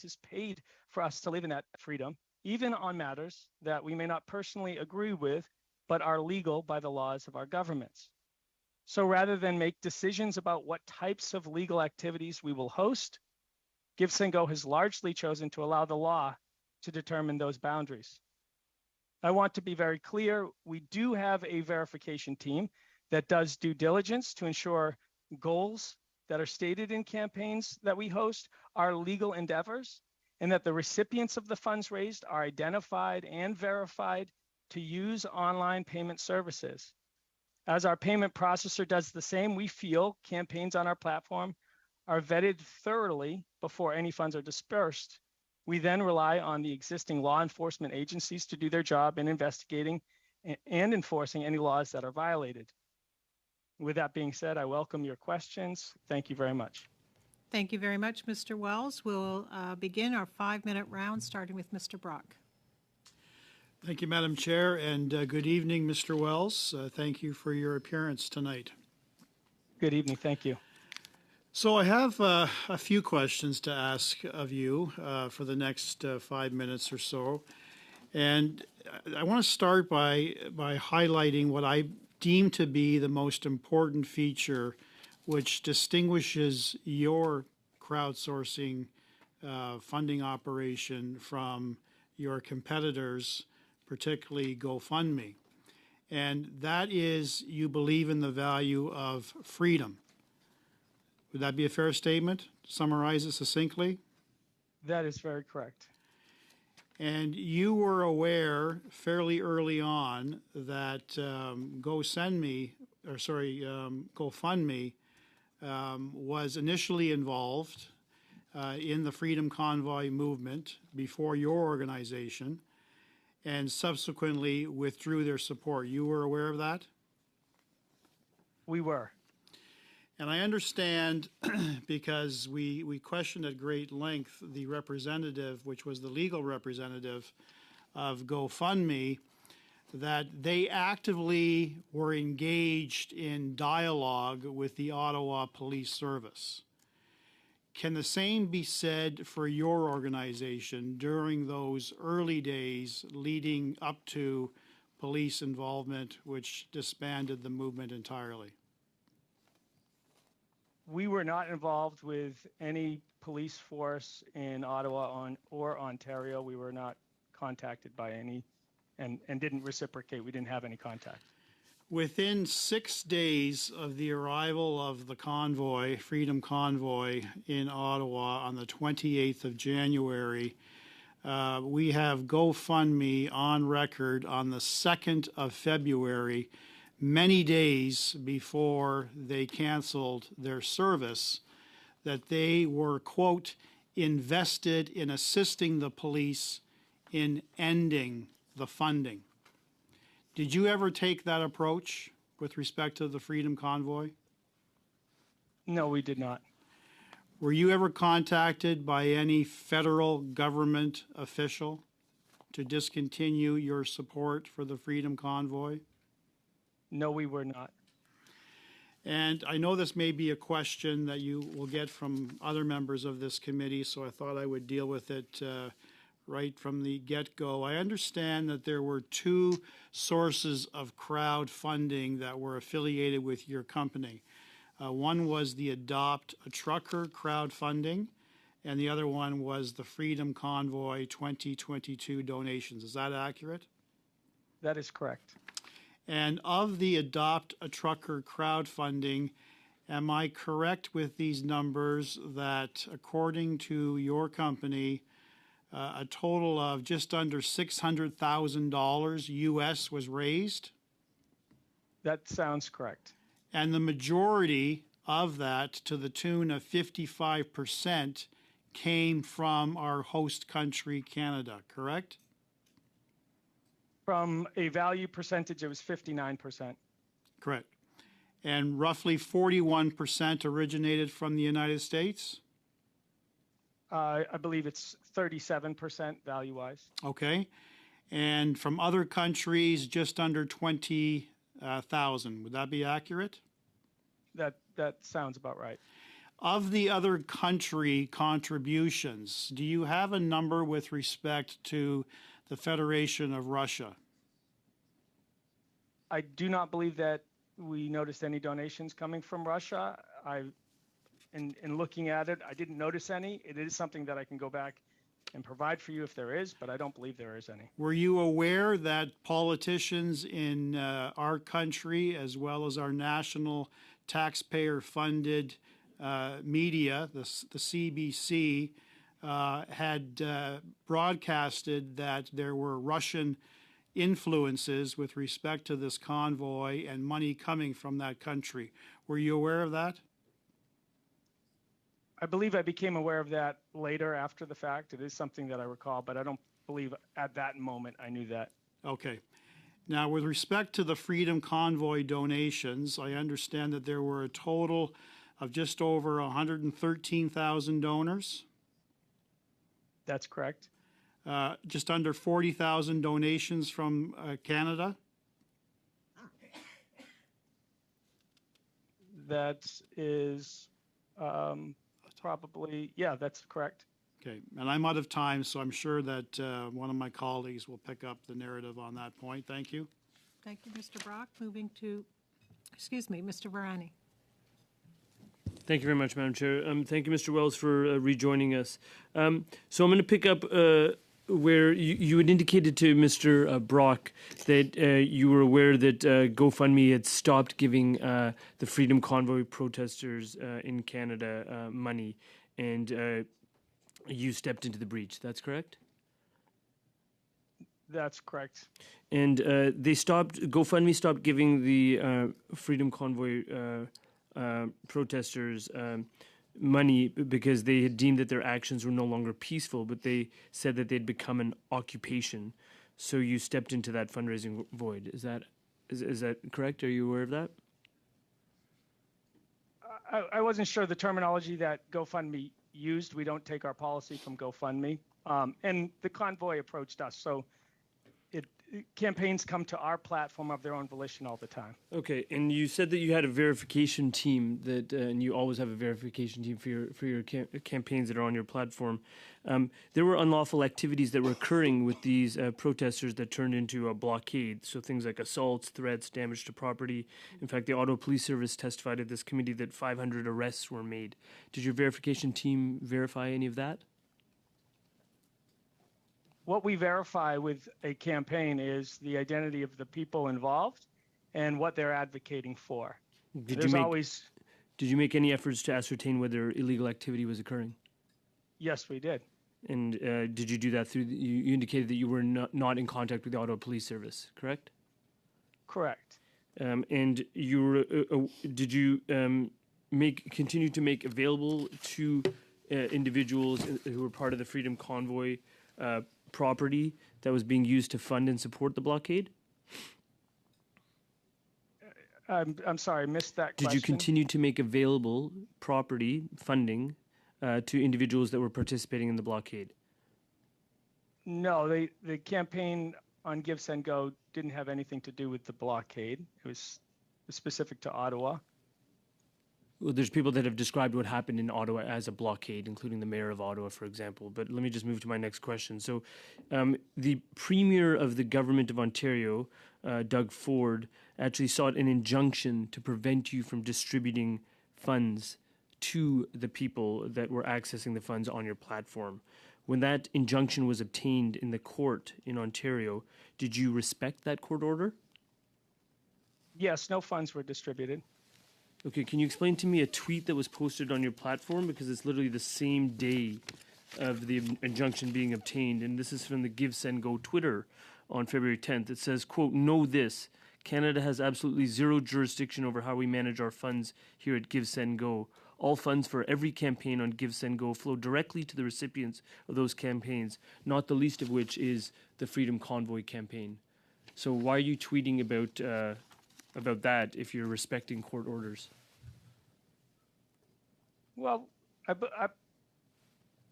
is paid for us to live in that freedom, even on matters that we may not personally agree with, but are legal by the laws of our governments. So rather than make decisions about what types of legal activities we will host, Give, Send, Go has largely chosen to allow the law to determine those boundaries. I want to be very clear, we do have a verification team that does due diligence to ensure goals that are stated in campaigns that we host are legal endeavors, and that the recipients of the funds raised are identified and verified to use online payment services. As our payment processor does the same, we feel campaigns on our platform are vetted thoroughly before any funds are dispersed. We then rely on the existing law enforcement agencies to do their job in investigating and enforcing any laws that are violated. With that being said, I welcome your questions. Thank you very much. Thank you very much, Mr. Wells. We'll begin our 5-minute round, starting with Mr. Brock. Thank you, Madam Chair, and good evening, Mr. Wells. Thank you for your appearance tonight. Good evening. Thank you. So I have a few questions to ask of you for the next 5 minutes or so. And I want to start by highlighting what I deem to be the most important feature which distinguishes your crowdsourcing funding operation from your competitors, particularly GoFundMe. And that is you believe in the value of freedom. Would that be a fair statement? Summarize it succinctly? That is very correct. And you were aware fairly early on that GoFundMe was initially involved in the Freedom Convoy movement before your organization and subsequently withdrew their support. You were aware of that? We were. And I understand because we questioned at great length the representative, which was the legal representative of GoFundMe, that they actively were engaged in dialogue with the Ottawa Police Service. Can the same be said for your organization during those early days leading up to police involvement, which disbanded the movement entirely? We were not involved with any police force in Ottawa or Ontario. We were not contacted by any and didn't reciprocate. We didn't have any contact. Within 6 days of the arrival of the convoy, Freedom Convoy, in Ottawa on the 28th of January, we have GoFundMe on record on the 2nd of February, many days before they canceled their service, that they were, quote, invested in assisting the police in ending the funding. Did you ever take that approach with respect to the Freedom Convoy? No, we did not. Were you ever contacted by any federal government official to discontinue your support for the Freedom Convoy? No, we were not. And I know this may be a question that you will get from other members of this committee, so I thought I would deal with it right from the get-go. I understand that there were two sources of crowdfunding that were affiliated with your company. One was the Adopt a Trucker crowdfunding, and the other one was the Freedom Convoy 2022 donations. Is that accurate? That is correct. And of the Adopt a Trucker crowdfunding, am I correct with these numbers that according to your company, a total of just under $600,000 US was raised? That sounds correct. And the majority of that, to the tune of 55%, came from our host country, Canada, correct? From a value percentage, it was 59%. Correct. And roughly 41% originated from the United States? I believe it's 37% value-wise. Okay. And from other countries, just under 20,000. Would that be accurate? That sounds about right. Of the other country contributions, do you have a number with respect to the Federation of Russia? I do not believe that we noticed any donations coming from Russia. In looking at it, I didn't notice any. It is something that I can go back and provide for you if there is, but I don't believe there is any. Were you aware that politicians in our country, as well as our national taxpayer-funded media, the CBC, had broadcasted that there were Russian influences with respect to this convoy and money coming from that country? Were you aware of that? I believe I became aware of that later after the fact. It is something that I recall, but I don't believe at that moment I knew that. Okay. Now, with respect to the Freedom Convoy donations, I understand that there were a total of just over 113,000 donors. That's correct. Just under 40,000 donations from Canada. That is probably, yeah, that's correct. Okay, and I'm out of time, so I'm sure that one of my colleagues will pick up the narrative on that point. Thank you. Thank you, Mr. Brock. Moving to, Mr. Varani. Thank you very much, Madam Chair. Thank you, Mr. Wells, for rejoining us. So I'm going to pick up where you had indicated to Mr. Brock that you were aware that GoFundMe had stopped giving the Freedom Convoy protesters in Canada money, and you stepped into the breach. That's correct? That's correct. And GoFundMe stopped giving the Freedom Convoy protesters money because they had deemed that their actions were no longer peaceful, but they said that they'd become an occupation. So you stepped into that fundraising void. Is that correct? Are you aware of that? I wasn't sure the terminology that GoFundMe used. We don't take our policy from GoFundMe. And the convoy approached us. So campaigns come to our platform of their own volition all the time. Okay, and you said that you had a verification team and you always have a verification team for your campaigns that are on your platform. There were unlawful activities that were occurring with these protesters that turned into a blockade. So things like assaults, threats, damage to property. In fact, the Ottawa Police Service testified at this committee that 500 arrests were made. Did your verification team verify any of that? What we verify with a campaign is the identity of the people involved and what they're advocating for. Did you make any efforts to ascertain whether illegal activity was occurring? Yes, we did. And did you do that through? You indicated that you were not in contact with the Ottawa Police Service, correct? Correct. And you were, did you continue to make available to individuals who were part of the Freedom Convoy property that was being used to fund and support the blockade? I'm sorry, I missed that question. Did you continue to make available property funding to individuals that were participating in the blockade? No, the campaign on Give, Send, Go didn't have anything to do with the blockade. It was specific to Ottawa. Well, there's people that have described what happened in Ottawa as a blockade, including the mayor of Ottawa, for example. But let me just move to my next question. So the Premier of the Government of Ontario, Doug Ford, actually sought an injunction to prevent you from distributing funds to the people that were accessing the funds on your platform. When that injunction was obtained in the court in Ontario, did you respect that court order? Yes, no funds were distributed. Okay, can you explain to me a tweet that was posted on your platform? Because it's literally the same day of the injunction being obtained. And this is from the Give, Send, Go Twitter on February 10th. It says, quote, "Know this, Canada has absolutely zero jurisdiction over how we manage our funds here at Give, Send, Go. All funds for every campaign on Give, Send, Go flow directly to the recipients of those campaigns, not the least of which is the Freedom Convoy campaign." So why are you tweeting about that if you're respecting court orders? Well,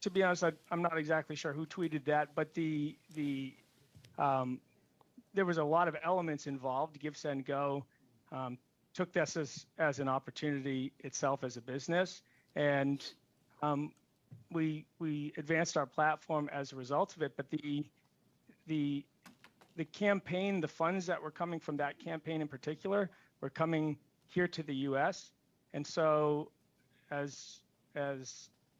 to be honest, I'm not exactly sure who tweeted that, but there was a lot of elements involved. Give, Send, Go took this as an opportunity itself as a business, and we advanced our platform as a result of it. But the campaign, the funds that were coming from that campaign in particular, were coming here to the U.S. And so, as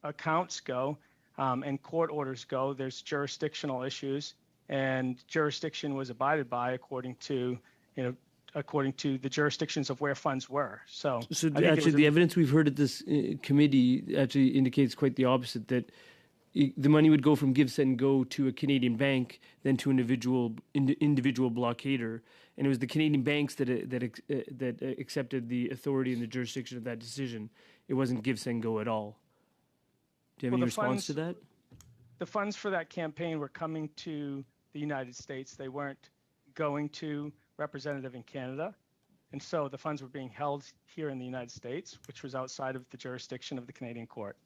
accounts go and court orders go, there's jurisdictional issues, and jurisdiction was abided by according to the jurisdictions of where funds were. So actually, the evidence we've heard at this committee actually indicates quite the opposite, that the money would go from Give, Send, Go to a Canadian bank, then to an individual blockader, and it was the Canadian banks that accepted the authority and the jurisdiction of that decision. It wasn't Give, Send, Go at all. Do you have any response to that? The funds for that campaign were coming to the United States. They weren't going to representative in Canada, and so the funds were being held here in the United States, which was outside of the jurisdiction of the Canadian court.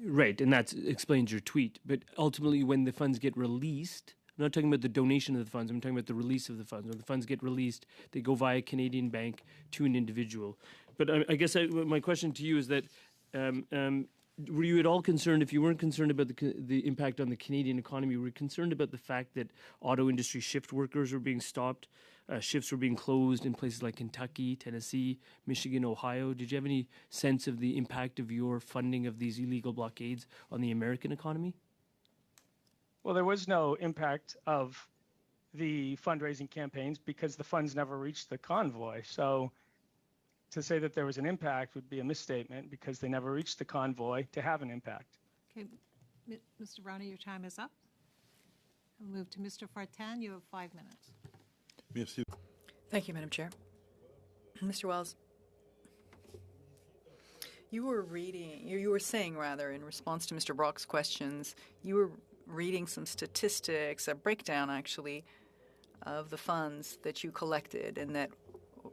Right, and that explains your tweet. But ultimately, when the funds get released, I'm not talking about the donation of the funds, I'm talking about the release of the funds. When the funds get released, they go via a Canadian bank to an individual. But I guess my question to you is that Were you at all concerned, if you weren't concerned about the impact on the Canadian economy, were you concerned about the fact that auto industry shift workers were being stopped, shifts were being closed in places like Kentucky, Tennessee, Michigan, Ohio? Did you have any sense of the impact of your funding of these illegal blockades on the American economy? Well, there was no impact of the fundraising campaigns because the funds never reached the convoy. So to say that there was an impact would be a misstatement because they never reached the convoy to have an impact. Okay, Mr. Brownie, your time is up. We'll move to Mr. Fortin. You have 5 minutes. Merci. Thank you, Madam Chair. Mr. Wells, you were saying rather, in response to Mr. Brock's questions, you were reading some statistics, a breakdown actually, of the funds that you collected and that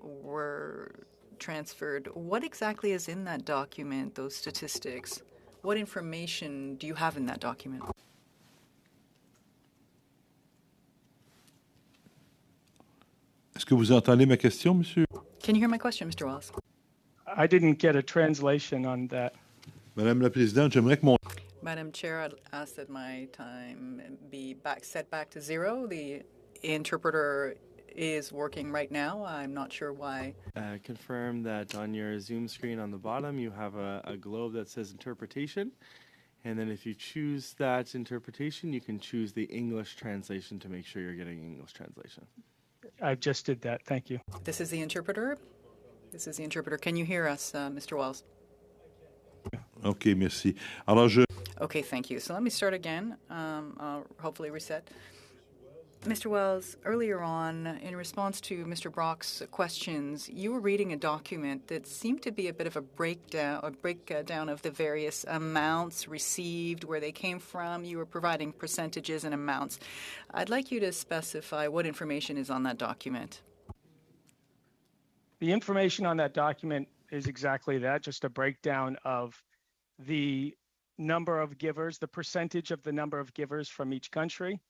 were transferred. What exactly is in that document, those statistics? What information do you have in that document? Est-ce que vous entendez ma question, monsieur? Can you hear my question, Mr. Wells? I didn't get a translation on that. Madame la Présidente, j'aimerais que mon... Madam Chair, I'd ask that my time be set back to 0. The interpreter is working right now. I'm not sure why. Confirm that on your Zoom screen on the bottom you have a globe that says interpretation, and then if you choose that interpretation you can choose the English translation to make sure you're getting English translation. I just did that. Thank you. This is the interpreter. This is the interpreter. Can you hear us, Mr. Wells? OK, merci. Alors, Okay, thank you. So let me start again. I'll hopefully reset. Mr. Wells, earlier on, in response to Mr. Brock's questions, you were reading a document that seemed to be a bit of a breakdown of the various amounts received, where they came from. You were providing percentages and amounts. I'd like you to specify what information is on that document. The information on that document is exactly that, just a breakdown of the number of givers, the percentage of the number of givers from each country.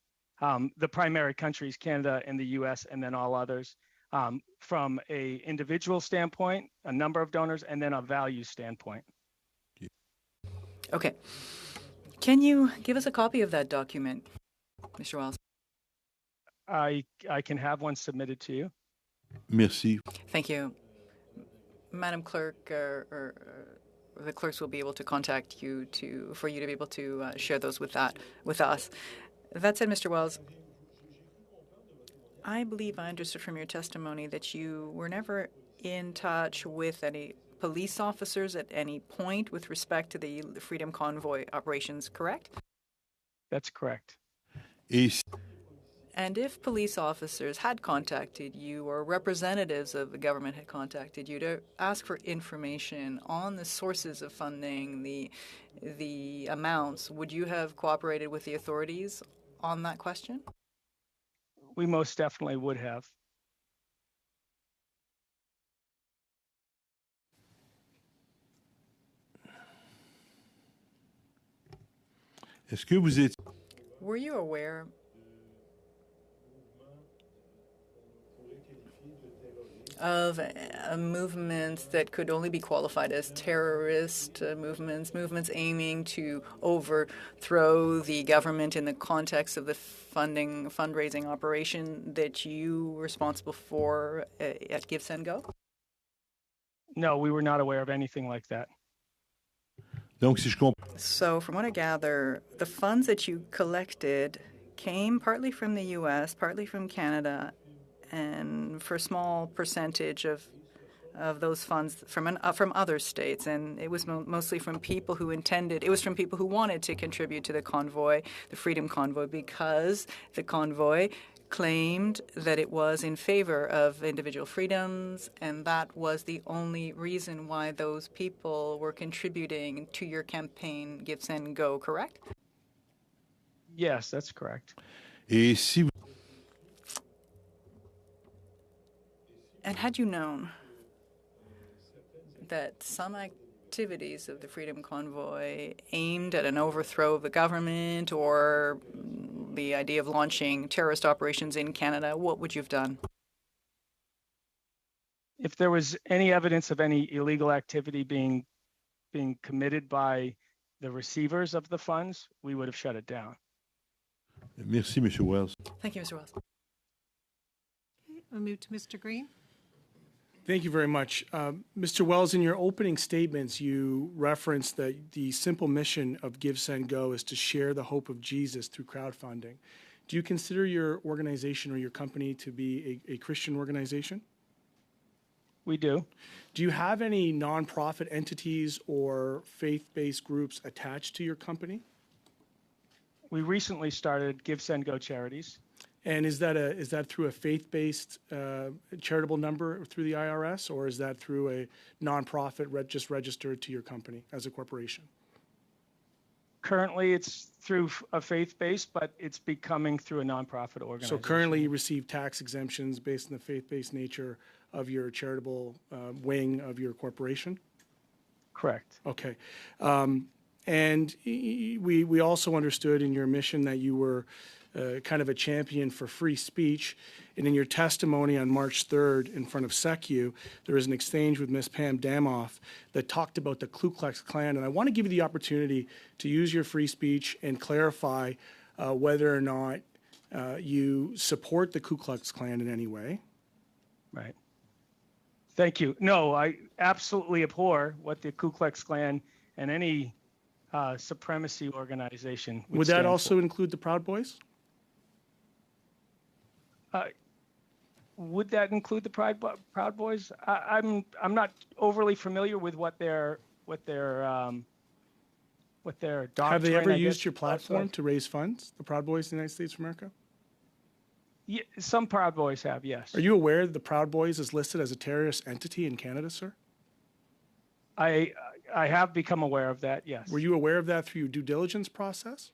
The primary countries, Canada and the US, and then all others, from a individual standpoint, a number of donors, and then a value standpoint. Okay. Can you give us a copy of that document, Mr. Wells? I can have one submitted to you. merci. Thank you. Madam Clerk, the clerks will be able to contact you for you to be able to share those with us. That said, Mr. Wells, I believe I understood from your testimony that you were never in touch with any police officers at any point with respect to the Freedom Convoy operations, correct? That's correct. And if police officers had contacted you or representatives of the government had contacted you to ask for information on the sources of funding, the amounts, would you have cooperated with the authorities on that question? We most definitely would have. Est-ce que vous êtes... Were you aware of movements that could only be qualified as terrorist movements aiming to overthrow the government in the context of the fundraising operation that you were responsible for at Give, Send, Go? No, we were not aware of anything like that. Donc, si je comprends... So, from what I gather, the funds that you collected came partly from the U.S., partly from Canada, and for a small percentage of those funds from other states, and it was mostly from people who wanted to contribute to the convoy, the Freedom Convoy, because the convoy claimed that it was in favor of individual freedoms, and that was the only reason why those people were contributing to your campaign, Give, Send, Go, correct? Yes, that's correct. Et si... And had you known that some activities of the Freedom Convoy aimed at an overthrow of the government or the idea of launching terrorist operations in Canada, what would you have done? If there was any evidence of any illegal activity being being committed by the receivers of the funds, we would have shut it down. Merci, Monsieur Wells. Thank you, Mr. Wells. We'll move to Mr. Green. Thank you very much. Mr. Wells, in your opening statements, you referenced that the simple mission of Give, Send, Go is to share the hope of Jesus through crowdfunding. Do you consider your organization or your company to be a Christian organization? We do. Do you have any nonprofit entities or faith-based groups attached to your company? We recently started Give, Send, Go charities. And is that through a faith-based charitable number through the IRS, or is that through a nonprofit just registered to your company as a corporation? Currently, it's through a faith base, but it's becoming through a nonprofit organization. So currently you receive tax exemptions based on the faith-based nature of your charitable wing of your corporation? Correct. Okay. And we also understood in your mission that you were kind of a champion for free speech. And in your testimony on March 3rd in front of SECU, there was an exchange with Ms. Pam Damoff that talked about the Ku Klux Klan. And I want to give you the opportunity to use your free speech and clarify whether or not you support the Ku Klux Klan in any way. Right. Thank you. No, I absolutely abhor what the Ku Klux Klan and any supremacy organization would that also include the Proud Boys? Would that include the Proud Boys? I'm not overly familiar with what their doctrine. Have they ever used your platform to raise funds? The Proud Boys of the United States of America? Yeah, some Proud Boys have, yes. Are you aware that the Proud Boys is listed as a terrorist entity in Canada, sir? I have become aware of that, yes. Were you aware of that through your due diligence process?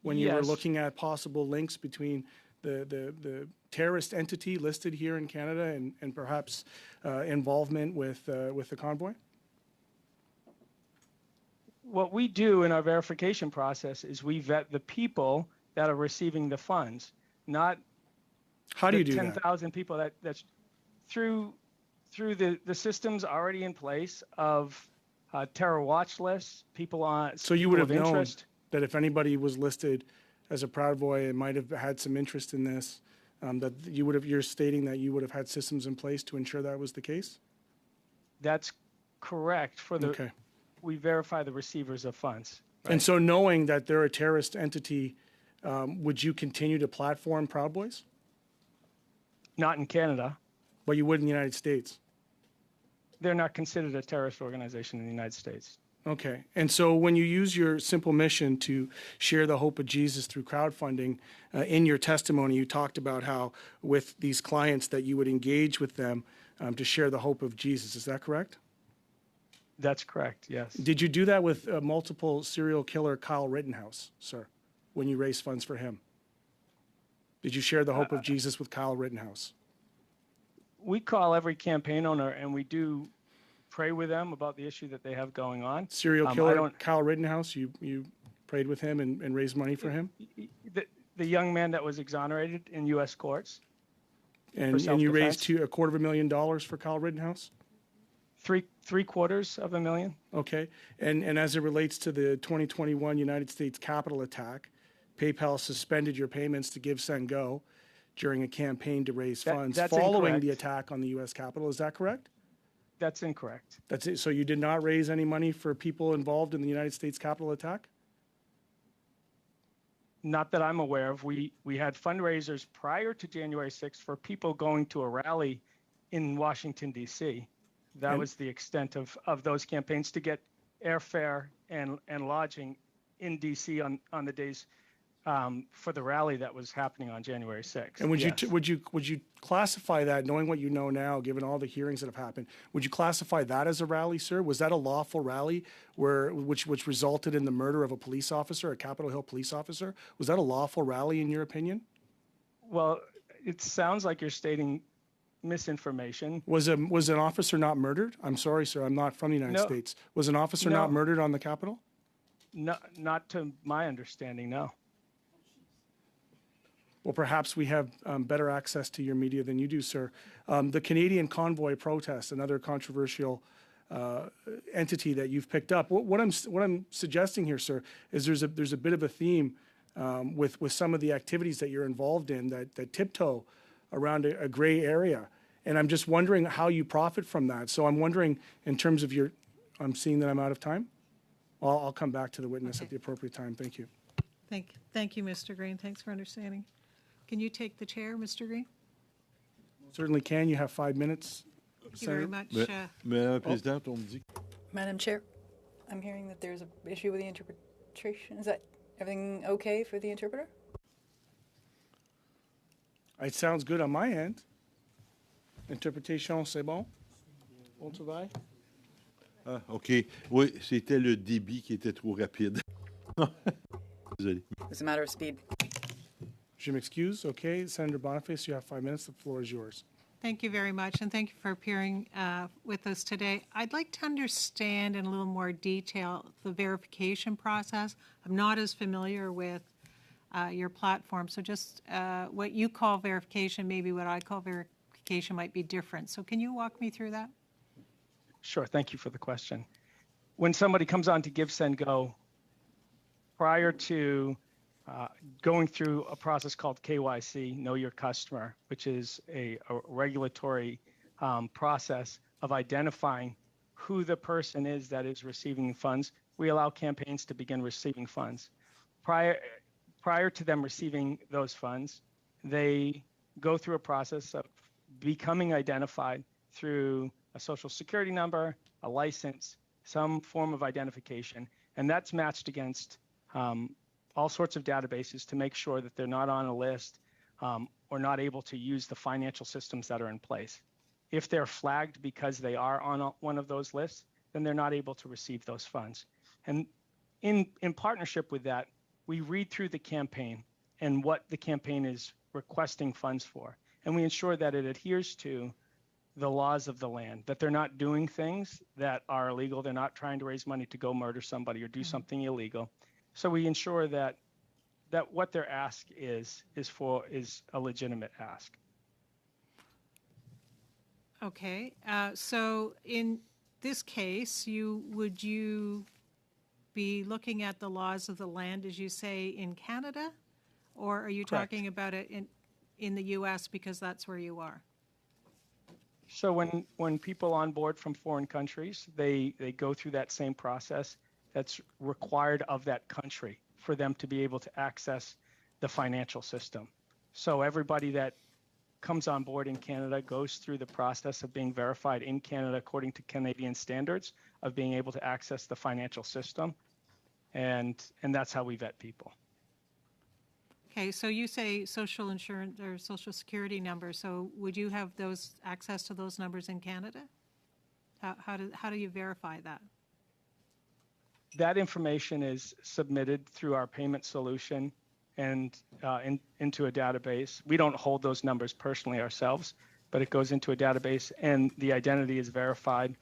When you were Yes. looking at possible links between the terrorist entity listed here in Canada and perhaps involvement with the convoy? What we do in our verification process is we vet the people that are receiving the funds, not How do you do 10,000 people that's through the systems already in place of terror watch lists, people on. So you would have people of known interest. that if anybody was listed as a Proud Boy and might have had some interest in this, that you would have. You're stating that you would have had systems in place to ensure that was the case. That's correct. Okay. We verify the receivers of funds. And so, knowing that they're a terrorist entity, would you continue to platform Proud Boys? Not in Canada. But you would in the United States. They're not considered a terrorist organization in the United States. Okay. And so when you use your simple mission to share the hope of Jesus through crowdfunding, in your testimony, you talked about how with these clients that you would engage with them to share the hope of Jesus. Is that correct? That's correct, yes. Did you do that with multiple serial killer Kyle Rittenhouse, sir, when you raised funds for him? Did you share the hope of Jesus with Kyle Rittenhouse? We call every campaign owner and we do pray with them about the issue that they have going on. Serial killer Kyle Rittenhouse, you prayed with him and raised money for him? The young man that was exonerated in U.S. courts. And you raised $250,000 for Kyle Rittenhouse? $750,000. Okay. And as it relates to the 2021 United States Capitol attack, PayPal suspended your payments to Give, Send, Go during a campaign to raise funds that's following incorrect. the attack on the U.S. Capitol. Is that correct? That's incorrect. That's it. So you did not raise any money for people involved in the United States Capitol attack? Not that I'm aware of. We had fundraisers prior to January 6th for people going to a rally in Washington, D.C. That was the extent of those campaigns to get airfare and lodging in D.C. on the days for the rally that was happening on January 6th. And would Yes. you classify that, knowing what you know now, given all the hearings that have happened, would you classify that as a rally, sir? Was that a lawful rally which resulted in the murder of a police officer, a Capitol Hill police officer? Was that a lawful rally in your opinion? Well, it sounds like you're stating misinformation. Was an officer not murdered? I'm sorry, sir. I'm not from the United No. States. Was an officer No. not murdered on the Capitol? No, not to my understanding, no. Well, perhaps we have better access to your media than you do, sir. The Canadian convoy protest, another controversial entity that you've picked up. What I'm suggesting here, sir, is there's a bit of a theme with some of the activities that you're involved in that tiptoe around a gray area. And I'm just wondering how you profit from that. So I'm wondering, in terms of I'm seeing that I'm out of time. I'll come back to the witness at the appropriate time. Thank you. Thank you, Mr. Green. Thanks for understanding. Can you take the chair, Mr. Green? Certainly can. You have 5 minutes. Thank you very much. Madame la Présidente, on me dit. Madam Chair, I'm hearing that there's an issue with the interpretation. Is that everything okay for the interpreter? It sounds good on my end. Interpretation, c'est bon? Bon travail? Ah, OK. Oui, c'était le débit qui était trop rapide. Désolé. It's a matter of speed. Je m'excuse. Okay, Senator Boniface, you have 5 minutes. The floor is yours. Thank you very much, and thank you for appearing with us today. I'd like to understand in a little more detail the verification process. I'm not as familiar with your platform, so just what you call verification, maybe what I call verification might be different. So can you walk me through that? Sure. Thank you for the question. When somebody comes on to Give, Send, Go, prior to going through a process called KYC, Know Your Customer, which is a regulatory process of identifying who the person is that is receiving funds, we allow campaigns to begin receiving funds. Prior to them receiving those funds, they go through a process of becoming identified through a social security number, a license, some form of identification, and that's matched against all sorts of databases to make sure that they're not on a list or not able to use the financial systems that are in place. If they're flagged because they are on one of those lists, then they're not able to receive those funds. And in partnership with that, we read through the campaign and what the campaign is requesting funds for. And we ensure that it adheres to the laws of the land, that they're not doing things that are illegal. They're not trying to raise money to go murder somebody or do something illegal. So we ensure that what their ask is a legitimate ask. Okay. So in this case, would you be looking at the laws of the land, as you say, in Canada, or are you Correct. talking about it in the U.S. because that's where you are? So when people onboard from foreign countries, they go through that same process that's required of that country for them to be able to access the financial system. So everybody that comes on board in Canada goes through the process of being verified in Canada according to Canadian standards of being able to access the financial system. And that's how we vet people. Okay, so you say social insurance or social security number. So would you have those access to those numbers in Canada? How do you verify that? That information is submitted through our payment solution and into a database. We don't hold those numbers personally ourselves, but it goes into a database, and the identity is verified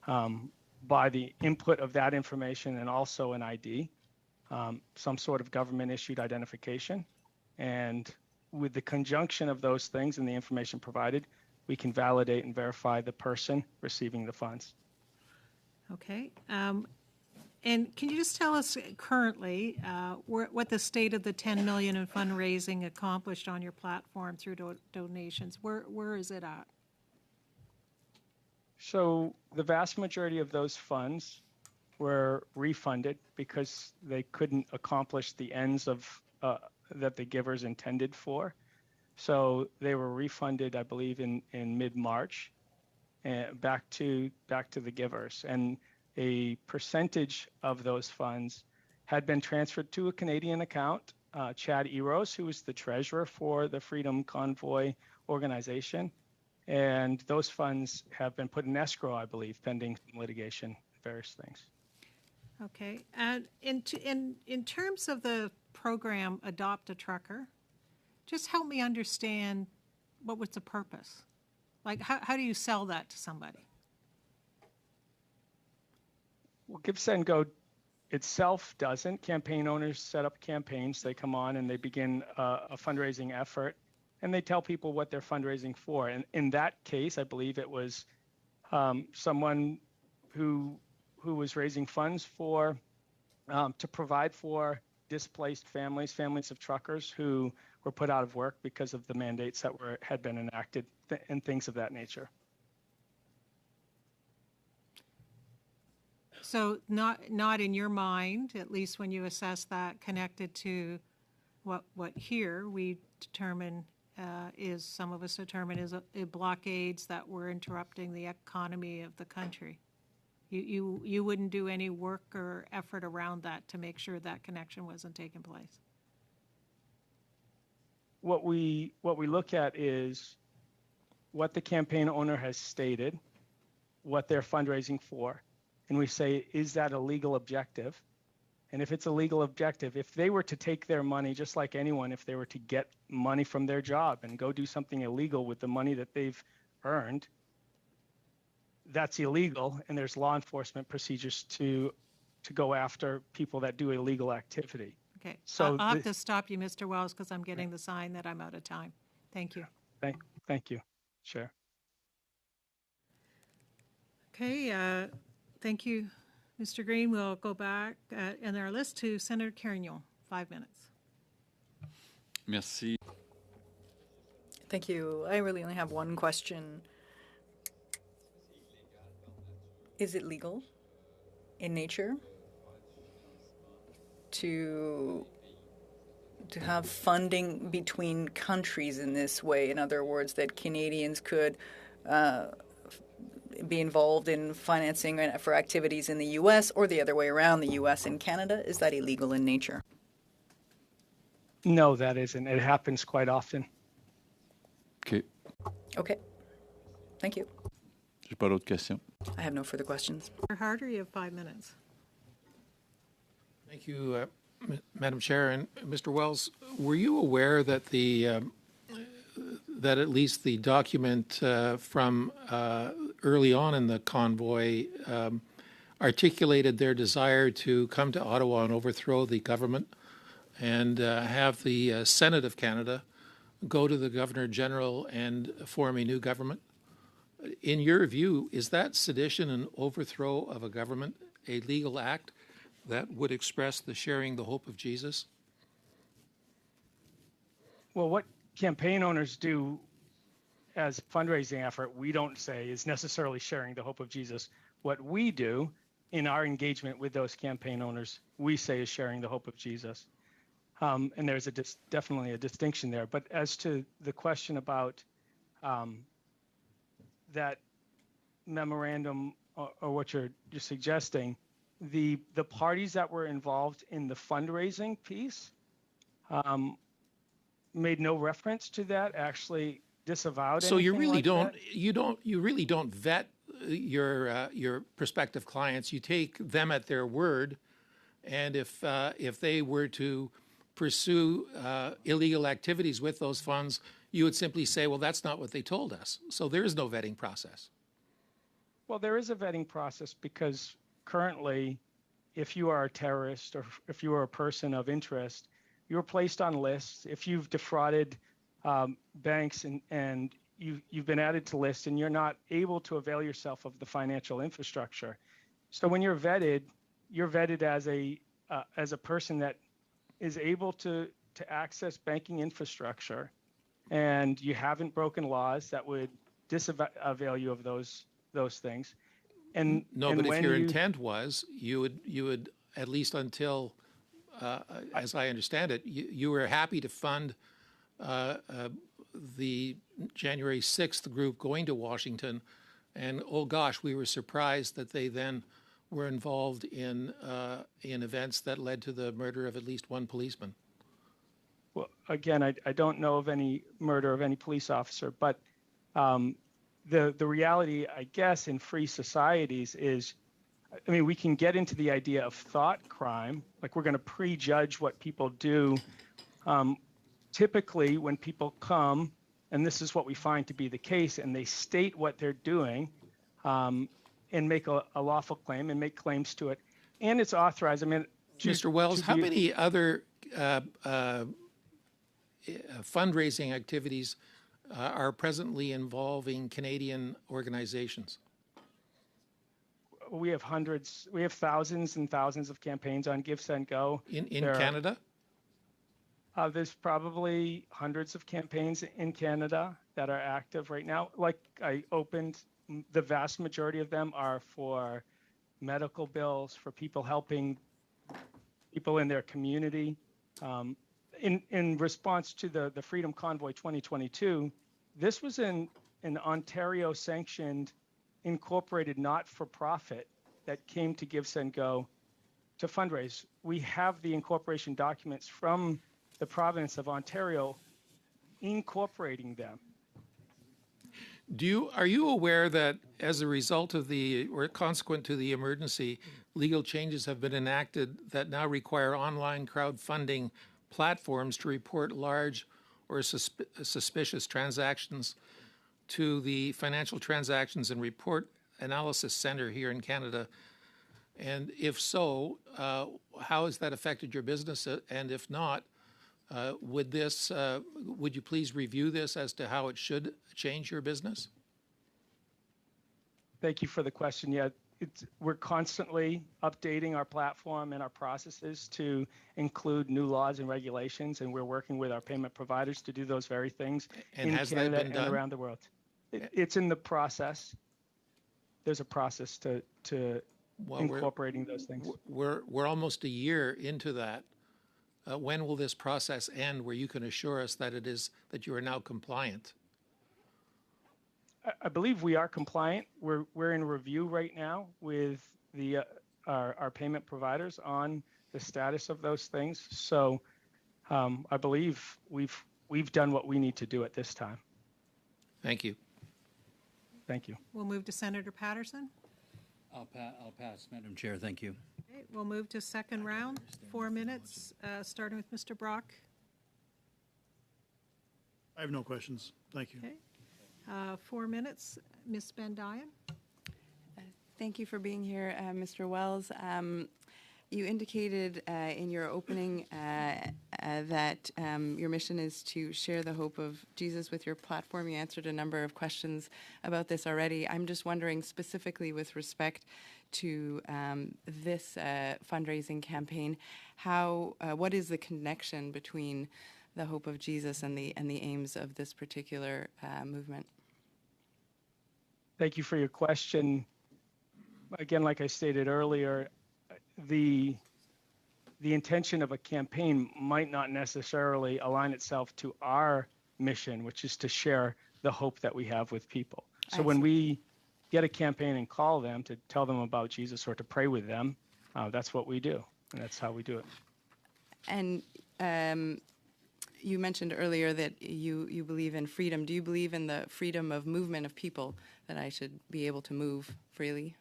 by the input of that information and also an ID, some sort of government-issued identification. And with the conjunction of those things and the information provided, we can validate and verify the person receiving the funds. Okay. And can you just tell us currently what the state of the $10 million in fundraising accomplished on your platform through donations? Where is it at? So the vast majority of those funds were refunded because they couldn't accomplish the ends of that the givers intended for. So they were refunded, I believe, in mid-March, back to the givers. And a percentage of those funds had been transferred to a Canadian account. Chad Eros, who is the treasurer for the Freedom Convoy organization, and those funds have been put in escrow, I believe, pending litigation, various things. Okay. And in terms of the program Adopt a Trucker, just help me understand what was the purpose. Like, how do you sell that to somebody? Well, Give, Send, Go itself doesn't. Campaign owners set up campaigns. They come on and they begin a fundraising effort, and they tell people what they're fundraising for. And in that case, I believe it was someone who was raising funds for to provide for displaced families of truckers who were put out of work because of the mandates that had been enacted and things of that nature. So not in your mind, at least when you assess that, connected to what here we determine is, some of us determine is blockades that were interrupting the economy of the country. You wouldn't do any work or effort around that to make sure that connection wasn't taking place. What we look at is what the campaign owner has stated, what they're fundraising for, and we say, is that a legal objective? And if it's a legal objective, if they were to take their money, just like anyone, if they were to get money from their job and go do something illegal with the money that they've earned, that's illegal, and there's law enforcement procedures to go after people that do illegal activity. Okay, so I'll have to stop you, Mr. Wells, because I'm getting the sign that I'm out of time. Thank you. Thank you. Sure. Okay, thank you, Mr. Green. We'll go back in our list to Senator Carignan, 5 minutes. Merci. Thank you. I really only have one question. Is it legal in nature to have funding between countries in this way? In other words, that Canadians could be involved in financing for activities in the U.S. or the other way around, the U.S. and Canada? Is that illegal in nature? No, that isn't. It happens quite often. Okay. Okay. Thank you. J'ai pas d'autres questions. I have no further questions. Mr. Harder, you have 5 minutes. Thank you, Madam Chair. And Mr. Wells, were you aware that that at least the document from early on in the convoy articulated their desire to come to Ottawa and overthrow the government and have the Senate of Canada go to the Governor General and form a new government? In your view, is that sedition and overthrow of a government a legal act that would express the sharing the hope of Jesus? Well, what campaign owners do as a fundraising effort, we don't say is necessarily sharing the hope of Jesus. What we do in our engagement with those campaign owners, we say is sharing the hope of Jesus. And there's definitely a distinction there. But as to the question about that memorandum or what you're suggesting, the parties that were involved in the fundraising piece made no reference to that, actually disavowed. So you really like don't that. you really don't vet your prospective clients. You take them at their word, and if they were to pursue illegal activities with those funds, you would simply say, well, that's not what they told us. So there is no vetting process. Well, there is a vetting process because currently, if you are a terrorist or if you are a person of interest, you're placed on lists. If you've defrauded banks and you've been added to lists and you're not able to avail yourself of the financial infrastructure. So when you're vetted as a person that is able to access banking infrastructure, and you haven't broken laws that would disavail you of those things. And no, and but if your you, intent was, you would at least until, as I understand it, you were happy to fund the January 6th group going to Washington, and oh gosh, we were surprised that they then were involved in events that led to the murder of at least one policeman. Well, again, I don't know of any murder of any police officer, but the reality, I guess, in free societies is, I mean, we can get into the idea of thought crime, like we're going to prejudge what people do. Typically, when people come, and this is what we find to be the case, and they state what they're doing and make a lawful claim and make claims to it, and it's authorized. I mean, Mr. Wells, how many other fundraising activities are presently involving Canadian organizations? we have hundreds, we have thousands and thousands of campaigns on Give, Send, Go. In There are- Canada? There's probably hundreds of campaigns in Canada that are active right now. Like I opened, the vast majority of them are for medical bills, for people helping people in their community. In response to the Freedom Convoy 2022, this was an Ontario-sanctioned, incorporated not-for-profit that came to Give, Send, Go to fundraise. We have the incorporation documents from the province of Ontario incorporating them. Are you aware that as a result of or consequent to the emergency, legal changes have been enacted that now require online crowdfunding platforms to report large or suspicious transactions to the Financial Transactions and Report Analysis Center here in Canada? And if so, how has that affected your business? And if not, would you please review this as to how it should change your business? Thank you for the question. Yeah, we're constantly updating our platform and our processes to include new laws and regulations, and we're working with our payment providers to do those very things And in has that Canada been done? and around the world. It's in the process. There's a process to incorporating those things. We're almost a year into that. When will this process end where you can assure us that that you are now compliant? I believe we are compliant. We're in review right now with our payment providers on the status of those things. So I believe we've done what we need to do at this time. Thank you. Thank you. We'll move to Senator Patterson. I'll pass, Madam Chair. Thank you. Okay, we'll move to second round, 4 minutes, starting with Mr. Brock. I have no questions. Thank you. Okay. 4 minutes, Ms. Bendayan. Thank you for being here, Mr. Wells. You indicated in your opening that your mission is to share the hope of Jesus with your platform. You answered a number of questions about this already. I'm just wondering specifically with respect to this fundraising campaign, what is the connection between the hope of Jesus and the aims of this particular movement? Thank you for your question. Again, like I stated earlier, the intention of a campaign might not necessarily align itself to our mission, which is to share the hope that we have with people. So when we get a campaign and call them to tell them about Jesus or to pray with them, that's what we do, and that's how we do it. And you mentioned earlier that you believe in freedom. Do you believe in the freedom of movement of people, that I should be able to move freely?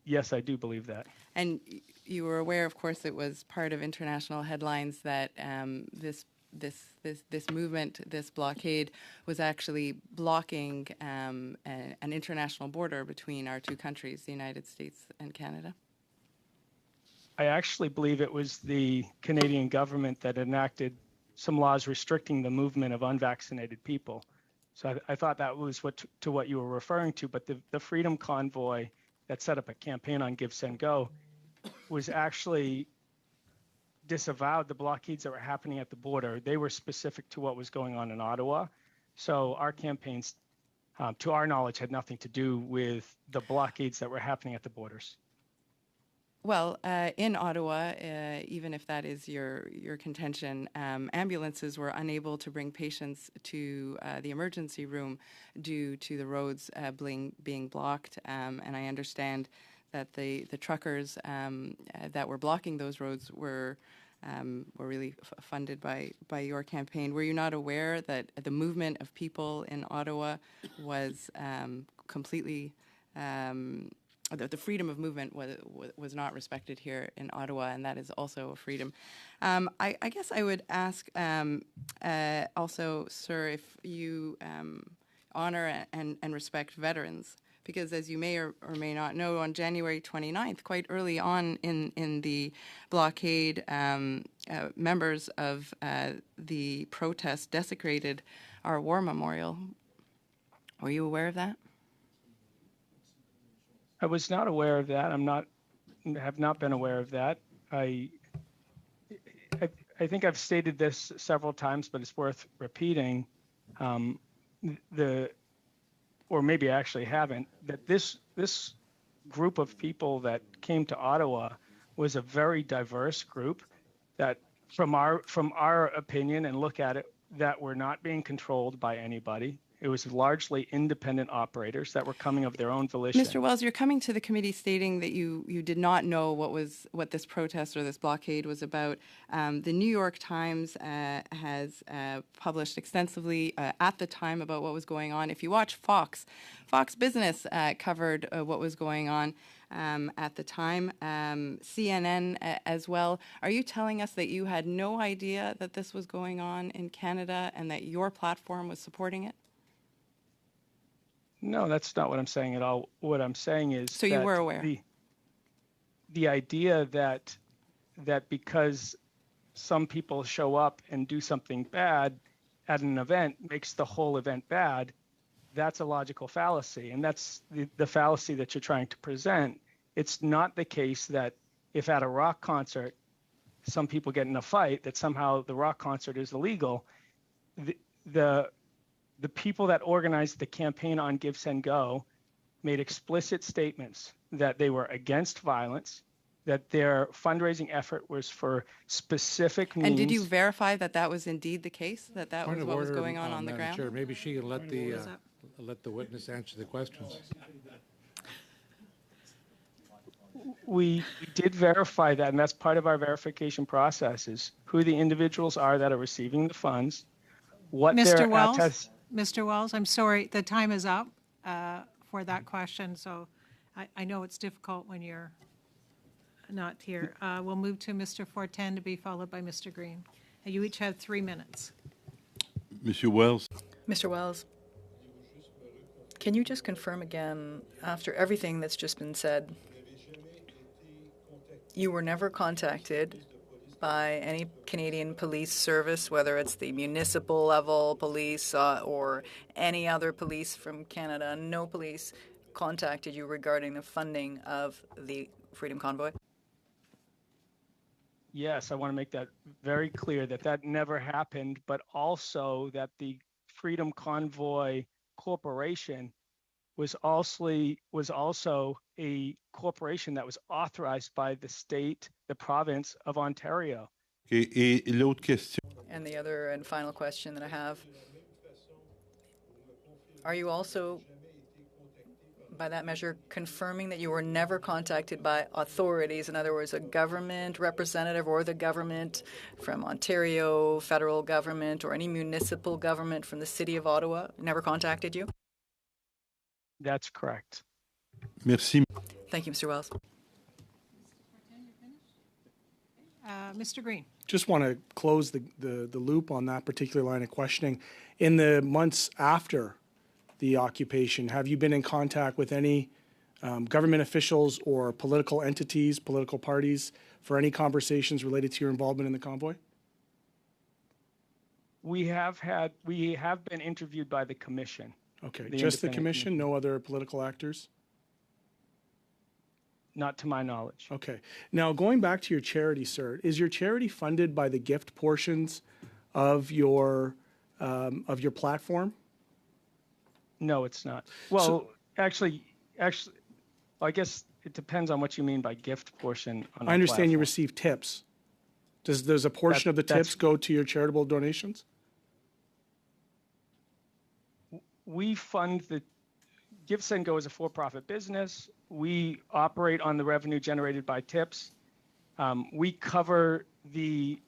Yes, I do believe that. And you were aware, of course, it was part of international headlines that this movement, this blockade, was actually blocking an international border between our two countries, the United States and Canada. I actually believe it was the Canadian government that enacted some laws restricting the movement of unvaccinated people. So I thought that was what you were referring to, but the Freedom Convoy that set up a campaign on Give, Send, Go was actually disavowed the blockades that were happening at the border. They were specific to what was going on in Ottawa. So our campaigns, to our knowledge, had nothing to do with the blockades that were happening at the borders. Well, in Ottawa, even if that is your contention, ambulances were unable to bring patients to the emergency room due to the roads being blocked. And I understand that the truckers that were blocking those roads were really funded by your campaign. Were you not aware that the movement of people in Ottawa was completely the freedom of movement was not respected here in Ottawa, and that is also a freedom. I guess I would ask also, sir, if you honor and respect veterans, because as you may or may not know, on January 29th, quite early on in the blockade, members of the protest desecrated our war memorial. Were you aware of that? I was not aware of that. Have not been aware of that. I think I've stated this several times, but it's worth repeating. Or maybe I actually haven't. That this group of people that came to Ottawa was a very diverse group. That from our opinion and look at it, that were not being controlled by anybody. It was largely independent operators that were coming of their own volition. Mr. Wells, you're coming to the committee stating that you did not know what this protest or this blockade was about. The New York Times has published extensively at the time about what was going on. If you watch Fox Business covered what was going on at the time, CNN as well. Are you telling us that you had no idea that this was going on in Canada and that your platform was supporting it? No, that's not what I'm saying at all. What I'm saying is so you were aware. The idea that because some people show up and do something bad at an event makes the whole event bad, that's a logical fallacy. And that's the fallacy that you're trying to present. It's not the case that if at a rock concert, some people get in a fight, that somehow the rock concert is illegal. The people that organized the campaign on Give, Send, Go made explicit statements that they were against violence, that their fundraising effort was for specific means. And did you verify that that was indeed the case, that Point was of what was order, going on the Madam ground? Chair, maybe she can let the witness answer the questions. We did verify that, and that's part of our verification process, is who the individuals are that are receiving the funds, what Mr. Wells? Mr. Wells, I'm sorry, the time is up for that question, so I know it's difficult when you're not here. We'll move to Mr. Fortin to be followed by Mr. Green. You each have 3 minutes. Monsieur Wells. Mr. Wells, can you just confirm again, after everything that's just been said, you were never contacted by any Canadian police service, whether it's the municipal level police or any other police from Canada? No police contacted you regarding the funding of the Freedom Convoy? Yes, I want to make that very clear that never happened, but also that the Freedom Convoy Corporation was also a corporation that was authorized by the state, the province of Ontario. Okay, et l'autre question. And the other and final question that I have, are you also, by that measure, confirming that you were never contacted by authorities, in other words, a government representative or the government from Ontario, federal government, or any municipal government from the City of Ottawa, never contacted you? That's correct. Merci. Thank you, Mr. Wells. Mr. Green. Just want to close the loop on that particular line of questioning. In the months after the occupation, have you been in contact with any government officials or political entities, political parties, for any conversations related to your involvement in the convoy? We have been interviewed by the commission. Okay, just the commission, no other political actors? Not to my knowledge. Okay. Now, going back to your charity, sir, is your charity funded by the gift portions of your platform? No, it's not. Well, actually, I guess it depends on what you mean by gift portion. On I understand platform. you receive tips. Does a portion of the tips go to your charitable donations? We fund the Give, Send, Go as a for-profit business. We operate on the revenue generated by tips. We cover the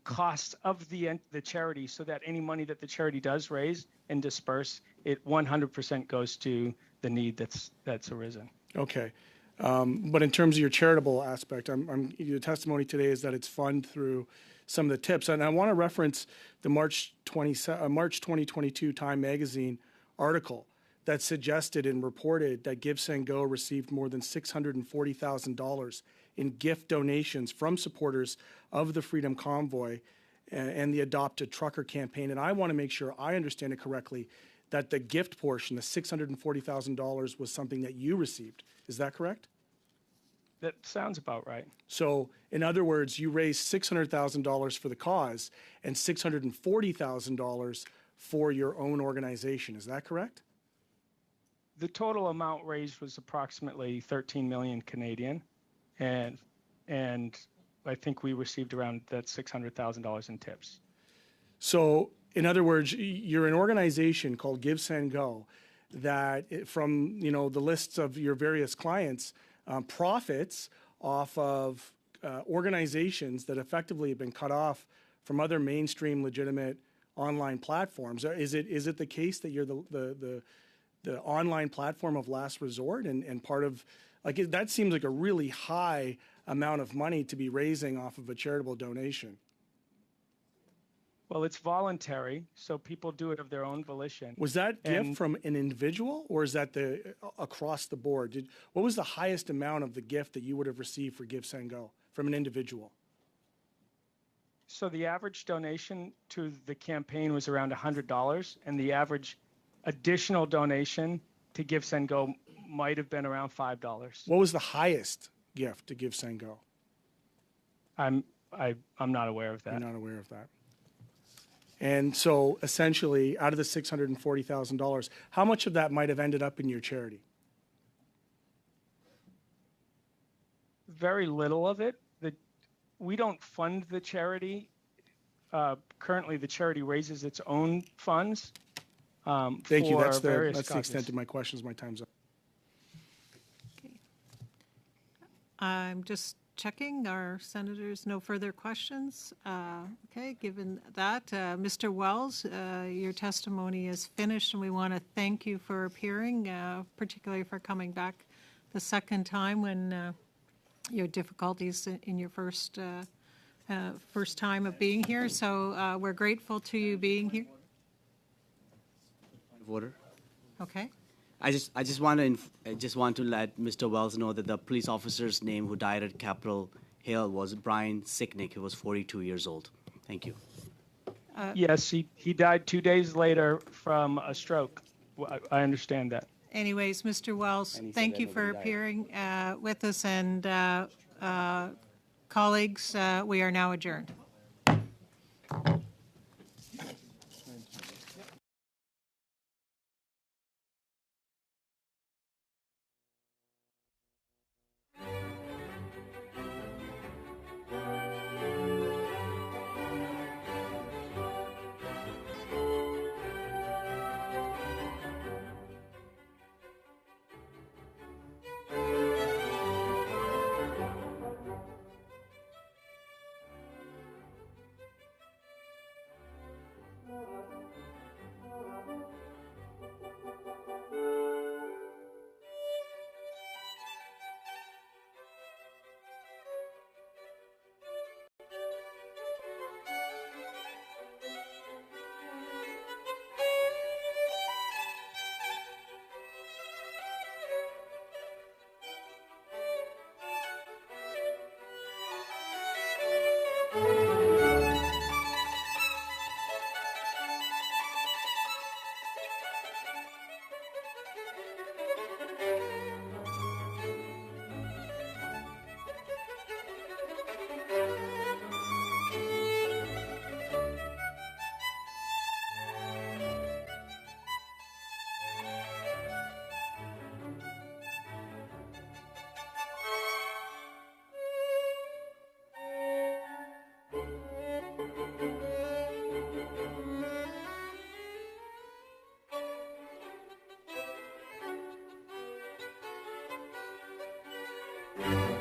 costs of the charity, so that any money that the charity does raise and disperse, it 100% goes to the need that's arisen. Okay. But in terms of your charitable aspect, your testimony today is that it's funded through some of the tips. And I want to reference the March 2022 Time Magazine article that suggested and reported that Give, Send, Go received more than $640,000 in gift donations from supporters of the Freedom Convoy and the Adopt a Trucker campaign. And I want to make sure I understand it correctly, that the gift portion, the $640,000, was something that you received. Is that correct? That sounds about right. So, in other words, you raised $600,000 for the cause and $640,000 for your own organization. Is that correct? The total amount raised was approximately 13 million Canadian, and I think we received around that $600,000 in tips. So, In other words, you're an organization called Give, Send, Go that from, the lists of your various clients profits off of organizations that effectively have been cut off from other mainstream legitimate online platforms. Is it the case that you're the online platform of last resort and part of, that seems like a really high amount of money to be raising off of a charitable donation? Well, it's voluntary, so people do it of their own volition. Was that gift from an individual, or is that across the board? What was the highest amount of the gift that you would have received for Give, Send, Go from an individual? So the average donation to the campaign was around $100, and the average additional donation to Give, Send, Go might have been around $5. What was the highest gift to Give, Send, Go? I'm not aware of that. You're not aware of that. And so essentially, out of the $640,000, how much of that might have ended up in your charity? Very little of it. We don't fund the charity. Currently, the charity raises its own funds. Thank you. That's the causes. extent of my questions. My time's up. I'm just checking. Our senators, no further questions. Okay, given that, Mr. Wells, your testimony is finished, and we want to thank you for appearing, particularly for coming back the second time when you had difficulties in your first time of being here. So we're grateful to you being here. Point of order. Okay. I just want to let Mr. Wells know that the police officer's name who died at Capitol Hill was Brian Sicknick, who was 42 years old. Thank you. Yes, he died 2 days later from a stroke. I understand that. Anyways, Mr. Wells, thank you for appearing with us, and colleagues, we are now adjourned. Thank you.